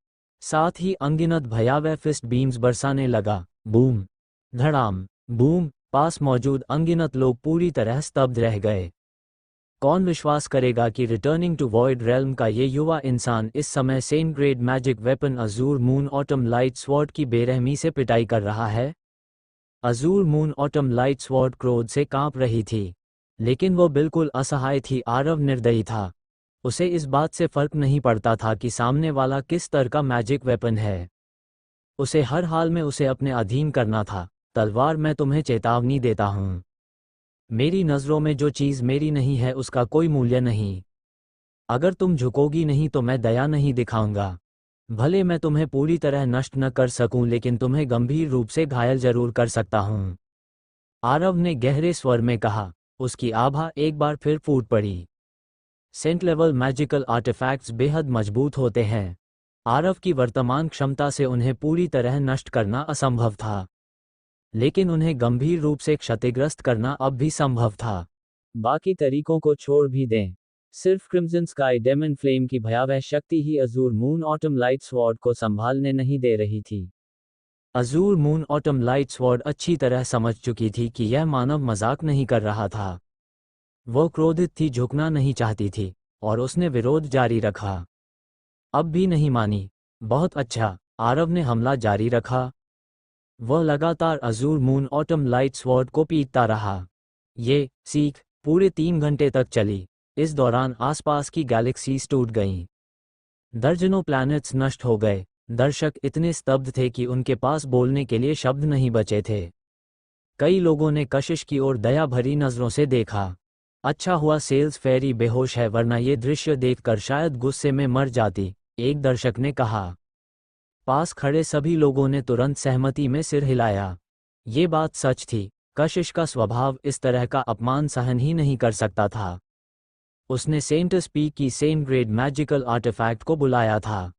साथ ही अनगिनत भयावह फिस्ट बीम्स बरसाने लगा। बूम, धड़ाम, बूम। पास मौजूद अनगिनत लोग पूरी तरह स्तब्ध रह गए। कौन विश्वास करेगा कि रिटर्निंग टू वॉइड रेल्म का ये युवा इंसान इस समय saint grade magic weapon azure moon autumn light sword की बेरहमी से पिटाई कर रहा है? Azure moon autumn light sword क्रोध से कांप रही थी, लेकिन वो बिल्कुल असहाय थी। आरव निर्दयी था। उसे इस बात से फर्क नहीं पड़ता था कि सामने वाला किस स्तर का मैजिक वेपन है। उसे हर हाल में उसे अपने अधीन करना था। तलवार, मैं तुम्हें चेतावनी देता हूँ। मेरी नज़रों में जो चीज़ मेरी नहीं है उसका कोई मूल्य नहीं। अगर तुम झुकोगी नहीं तो मैं दया नहीं दिखाऊंगा। भले मैं तुम्हें पूरी तरह नष्ट न कर सकूं, लेकिन तुम्हें गंभीर रूप से घायल जरूर कर सकता हूं, आरव ने गहरे स्वर में कहा। उसकी आभा एक बार फिर फूट पड़ी। सेंट लेवल मैजिकल आर्टिफैक्ट्स बेहद मजबूत होते हैं। आरव की वर्तमान क्षमता से उन्हें पूरी तरह नष्ट करना असंभव था, लेकिन उन्हें गंभीर रूप से क्षतिग्रस्त करना अब भी संभव था। बाकी तरीकों को छोड़ भी दें। सिर्फ क्रिम्सन स्काई डेमन फ्लेम की भयावह शक्ति ही azure moon autumn light sword को संभालने नहीं दे रही थी। Azure moon autumn light sword अच्छी तरह समझ चुकी थी कि यह मानव मजाक नहीं कर रहा था। वो क्रोधित थी, झुकना नहीं चाहती थी, और उसने विरोध जारी रखा। अब भी नहीं मानी। बहुत अच्छा, आरव ने हमला जारी रखा। वह लगातार Azzur moon autumn light sword को पीटता रहा। ये सीख पूरे 3 घंटे तक चली। इस दौरान आसपास की गैलेक्सीज टूट गईं। दर्जनों प्लैनेट्स नष्ट हो गए। दर्शक इतने स्तब्ध थे कि उनके पास बोलने के लिए शब्द नहीं बचे थे। कई लोगों ने कशिश की ओर दया भरी नजरों से देखा। अच्छा हुआ सेल्स फेरी बेहोश है, वरना ये दृश्य देखकर शायद गुस्से में मर जाती, एक दर्शक ने कहा। पास खड़े सभी लोगों ने तुरंत सहमति में सिर हिलाया। ये बात सच थी। कशिश का स्वभाव इस तरह का अपमान सहन ही नहीं कर सकता था। उसने सेंट स्पीक की सेंट ग्रेड मैजिकल आर्टिफैक्ट को बुलाया था,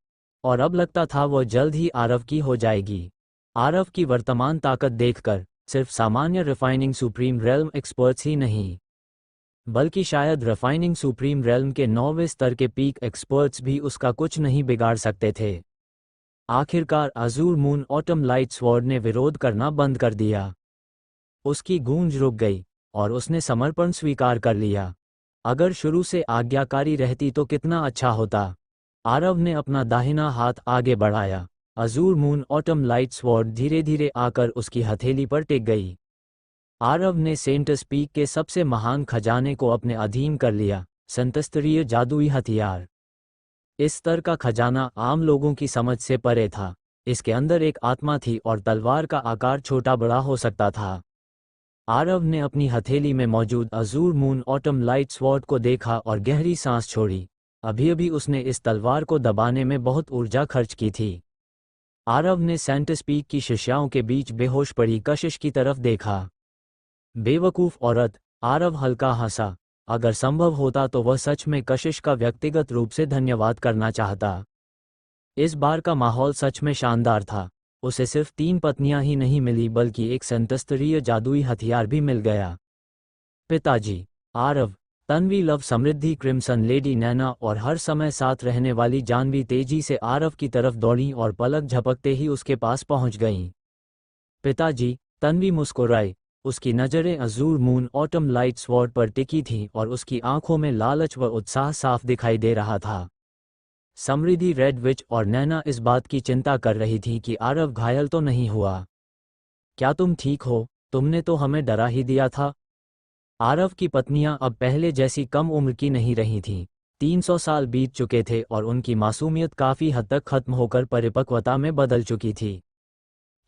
और अब लगता था वो जल्द ही आरव की हो जाएगी। आरव की वर्तमान ताकत देखकर सिर्फ सामान्य रिफाइनिंग सुप्रीम रेल्म एक्सपर्ट्स ही नहीं, बल्कि शायद रिफाइनिंग सुप्रीम रेल्म के 9वें स्तर के पीक एक्सपर्ट्स भी उसका कुछ नहीं बिगाड़ सकते थे। आखिरकार Azzur moon autumn light sword ने विरोध करना बंद कर दिया। उसकी गूंज रुक गई, और उसने समर्पण स्वीकार कर लिया। अगर शुरू से आज्ञाकारी रहती तो कितना अच्छा होता। आरव ने अपना दाहिना हाथ आगे बढ़ाया। Azzur moon autumn light sword धीरे धीरे आकर उसकी हथेली पर टिक गई। आरव ने सेंट स्पीक के सबसे महान खजाने को अपने अधीन कर लिया, संतस्तरीय जादुई हथियार। इस स्तर का खजाना आम लोगों की समझ से परे था। इसके अंदर एक आत्मा थी और तलवार का आकार छोटा बड़ा हो सकता था। आरव ने अपनी हथेली में मौजूद Azzur moon autumn light sword को देखा और गहरी सांस छोड़ी। अभी अभी उसने इस तलवार को दबाने में बहुत ऊर्जा खर्च की थी। आरव ने सेंट स्पीक की शिष्याओं के बीच बेहोश पड़ी कशिश की तरफ देखा। बेवकूफ औरत, आरव हल्का हंसा। अगर संभव होता तो वह सच में कशिश का व्यक्तिगत रूप से धन्यवाद करना चाहता। इस बार का माहौल सच में शानदार था। उसे सिर्फ 3 पत्नियां ही नहीं मिली, बल्कि एक संतस्तरीय जादुई हथियार भी मिल गया। पिताजी, आरव, तन्वी, लव, समृद्धि, क्रिम्सन, लेडी नैना और हर समय साथ रहने वाली जानवी तेजी से आरव की तरफ दौड़ी और पलक झपकते ही उसके पास पहुंच गईं। पिताजी, तन्वी मुस्कुराई। उसकी नज़रें Azzur moon autumn light sword पर टिकी थीं और उसकी आंखों में लालच व उत्साह साफ दिखाई दे रहा था। समृद्धि, रेड विच और नैना इस बात की चिंता कर रही थी कि आरव घायल तो नहीं हुआ। क्या तुम ठीक हो? तुमने तो हमें डरा ही दिया था। आरव की पत्नियां अब पहले जैसी कम उम्र की नहीं रही थीं। 300 साल बीत चुके थे और उनकी मासूमियत काफ़ी हद तक खत्म होकर परिपक्वता में बदल चुकी थी।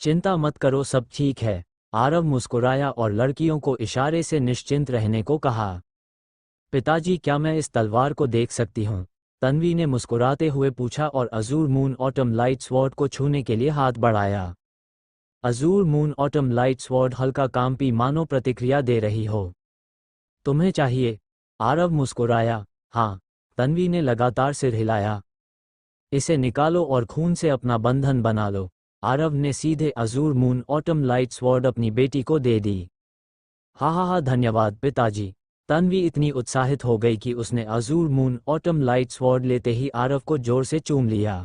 चिंता मत करो, सब ठीक है। आरव मुस्कुराया और लड़कियों को इशारे से निश्चिंत रहने को कहा। पिताजी, क्या मैं इस तलवार को देख सकती हूँ? तन्वी ने मुस्कुराते हुए पूछा और Azzur moon autumn light sword को छूने के लिए हाथ बढ़ाया। Azzur moon autumn light sword हल्का कांपी, मानो प्रतिक्रिया दे रही हो। तुम्हें चाहिए? आरव मुस्कुराया। हाँ। तन्वी ने लगातार सिर हिलाया। इसे निकालो और खून से अपना बंधन बना लो। आरव ने सीधे Azzur moon autumn light sword अपनी बेटी को दे दी। हा, धन्यवाद पिताजी। तन्वी इतनी उत्साहित हो गई कि उसने Azzur moon autumn light sword लेते ही आरव को जोर से चूम लिया।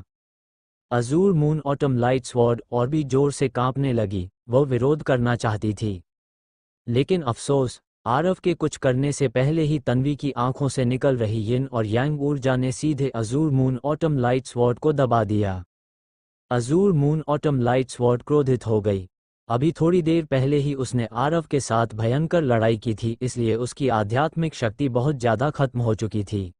Azzur moon autumn light sword और भी जोर से कांपने लगी। वह विरोध करना चाहती थी, लेकिन अफसोस, आरव के कुछ करने से पहले ही तन्वी की आंखों से निकल रही यिन और यांग ऊर्जा ने सीधे Azzur moon autumn light sword को दबा दिया। Azzur moon autumn light sword क्रोधित हो गई। अभी थोड़ी देर पहले ही उसने आरव के साथ भयंकर लड़ाई की थी, इसलिए उसकी आध्यात्मिक शक्ति बहुत ज्यादा खत्म हो चुकी थी।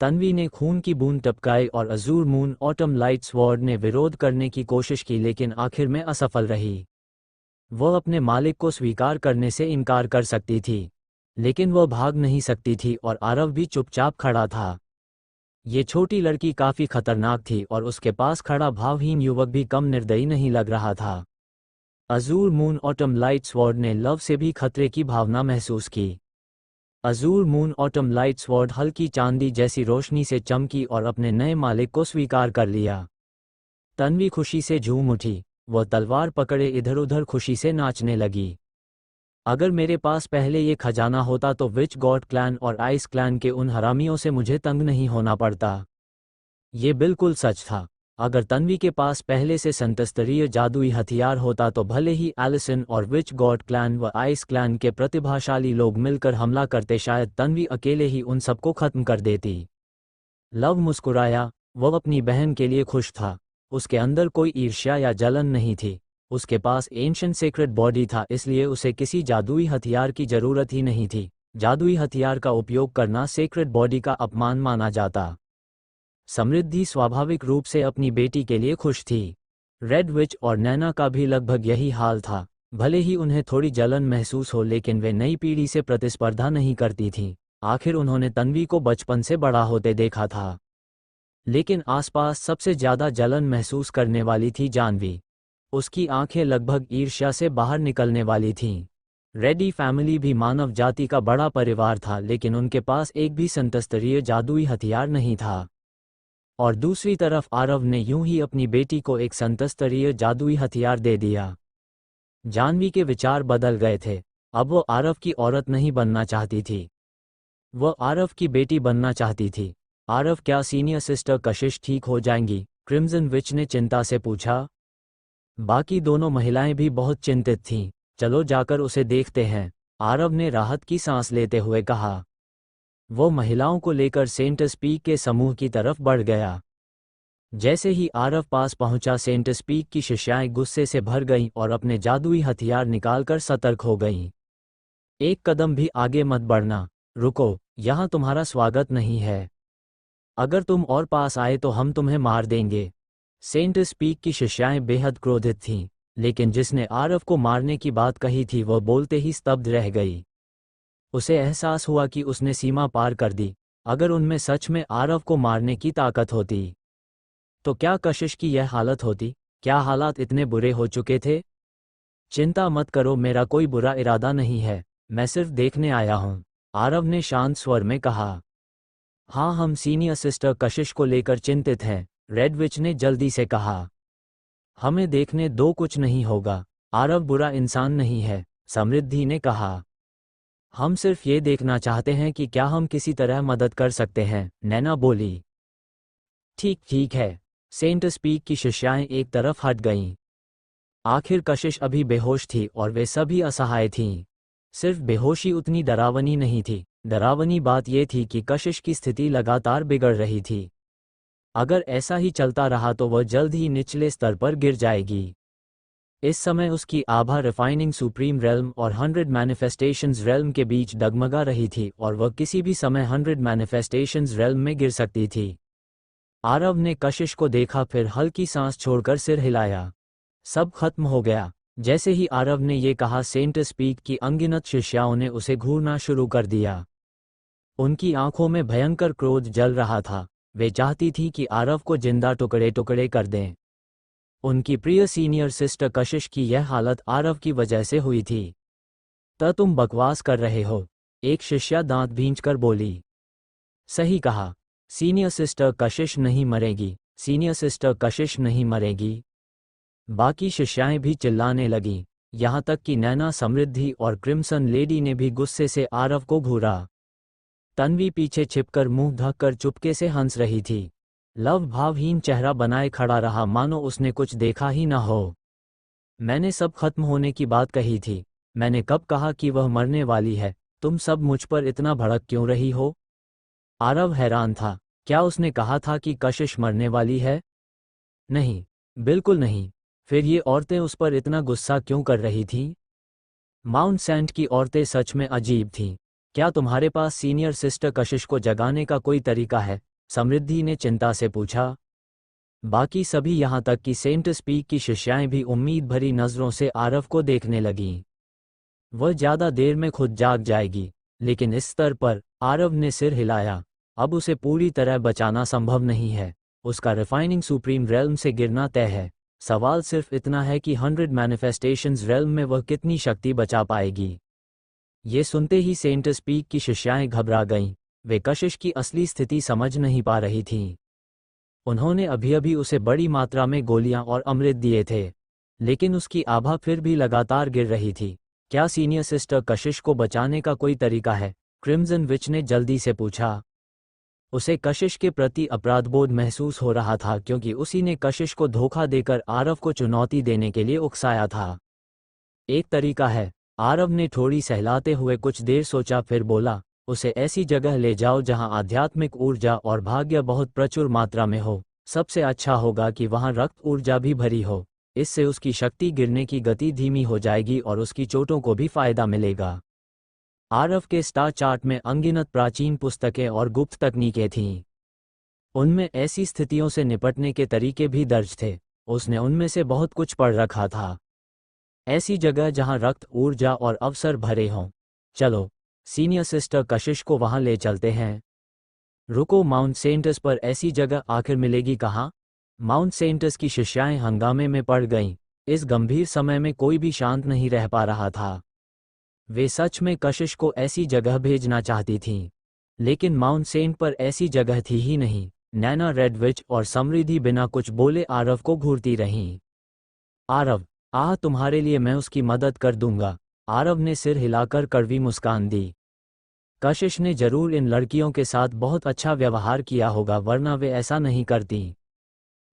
तन्वी ने खून की बूंद टपकाई और Azzur moon autumn light sword ने विरोध करने की कोशिश की, लेकिन आखिर में असफल रही। वह अपने मालिक को स्वीकार करने से इनकार कर सकती थी, लेकिन वह भाग नहीं सकती थी और आरव भी चुपचाप खड़ा था। ये छोटी लड़की काफी खतरनाक थी और उसके पास खड़ा भावहीन युवक भी कम निर्दयी नहीं लग रहा था। Azzur moon autumn light sword ने लव से भी खतरे की भावना महसूस की। Azzur moon autumn light sword हल्की चांदी जैसी रोशनी से चमकी और अपने नए मालिक को स्वीकार कर लिया। तन्वी खुशी से झूम उठी। वह तलवार पकड़े इधर उधर खुशी से नाचने लगी। अगर मेरे पास पहले ये खजाना होता तो विच गॉड क्लैन और आइस क्लैन के उन हरामियों से मुझे तंग नहीं होना पड़ता। ये बिल्कुल सच था। अगर तन्वी के पास पहले से संतस्तरीय जादुई हथियार होता तो भले ही एलिसन और विच गॉड क्लैन व आइस क्लैन के प्रतिभाशाली लोग मिलकर हमला करते, शायद तन्वी अकेले ही उन सबको खत्म कर देती। लव मुस्कुराया। वह अपनी बहन के लिए खुश था। उसके अंदर कोई ईर्ष्या या जलन नहीं थी। उसके पास एंशिएंट सीक्रेट बॉडी था, इसलिए उसे किसी जादुई हथियार की जरूरत ही नहीं थी। जादुई हथियार का उपयोग करना सीक्रेट बॉडी का अपमान माना जाता। समृद्धि स्वाभाविक रूप से अपनी बेटी के लिए खुश थी। रेड विच और नैना का भी लगभग यही हाल था। भले ही उन्हें थोड़ी जलन महसूस हो, लेकिन वे नई पीढ़ी से प्रतिस्पर्धा नहीं करती थीं। आखिर उन्होंने तन्वी को बचपन से बड़ा होते देखा था। लेकिन आसपास सबसे ज्यादा जलन महसूस करने वाली थी जानवी। उसकी आंखें लगभग ईर्ष्या से बाहर निकलने वाली थीं। रेडी फैमिली भी मानव जाति का बड़ा परिवार था, लेकिन उनके पास एक भी संतस्तरीय जादुई हथियार नहीं था। और दूसरी तरफ आरव ने यूं ही अपनी बेटी को एक संतस्तरीय जादुई हथियार दे दिया। जानवी के विचार बदल गए थे। अब वो आरव की औरत नहीं बनना चाहती थी, वह आरव की बेटी बनना चाहती थी। आरव, क्या सीनियर सिस्टर कशिश ठीक हो जाएंगी? क्रिम्सन विच ने चिंता से पूछा। बाकी दोनों महिलाएं भी बहुत चिंतित थीं। चलो जाकर उसे देखते हैं, आरव ने राहत की सांस लेते हुए कहा। वो महिलाओं को लेकर सेंट स्पीक के समूह की तरफ बढ़ गया। जैसे ही आरव पास पहुंचा, सेंट स्पीक की शिष्याएं गुस्से से भर गईं और अपने जादुई हथियार निकालकर सतर्क हो गईं। एक कदम भी आगे मत बढ़ना, रुको, यहां तुम्हारा स्वागत नहीं है। अगर तुम और पास आए तो हम तुम्हें मार देंगे। सेंट स्पीक की शिष्याएं बेहद क्रोधित थीं, लेकिन जिसने आरव को मारने की बात कही थी वह बोलते ही स्तब्ध रह गई। उसे एहसास हुआ कि उसने सीमा पार कर दी। अगर उनमें सच में आरव को मारने की ताकत होती तो क्या कशिश की यह हालत होती? क्या हालात इतने बुरे हो चुके थे? चिंता मत करो, मेरा कोई बुरा इरादा नहीं है, मैं सिर्फ देखने आया हूं, आरव ने शांत स्वर में कहा। हाँ, हम सीनियर सिस्टर कशिश को लेकर चिंतित हैं, रेड विच ने जल्दी से कहा। हमें देखने दो, कुछ नहीं होगा, आरव बुरा इंसान नहीं है, समृद्धि ने कहा। हम सिर्फ ये देखना चाहते हैं कि क्या हम किसी तरह मदद कर सकते हैं, नैना बोली। ठीक है। सेंट स्पीक की शिष्याएं एक तरफ हट गईं। आखिर कशिश अभी बेहोश थी और वे सभी असहाय थीं। सिर्फ बेहोशी उतनी डरावनी नहीं थी, डरावनी बात यह थी कि कशिश की स्थिति लगातार बिगड़ रही थी। अगर ऐसा ही चलता रहा तो वह जल्द ही निचले स्तर पर गिर जाएगी। इस समय उसकी आभा रिफाइनिंग सुप्रीम रेल्म और 100 मैनिफेस्टेशंस रेल्म के बीच डगमगा रही थी और वह किसी भी समय 100 मैनिफेस्टेशंस रेल्म में गिर सकती थी। आरव ने कशिश को देखा, फिर हल्की सांस छोड़कर सिर हिलाया। सब खत्म हो गया। जैसे ही आरव ने ये कहा, सेंट स्पीक की अनगिनत शिष्याओं ने उसे घूरना शुरू कर दिया। उनकी आंखों में भयंकर क्रोध जल रहा था। वे चाहती थी कि आरव को जिंदा टुकड़े टुकड़े कर दें। उनकी प्रिय सीनियर सिस्टर कशिश की यह हालत आरव की वजह से हुई थी। तुम बकवास कर रहे हो, एक शिष्या दांत भींचकर बोली। सही कहा, सीनियर सिस्टर कशिश नहीं मरेगी, सीनियर सिस्टर कशिश नहीं मरेगी। बाकी शिष्याएं भी चिल्लाने लगीं, यहाँ तक कि नैना, समृद्धि और क्रिम्सन लेडी ने भी गुस्से से आरव को घूरा। तन्वी पीछे छिपकर मुंह ढककर चुपके से हंस रही थी। लव भावहीन चेहरा बनाए खड़ा रहा, मानो उसने कुछ देखा ही न हो। मैंने सब खत्म होने की बात कही थी। मैंने कब कहा कि वह मरने वाली है? तुम सब मुझ पर इतना भड़क क्यों रही हो? आरव हैरान था। क्या उसने कहा था कि कशिश मरने वाली है? नहीं, बिल्कुल नहीं। फिर ये औरतें उस पर इतना गुस्सा क्यों कर रही थीं? माउंट सेंट की औरतें सच में अजीब थीं। क्या तुम्हारे पास सीनियर सिस्टर कशिश को जगाने का कोई तरीका है? समृद्धि ने चिंता से पूछा। बाकी सभी, यहाँ तक कि सेंट स्पीक की शिष्याएं भी उम्मीद भरी नजरों से आरव को देखने लगीं। वह ज्यादा देर में खुद जाग जाएगी। लेकिन इस स्तर पर, आरव ने सिर हिलाया, अब उसे पूरी तरह बचाना संभव नहीं है। उसका रिफाइनिंग सुप्रीम रेल्म से गिरना तय है। सवाल सिर्फ इतना है कि 100 मैनिफेस्टेशंस रेल्म में वह कितनी शक्ति बचा पाएगी। ये सुनते ही सेंट स्पीक की शिष्याएं घबरा गईं। वे कशिश की असली स्थिति समझ नहीं पा रही थीं। उन्होंने अभी अभी उसे बड़ी मात्रा में गोलियां और अमृत दिए थे, लेकिन उसकी आभा फिर भी लगातार गिर रही थी। क्या सीनियर सिस्टर कशिश को बचाने का कोई तरीका है? क्रिम्सन विच ने जल्दी से पूछा। उसे कशिश के प्रति अपराधबोध महसूस हो रहा था, क्योंकि उसी ने कशिश को धोखा देकर आरव को चुनौती देने के लिए उकसाया था। एक तरीका है, आरव ने थोड़ी सहलाते हुए कुछ देर सोचा, फिर बोला, उसे ऐसी जगह ले जाओ जहां आध्यात्मिक ऊर्जा और भाग्य बहुत प्रचुर मात्रा में हो। सबसे अच्छा होगा कि वहां रक्त ऊर्जा भी भरी हो। इससे उसकी शक्ति गिरने की गति धीमी हो जाएगी और उसकी चोटों को भी फायदा मिलेगा। आरव के स्टार चार्ट में अनगिनत प्राचीन पुस्तकें और गुप्त तकनीकें थीं। उनमें ऐसी स्थितियों से निपटने के तरीके भी दर्ज थे। उसने उनमें से बहुत कुछ पढ़ रखा था। ऐसी जगह जहां रक्त, ऊर्जा और अवसर भरे हों। चलो, सीनियर सिस्टर कशिश को वहां ले चलते हैं। रुको, माउंट सेंटस पर ऐसी जगह आखिर मिलेगी कहाँ? माउंट सेंटस की शिष्याएं हंगामे में पड़ गईं। इस गंभीर समय में कोई भी शांत नहीं रह पा रहा था। वे सच में कशिश को ऐसी जगह भेजना चाहती थीं, लेकिन माउंट सेंट पर ऐसी जगह थी ही नहीं। नैना, रेडविच और समृद्धि बिना कुछ बोले आरव को घूरती रहीं। आरव, तुम्हारे लिए मैं उसकी मदद कर दूंगा। आरव ने सिर हिलाकर कड़वी मुस्कान दी। कशिश ने जरूर इन लड़कियों के साथ बहुत अच्छा व्यवहार किया होगा, वरना वे ऐसा नहीं करती।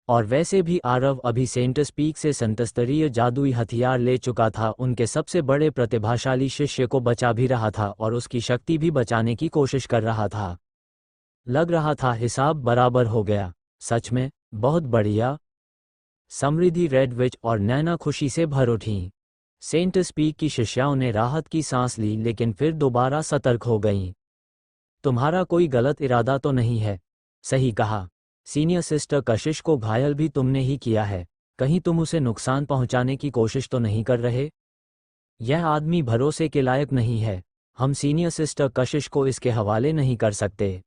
और वैसे भी आरव अभी सेंट स्पीक से संतस्तरीय जादुई हथियार ले चुका था। उनके सबसे बड़े प्रतिभाशाली शिष्य को बचा भी रहा था और उसकी शक्ति भी बचाने की कोशिश कर रहा था। लग रहा था हिसाब बराबर हो गया। सच में, बहुत बढ़िया। समृद्धि, रेडविच और नैना खुशी से भर उठीं। सेंट स्पीक की शिष्याओं ने राहत की सांस ली, लेकिन फिर दोबारा सतर्क हो गईं। तुम्हारा कोई गलत इरादा तो नहीं है? सही कहा। सीनियर सिस्टर कशिश को घायल भी तुमने ही किया है। कहीं तुम उसे नुकसान पहुंचाने की कोशिश तो नहीं कर रहे? यह आदमी भरोसे के लायक नहीं है। हम सीनियर सिस्टर कशिश को इसके हवाले नहीं कर सकते।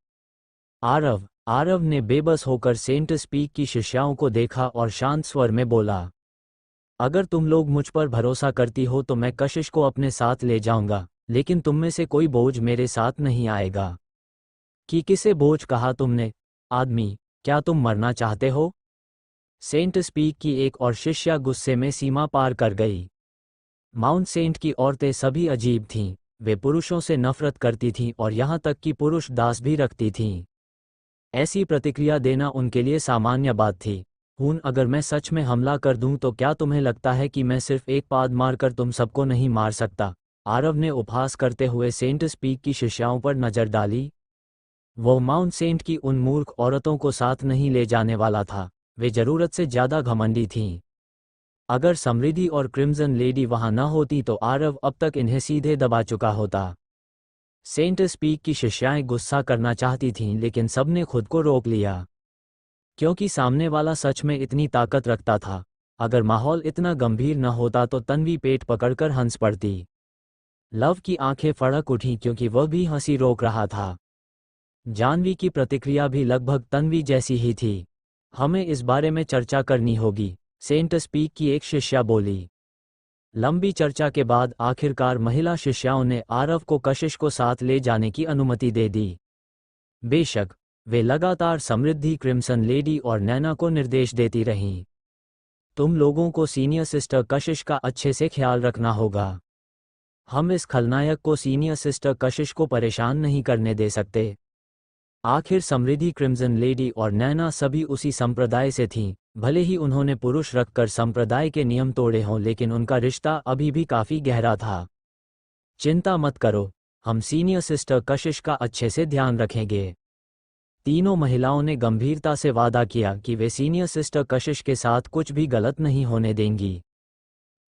आरव ने बेबस होकर सेंट स्पीक की शिष्याओं को देखा और शांत स्वर में बोला, अगर तुम लोग मुझ पर भरोसा करती हो तो मैं कशिश को अपने साथ ले जाऊंगा, लेकिन तुम में से कोई बोझ मेरे साथ नहीं आएगा। कि किसे बोझ कहा तुमने? आदमी, क्या तुम मरना चाहते हो? सेंट स्पीक की एक और शिष्या गुस्से में सीमा पार कर गई। माउंट सेंट की औरतें सभी अजीब थीं। वे पुरुषों से नफरत करती थीं और यहाँ तक कि पुरुष दास भी रखती थीं। ऐसी प्रतिक्रिया देना उनके लिए सामान्य बात थी। अगर मैं सच में हमला कर दूं तो क्या तुम्हें लगता है कि मैं सिर्फ एक पाद मारकर तुम सबको नहीं मार सकता? आरव ने उपहास करते हुए सेंट स्पीक की शिष्याओं पर नजर डाली। वो माउंट सेंट की उन मूर्ख औरतों को साथ नहीं ले जाने वाला था, वे जरूरत से ज्यादा घमंडी थीं। अगर समृद्धि और क्रिम्सन लेडी वहां न होती तो आरव अब तक इन्हें सीधे दबा चुका होता। सेंट स्पीक की शिष्याएं गुस्सा करना चाहती थीं लेकिन सबने खुद को रोक लिया, क्योंकि सामने वाला सच में इतनी ताकत रखता था। अगर माहौल इतना गंभीर न होता तो तन्वी पेट पकड़कर हंस पड़ती। लव की आंखें फड़क उठी क्योंकि वह भी हंसी रोक रहा था। जानवी की प्रतिक्रिया भी लगभग तन्वी जैसी ही थी। हमें इस बारे में चर्चा करनी होगी, सेंट स्पीक की एक शिष्या बोली। लंबी चर्चा के बाद आखिरकार महिला शिष्याओं ने आरव को कशिश को साथ ले जाने की अनुमति दे दी। बेशक वे लगातार समृद्धि, क्रिम्सन लेडी और नैना को निर्देश देती रहीं। तुम लोगों को सीनियर सिस्टर कशिश का अच्छे से ख्याल रखना होगा। हम इस खलनायक को सीनियर सिस्टर कशिश को परेशान नहीं करने दे सकते। आखिर समृद्धि, क्रिम्सन लेडी और नैना सभी उसी संप्रदाय से थीं। भले ही उन्होंने पुरुष रखकर संप्रदाय के नियम तोड़े हों, लेकिन उनका रिश्ता अभी भी काफी गहरा था। चिंता मत करो, हम सीनियर सिस्टर कशिश का अच्छे से ध्यान रखेंगे। तीनों महिलाओं ने गंभीरता से वादा किया कि वे सीनियर सिस्टर कशिश के साथ कुछ भी गलत नहीं होने देंगी।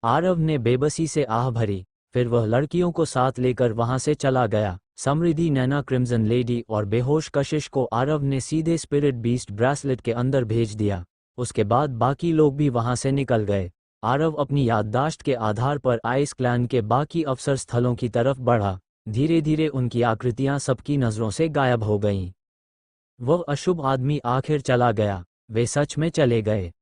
आरव ने बेबसी से आह भरी, फिर वह लड़कियों को साथ लेकर वहां से चला गया। समृद्धि, नैना, क्रिम्सन लेडी और बेहोश कशिश को आरव ने सीधे स्पिरिट बीस्ट ब्रेसलेट के अंदर भेज दिया। उसके बाद बाकी लोग भी वहां से निकल गए। आरव अपनी याददाश्त के आधार पर आइस क्लैन के बाकी अवसर स्थलों की तरफ बढ़ा। धीरे धीरे उनकी आकृतियां सबकी नजरों से गायब हो गईं। वह अशुभ आदमी आखिर चला गया, वे सच में चले गए।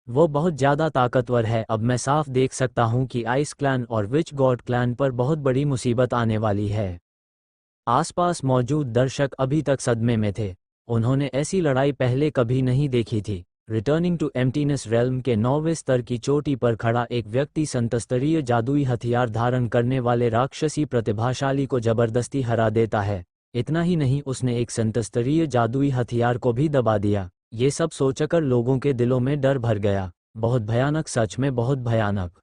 वो बहुत ज्यादा ताकतवर है। अब मैं साफ देख सकता हूं कि आइस क्लैन और विच गॉड क्लैन पर बहुत बड़ी मुसीबत आने वाली है। आसपास मौजूद दर्शक अभी तक सदमे में थे। उन्होंने ऐसी लड़ाई पहले कभी नहीं देखी थी। रिटर्निंग टू एम्प्टीनेस रेल्म के 9वें स्तर की चोटी पर खड़ा एक व्यक्ति संतस्तरीय जादुई हथियार धारण करने वाले राक्षसी प्रतिभाशाली को जबरदस्ती हरा देता है। इतना ही नहीं, उसने एक संतस्तरीय जादुई हथियार को भी दबा दिया। ये सब सोचकर लोगों के दिलों में डर भर गया। बहुत भयानक, सच में बहुत भयानक।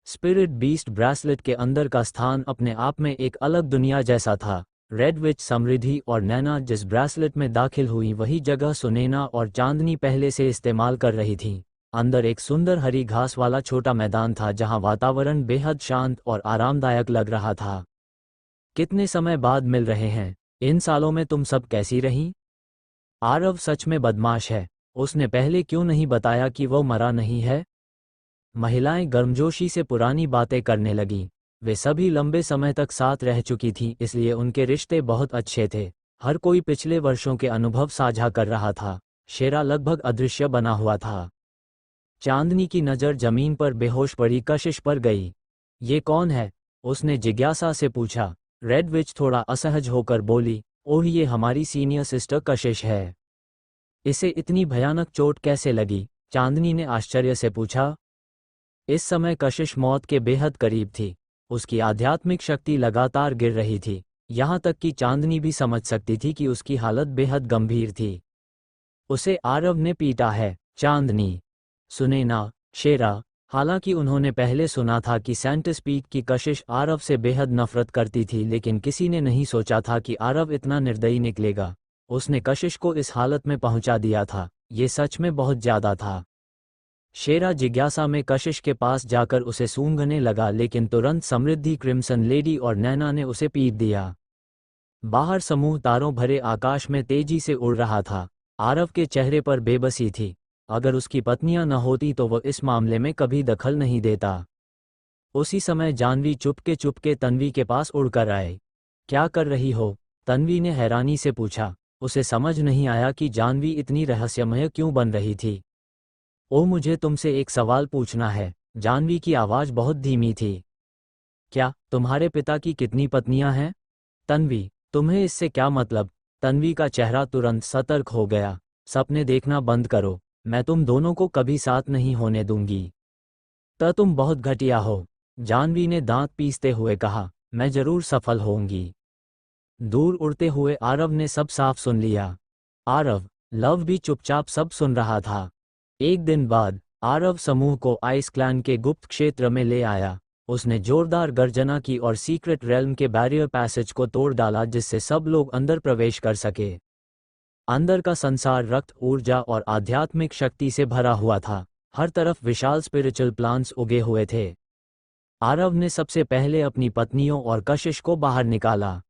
स्पिरिट बीस्ट ब्रेसलेट के अंदर का स्थान अपने आप में एक अलग दुनिया जैसा था। रेड विच, समृद्धि और नैना जिस ब्रेसलेट में दाखिल हुई वही जगह सुनैना और चांदनी पहले से इस्तेमाल कर रही थीं। अंदर एक सुंदर हरी घास वाला छोटा मैदान था जहां वातावरण बेहद शांत और आरामदायक लग रहा था। कितने समय बाद मिल रहे हैं, इन सालों में तुम सब कैसी रहीं? आरव सच में बदमाश है। उसने पहले क्यों नहीं बताया कि वो मरा नहीं है? महिलाएं गर्मजोशी से पुरानी बातें करने लगीं। वे सभी लंबे समय तक साथ रह चुकी थीं, इसलिए उनके रिश्ते बहुत अच्छे थे। हर कोई पिछले वर्षों के अनुभव साझा कर रहा था। शेरा लगभग अदृश्य बना हुआ था। चांदनी की नज़र जमीन पर बेहोश पड़ी कशिश पर गई। ये कौन है? उसने जिज्ञासा से पूछा। रेड विच थोड़ा असहज होकर बोली, ओह, ये हमारी सीनियर सिस्टर कशिश है। इसे इतनी भयानक चोट कैसे लगी? चांदनी ने आश्चर्य से पूछा। इस समय कशिश मौत के बेहद करीब थी। उसकी आध्यात्मिक शक्ति लगातार गिर रही थी, यहाँ तक कि चांदनी भी समझ सकती थी कि उसकी हालत बेहद गंभीर थी। उसे आरव ने पीटा है। चांदनी, सुनैना, शेरा। हालांकि उन्होंने पहले सुना था कि सेंट स्पीक की कशिश आरव से बेहद नफरत करती थी, लेकिन किसी ने नहीं सोचा था कि आरव इतना निर्दयी निकलेगा। उसने कशिश को इस हालत में पहुंचा दिया था। ये सच में बहुत ज्यादा था। शेरा जिज्ञासा में कशिश के पास जाकर उसे सूंघने लगा, लेकिन तुरंत समृद्धि, क्रिम्सन लेडी और नैना ने उसे पीट दिया। बाहर समूह तारों भरे आकाश में तेजी से उड़ रहा था। आरव के चेहरे पर बेबसी थी। अगर उसकी पत्नियां न होती तो वह इस मामले में कभी दखल नहीं देता। उसी समय जानवी चुपके तन्वी के पास उड़कर आए। क्या कर रही हो? तन्वी ने हैरानी से पूछा। उसे समझ नहीं आया कि जानवी इतनी रहस्यमय क्यों बन रही थी। ओ, मुझे तुमसे एक सवाल पूछना है। जानवी की आवाज बहुत धीमी थी। क्या तुम्हारे पिता की कितनी पत्नियां हैं? तन्वी, तुम्हें इससे क्या मतलब? तन्वी का चेहरा तुरंत सतर्क हो गया। सपने देखना बंद करो, मैं तुम दोनों को कभी साथ नहीं होने दूंगी। तुम बहुत घटिया हो, जानवी ने दांत पीसते हुए कहा। मैं जरूर सफल होंगी। दूर उड़ते हुए आरव ने सब साफ सुन लिया। आरव, लव भी चुपचाप सब सुन रहा था। एक दिन बाद आरव समूह को आइस क्लैन के गुप्त क्षेत्र में ले आया। उसने जोरदार गर्जना की और सीक्रेट रेल्म के बैरियर पैसेज को तोड़ डाला जिससे सब लोग अंदर प्रवेश कर सके। अंदर का संसार रक्त, ऊर्जा और आध्यात्मिक शक्ति से भरा हुआ था। हर तरफ विशाल स्पिरिचुअल प्लांट्स उगे हुए थे। आरव ने सबसे पहले अपनी पत्नियों और कशिश को बाहर निकाला।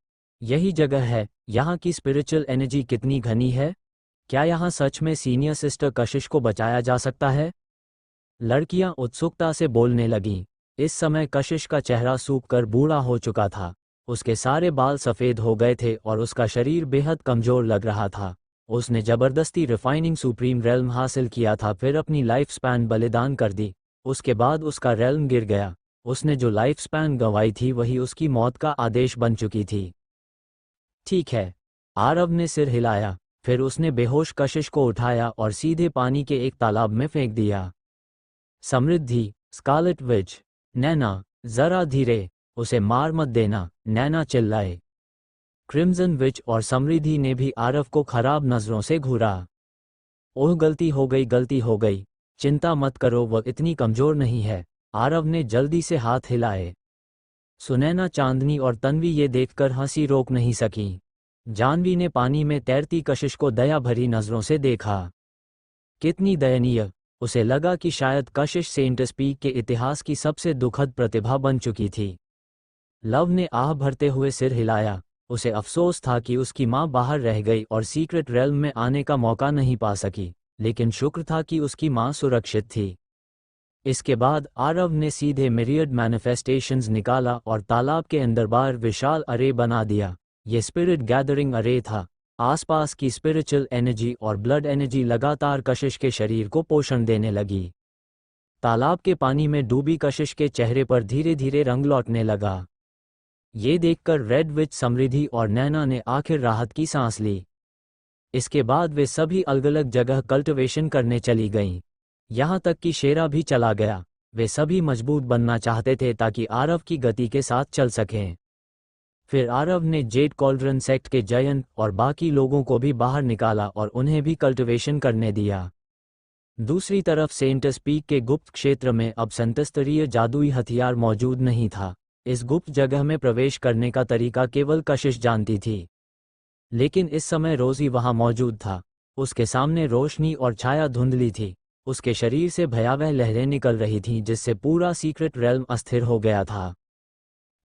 यही जगह है। यहाँ की स्पिरिचुअल एनर्जी कितनी घनी है। क्या यहाँ सच में सीनियर सिस्टर कशिश को बचाया जा सकता है? लड़कियां उत्सुकता से बोलने लगीं। इस समय कशिश का चेहरा सूखकर बूढ़ा हो चुका था। उसके सारे बाल सफ़ेद हो गए थे और उसका शरीर बेहद कमज़ोर लग रहा था। उसने ज़बरदस्ती रिफाइनिंग सुप्रीम रेल्म हासिल किया था, फिर अपनी लाइफ स्पैन बलिदान कर दी। उसके बाद उसका रेल्म गिर गया। उसने जो लाइफ स्पैन गंवाई थी वही उसकी मौत का आदेश बन चुकी थी। ठीक है, आरव ने सिर हिलाया। फिर उसने बेहोश कशिश को उठाया और सीधे पानी के एक तालाब में फेंक दिया। समृद्धि, स्कारलेट विच, नैना, जरा धीरे, उसे मार मत देना, नैना चिल्लाए। क्रिम्सन विच और समृद्धि ने भी आरव को खराब नजरों से घूरा। ओह गलती हो गई, चिंता मत करो, वह इतनी कमजोर नहीं है। आरव ने जल्दी से हाथ हिलाए। सुनैना, चांदनी और तन्वी ये देखकर हंसी रोक नहीं सकी। जानवी ने पानी में तैरती कशिश को दया भरी नजरों से देखा। कितनी दयनीय। उसे लगा कि शायद कशिश सेंट स्पीक के इतिहास की सबसे दुखद प्रतिभा बन चुकी थी। लव ने आह भरते हुए सिर हिलाया। उसे अफसोस था कि उसकी मां बाहर रह गई और सीक्रेट रेल्म में आने का मौका नहीं पा सकी, लेकिन शुक्र था कि उसकी मां सुरक्षित थी। इसके बाद आरव ने सीधे मिरियड मैनिफेस्टेशंस निकाला और तालाब के अंदर बार विशाल अरे बना दिया। ये स्पिरिट गैदरिंग अरे था। आसपास की स्पिरिचुअल एनर्जी और ब्लड एनर्जी लगातार कशिश के शरीर को पोषण देने लगी। तालाब के पानी में डूबी कशिश के चेहरे पर धीरे धीरे रंग लौटने लगा। ये देखकर रेड विच, समृद्धि और नैना ने आखिर राहत की सांस ली। इसके बाद वे सभी अलग अलग जगह कल्टिवेशन करने चली गईं। यहाँ तक कि शेरा भी चला गया। वे सभी मजबूत बनना चाहते थे ताकि आरव की गति के साथ चल सकें। फिर आरव ने जेड कॉल्ड्रन सेक्ट के जयंत और बाकी लोगों को भी बाहर निकाला और उन्हें भी कल्टिवेशन करने दिया। दूसरी तरफ सेंट स्पीक के गुप्त क्षेत्र में अब संतस्तरीय जादुई हथियार मौजूद नहीं था। इस गुप्त जगह में प्रवेश करने का तरीका केवल कशिश जानती थी। लेकिन इस समय रोजी वहां मौजूद था। उसके सामने रोशनी और छाया धुंधली थी। उसके शरीर से भयावह लहरें निकल रही थीं जिससे पूरा सीक्रेट रेल्म अस्थिर हो गया था।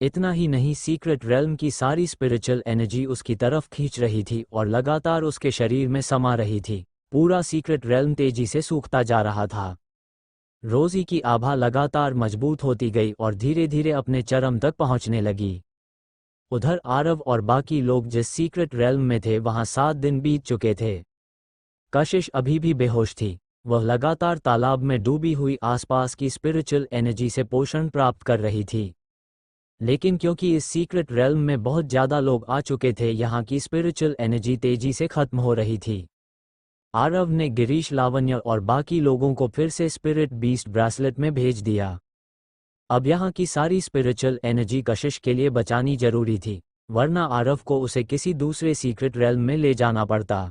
इतना ही नहीं, सीक्रेट रेल्म की सारी स्पिरिचुअल एनर्जी उसकी तरफ खींच रही थी और लगातार उसके शरीर में समा रही थी। पूरा सीक्रेट रेल्म तेजी से सूखता जा रहा था। रोजी की आभा लगातार मजबूत होती गई और धीरे धीरे अपने चरम तक पहुंचने लगी। उधर आरव और बाकी लोग जिस सीक्रेट रेल्म में थे वहां 7 दिन बीत चुके थे। कशिश अभी भी बेहोश थी। वह लगातार तालाब में डूबी हुई आसपास की स्पिरिचुअल एनर्जी से पोषण प्राप्त कर रही थी। लेकिन क्योंकि इस सीक्रेट रेल्म में बहुत ज़्यादा लोग आ चुके थे, यहाँ की स्पिरिचुअल एनर्जी तेजी से खत्म हो रही थी। आरव ने गिरीश, लावण्य और बाकी लोगों को फिर से स्पिरिट बीस्ट ब्रेसलेट में भेज दिया। अब यहाँ की सारी स्पिरिचुअल एनर्जी कशिश के लिए बचानी जरूरी थी, वरना आरव को उसे किसी दूसरे सीक्रेट रेल्म में ले जाना पड़ता।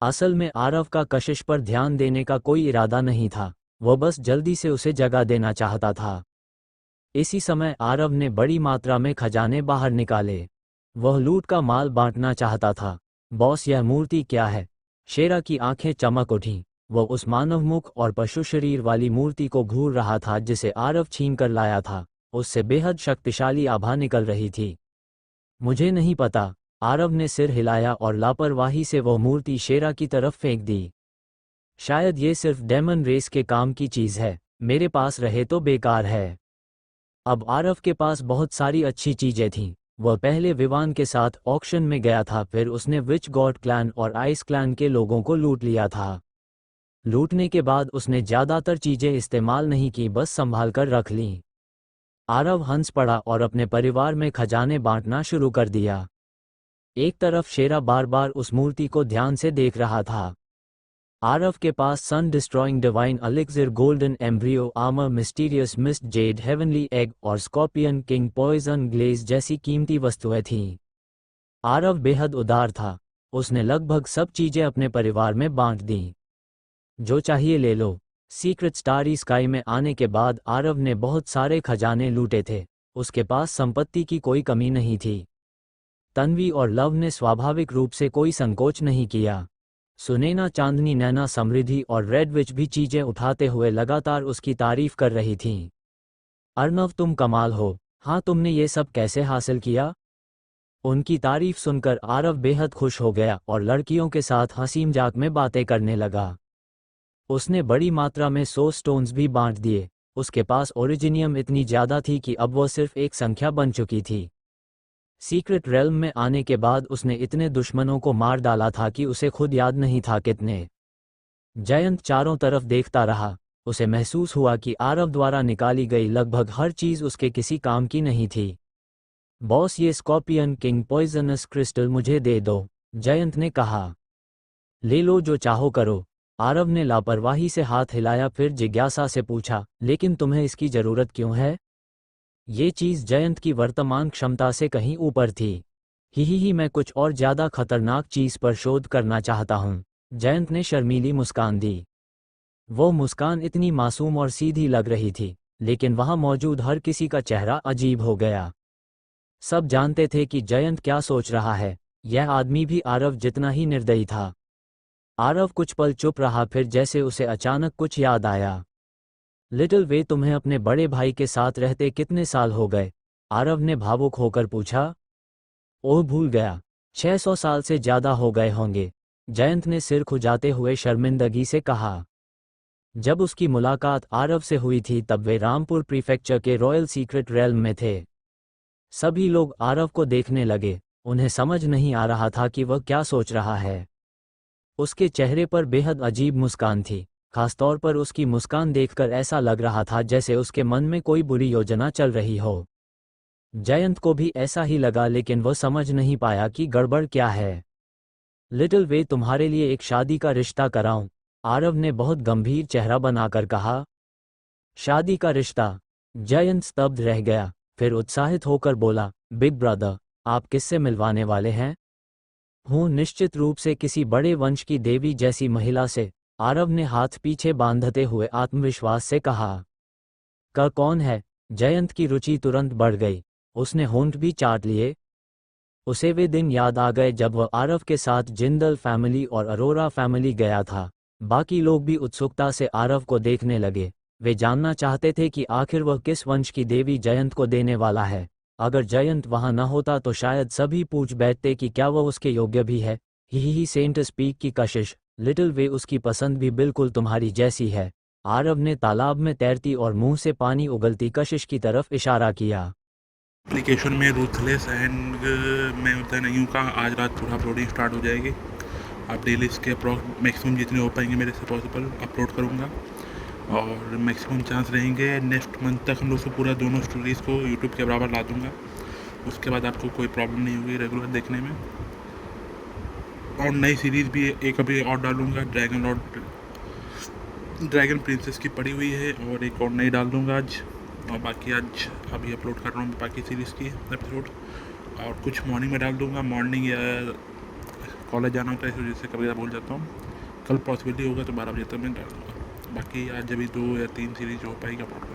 असल में आरव का कशिश पर ध्यान देने का कोई इरादा नहीं था। वह बस जल्दी से उसे जगह देना चाहता था। इसी समय आरव ने बड़ी मात्रा में खजाने बाहर निकाले। वह लूट का माल बांटना चाहता था। बॉस, यह मूर्ति क्या है? शेरा की आंखें चमक उठीं। वह उस मानव मुख और पशु शरीर वाली मूर्ति को घूर रहा था जिसे आरव छीन कर लाया था। उससे बेहद शक्तिशाली आभा निकल रही थी। मुझे नहीं पता, आरव ने सिर हिलाया और लापरवाही से वह मूर्ति शेरा की तरफ फेंक दी। शायद ये सिर्फ डेमन रेस के काम की चीज है, मेरे पास रहे तो बेकार है। अब आरव के पास बहुत सारी अच्छी चीजें थीं। वह पहले विवान के साथ ऑक्शन में गया था, फिर उसने विच गॉड क्लैन और आइस क्लैन के लोगों को लूट लिया था। लूटने के बाद उसने ज्यादातर चीजें इस्तेमाल नहीं की, बस संभाल कर रख लीं। आरव हंस पड़ा और अपने परिवार में खजाने बांटना शुरू कर दिया। एक तरफ शेरा बार बार उस मूर्ति को ध्यान से देख रहा था। आरव के पास sun destroying divine elixir, golden embryo, armour, mysterious mist, jade, heavenly egg और स्कॉर्पियन किंग पॉइजन ग्लेज जैसी कीमती वस्तुएं थीं। आरव बेहद उदार था। उसने लगभग सब चीजें अपने परिवार में बांट दीं। जो चाहिए ले लो, सीक्रेट स्टारी स्काई में आने के बाद आरव ने बहुत सारे खजाने लूटे थे। उसके पास संपत्ति की कोई कमी नहीं थी। तन्वी और लव ने स्वाभाविक रूप से कोई संकोच नहीं किया। सुनैना, चांदनी, नैना, समृद्धि और रेड विच भी चीजें उठाते हुए लगातार उसकी तारीफ कर रही थीं। अर्नव, तुम कमाल हो। हाँ, तुमने ये सब कैसे हासिल किया? उनकी तारीफ सुनकर आरव बेहद खुश हो गया और लड़कियों के साथ हंसी मजाक में बातें करने लगा। उसने बड़ी मात्रा में 100 स्टोन्स भी बांट दिए। उसके पास ओरिजिनियम इतनी ज्यादा थी कि अब वो सिर्फ एक संख्या बन चुकी थी। सीक्रेट रेल्म में आने के बाद उसने इतने दुश्मनों को मार डाला था कि उसे खुद याद नहीं था कितने। जयंत चारों तरफ देखता रहा। उसे महसूस हुआ कि आरव द्वारा निकाली गई लगभग हर चीज उसके किसी काम की नहीं थी। बॉस, ये स्कॉर्पियन किंग पॉइजनस क्रिस्टल मुझे दे दो, जयंत ने कहा। ले लो, जो चाहो करो। आरव ने लापरवाही से हाथ हिलाया, फिर जिज्ञासा से पूछा, लेकिन तुम्हें इसकी जरूरत क्यों है? ये चीज जयंत की वर्तमान क्षमता से कहीं ऊपर थी। ही, मैं कुछ और ज्यादा खतरनाक चीज पर शोध करना चाहता हूँ, जयंत ने शर्मीली मुस्कान दी। वो मुस्कान इतनी मासूम और सीधी लग रही थी, लेकिन वहां मौजूद हर किसी का चेहरा अजीब हो गया। सब जानते थे कि जयंत क्या सोच रहा है। यह आदमी भी आरव जितना ही निर्दयी था। आरव कुछ पल चुप रहा, फिर जैसे उसे अचानक कुछ याद आया। लिटिल वे, तुम्हें अपने बड़े भाई के साथ रहते कितने साल हो गए? आरव ने भावुक होकर पूछा। ओह, भूल गया। 600 साल से ज्यादा हो गए होंगे, जयंत ने सिर खुजाते हुए शर्मिंदगी से कहा। जब उसकी मुलाकात आरव से हुई थी तब वे रामपुर प्रीफेक्चर के रॉयल सीक्रेट रेल्म में थे। सभी लोग आरव को देखने लगे। उन्हें समझ नहीं आ रहा था कि वह क्या सोच रहा है। उसके चेहरे पर बेहद अजीब मुस्कान थी। खासतौर पर उसकी मुस्कान देखकर ऐसा लग रहा था जैसे उसके मन में कोई बुरी योजना चल रही हो। जयंत को भी ऐसा ही लगा, लेकिन वह समझ नहीं पाया कि गड़बड़ क्या है। लिटिल वे, तुम्हारे लिए एक शादी का रिश्ता कराऊं? आरव ने बहुत गंभीर चेहरा बनाकर कहा। शादी का रिश्ता? जयंत स्तब्ध रह गया, फिर उत्साहित होकर बोला, बिग ब्रदर, आप किससे मिलवाने वाले हैं? हूँ, निश्चित रूप से किसी बड़े वंश की देवी जैसी महिला से, आरव ने हाथ पीछे बांधते हुए आत्मविश्वास से कहा। कौन है? जयंत की रुचि तुरंत बढ़ गई। उसने होंठ भी चाट लिए। उसे वे दिन याद आ गए जब वह आरव के साथ जिंदल फैमिली और अरोरा फैमिली गया था। बाकी लोग भी उत्सुकता से आरव को देखने लगे। वे जानना चाहते थे कि आखिर वह किस वंश की देवी जयंत को देने वाला है। अगर जयंत वहां न होता तो शायद सभी पूछ बैठते कि क्या वह उसके योग्य भी है। ही सेंट स्पीक की कशिश। लिटिल वे, उसकी पसंद भी बिल्कुल तुम्हारी जैसी है। आरव ने तालाब में तैरती और मुंह से पानी उगलती कशिश की तरफ इशारा किया। एप्लीकेशन में रूथलेस एंड मैं उतना नहीं हूँ का आज रात थोड़ा अपलोडिंग स्टार्ट हो जाएगी। आप डेली इसके अप्रॉक्स मैक्सिमम जितने हो पाएंगे मेरे से पॉसिबल अपलोड करूँगा और मैक्सिमम चांस रहेंगे नेक्स्ट मंथ तक हम लोग से पूरा दोनों स्टोरीज़ को यूट्यूब के बराबर ला दूँगा। उसके बाद आपको कोई प्रॉब्लम नहीं होगी रेगुलर देखने में। और नई सीरीज़ भी एक अभी और डालूँगा, ड्रैगन प्रिंसेस की पड़ी हुई है और एक और नई डाल दूँगा आज। और बाकी आज अभी अपलोड कर रहा हूँ बाकी सीरीज़ की एपिसोड और कुछ मॉर्निंग में डाल दूँगा। मॉर्निंग या कॉलेज जाना होता है इस वजह से कभी भूल जाता हूँ। कल पॉसिबिलिटी होगा तो 12 बजे तक मैं डाल दूँगा। बाकी आज अभी 2 या 3 सीरीज़ हो पाएगी अपलोड।